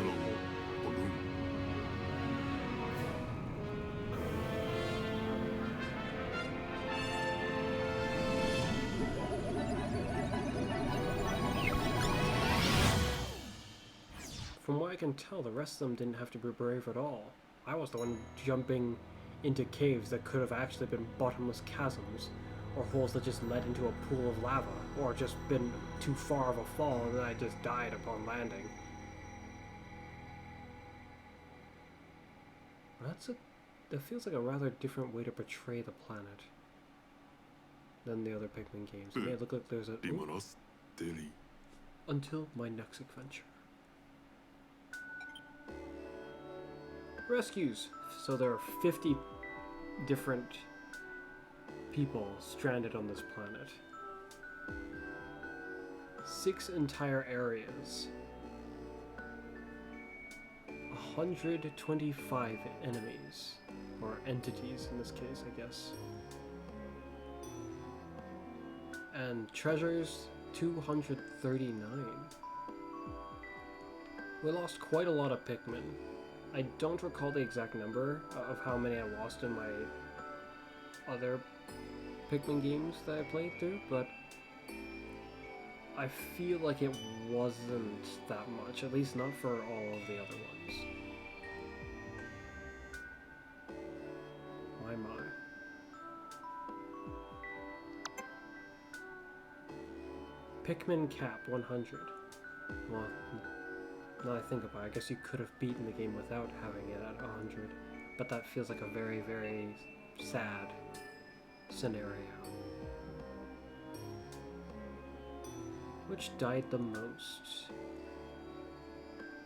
From what I can tell, the rest of them didn't have to be brave at all. I was the one jumping into caves that could have actually been bottomless chasms, or holes that just led into a pool of lava, or just been too far of a fall and then I just died upon landing. That feels like a rather different way to portray the planet than the other Pikmin games. It may look like there's a... Until my next adventure. Rescues. So there are 50 different people stranded on this planet. 6 entire areas. 125 enemies. Or entities in this case, I guess. And treasures, 239. We lost quite a lot of Pikmin. I don't recall the exact number of how many I lost in my other Pikmin games that I played through, but I feel like it wasn't that much, at least not for all of the other ones. My. Pikmin cap 100. Well, now that I think about it, I guess you could have beaten the game without having it at 100, but that feels like a very, very sad scenario. Which died the most?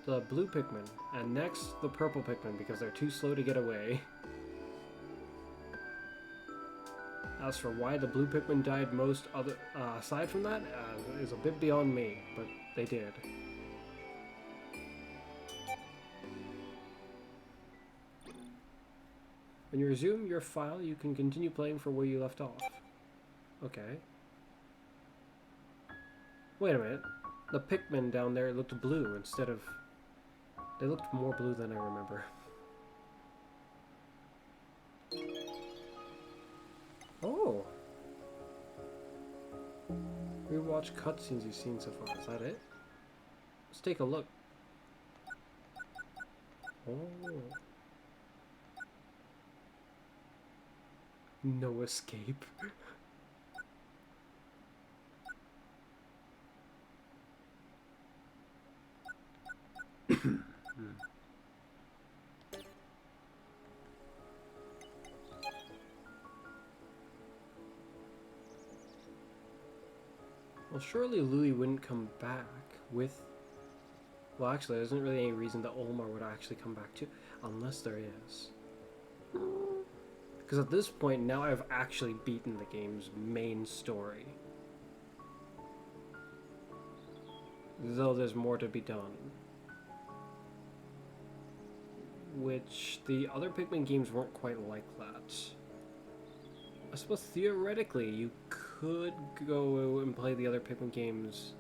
The blue Pikmin, and next the purple Pikmin because they're too slow to get away. As for why the blue Pikmin died most aside from that, is a bit beyond me, but they did. When you resume your file, you can continue playing for where you left off. Okay. Wait a minute. The Pikmin down there looked blue instead of... They looked more blue than I remember. Oh! Rewatch cutscenes you've seen so far. Is that it? Let's take a look. Oh. No escape. Well, surely Louis wouldn't come back with... Well, actually, there isn't really any reason that Olmar would actually come back to, unless there is. Because at this point, now I've actually beaten the game's main story. Though there's more to be done. Which the other Pikmin games weren't quite like that. I suppose theoretically you could go and play the other Pikmin games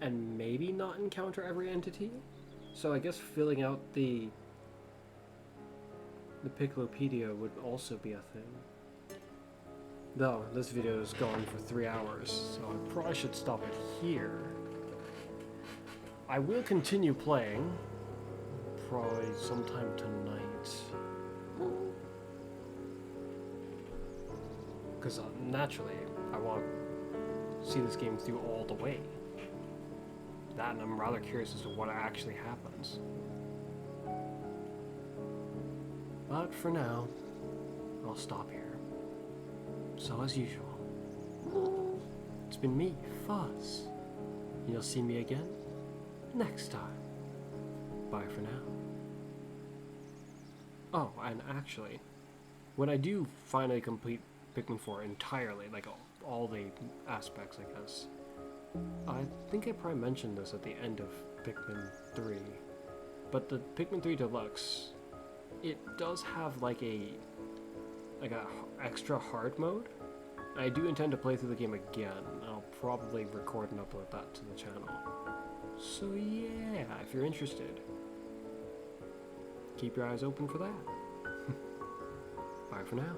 and maybe not encounter every entity. So I guess filling out the Piccolopedia would also be a thing. Though, this video is gone for 3 hours, so I probably should stop it here. I will continue playing, probably sometime tonight. Because naturally, I want to see this game through all the way. That, and I'm rather curious as to what actually happens. But for now, I'll stop here. So as usual, it's been me, Fuzz. You'll see me again next time. Bye for now. Oh, and actually, when I do finally complete Pikmin 4 entirely, like all the aspects, I guess, I think I probably mentioned this at the end of Pikmin 3, but the Pikmin 3 Deluxe, it does have like a extra hard mode. I do intend to play through the game again. I'll probably record and upload that to the channel. So yeah, if you're interested, keep your eyes open for that. Bye for now.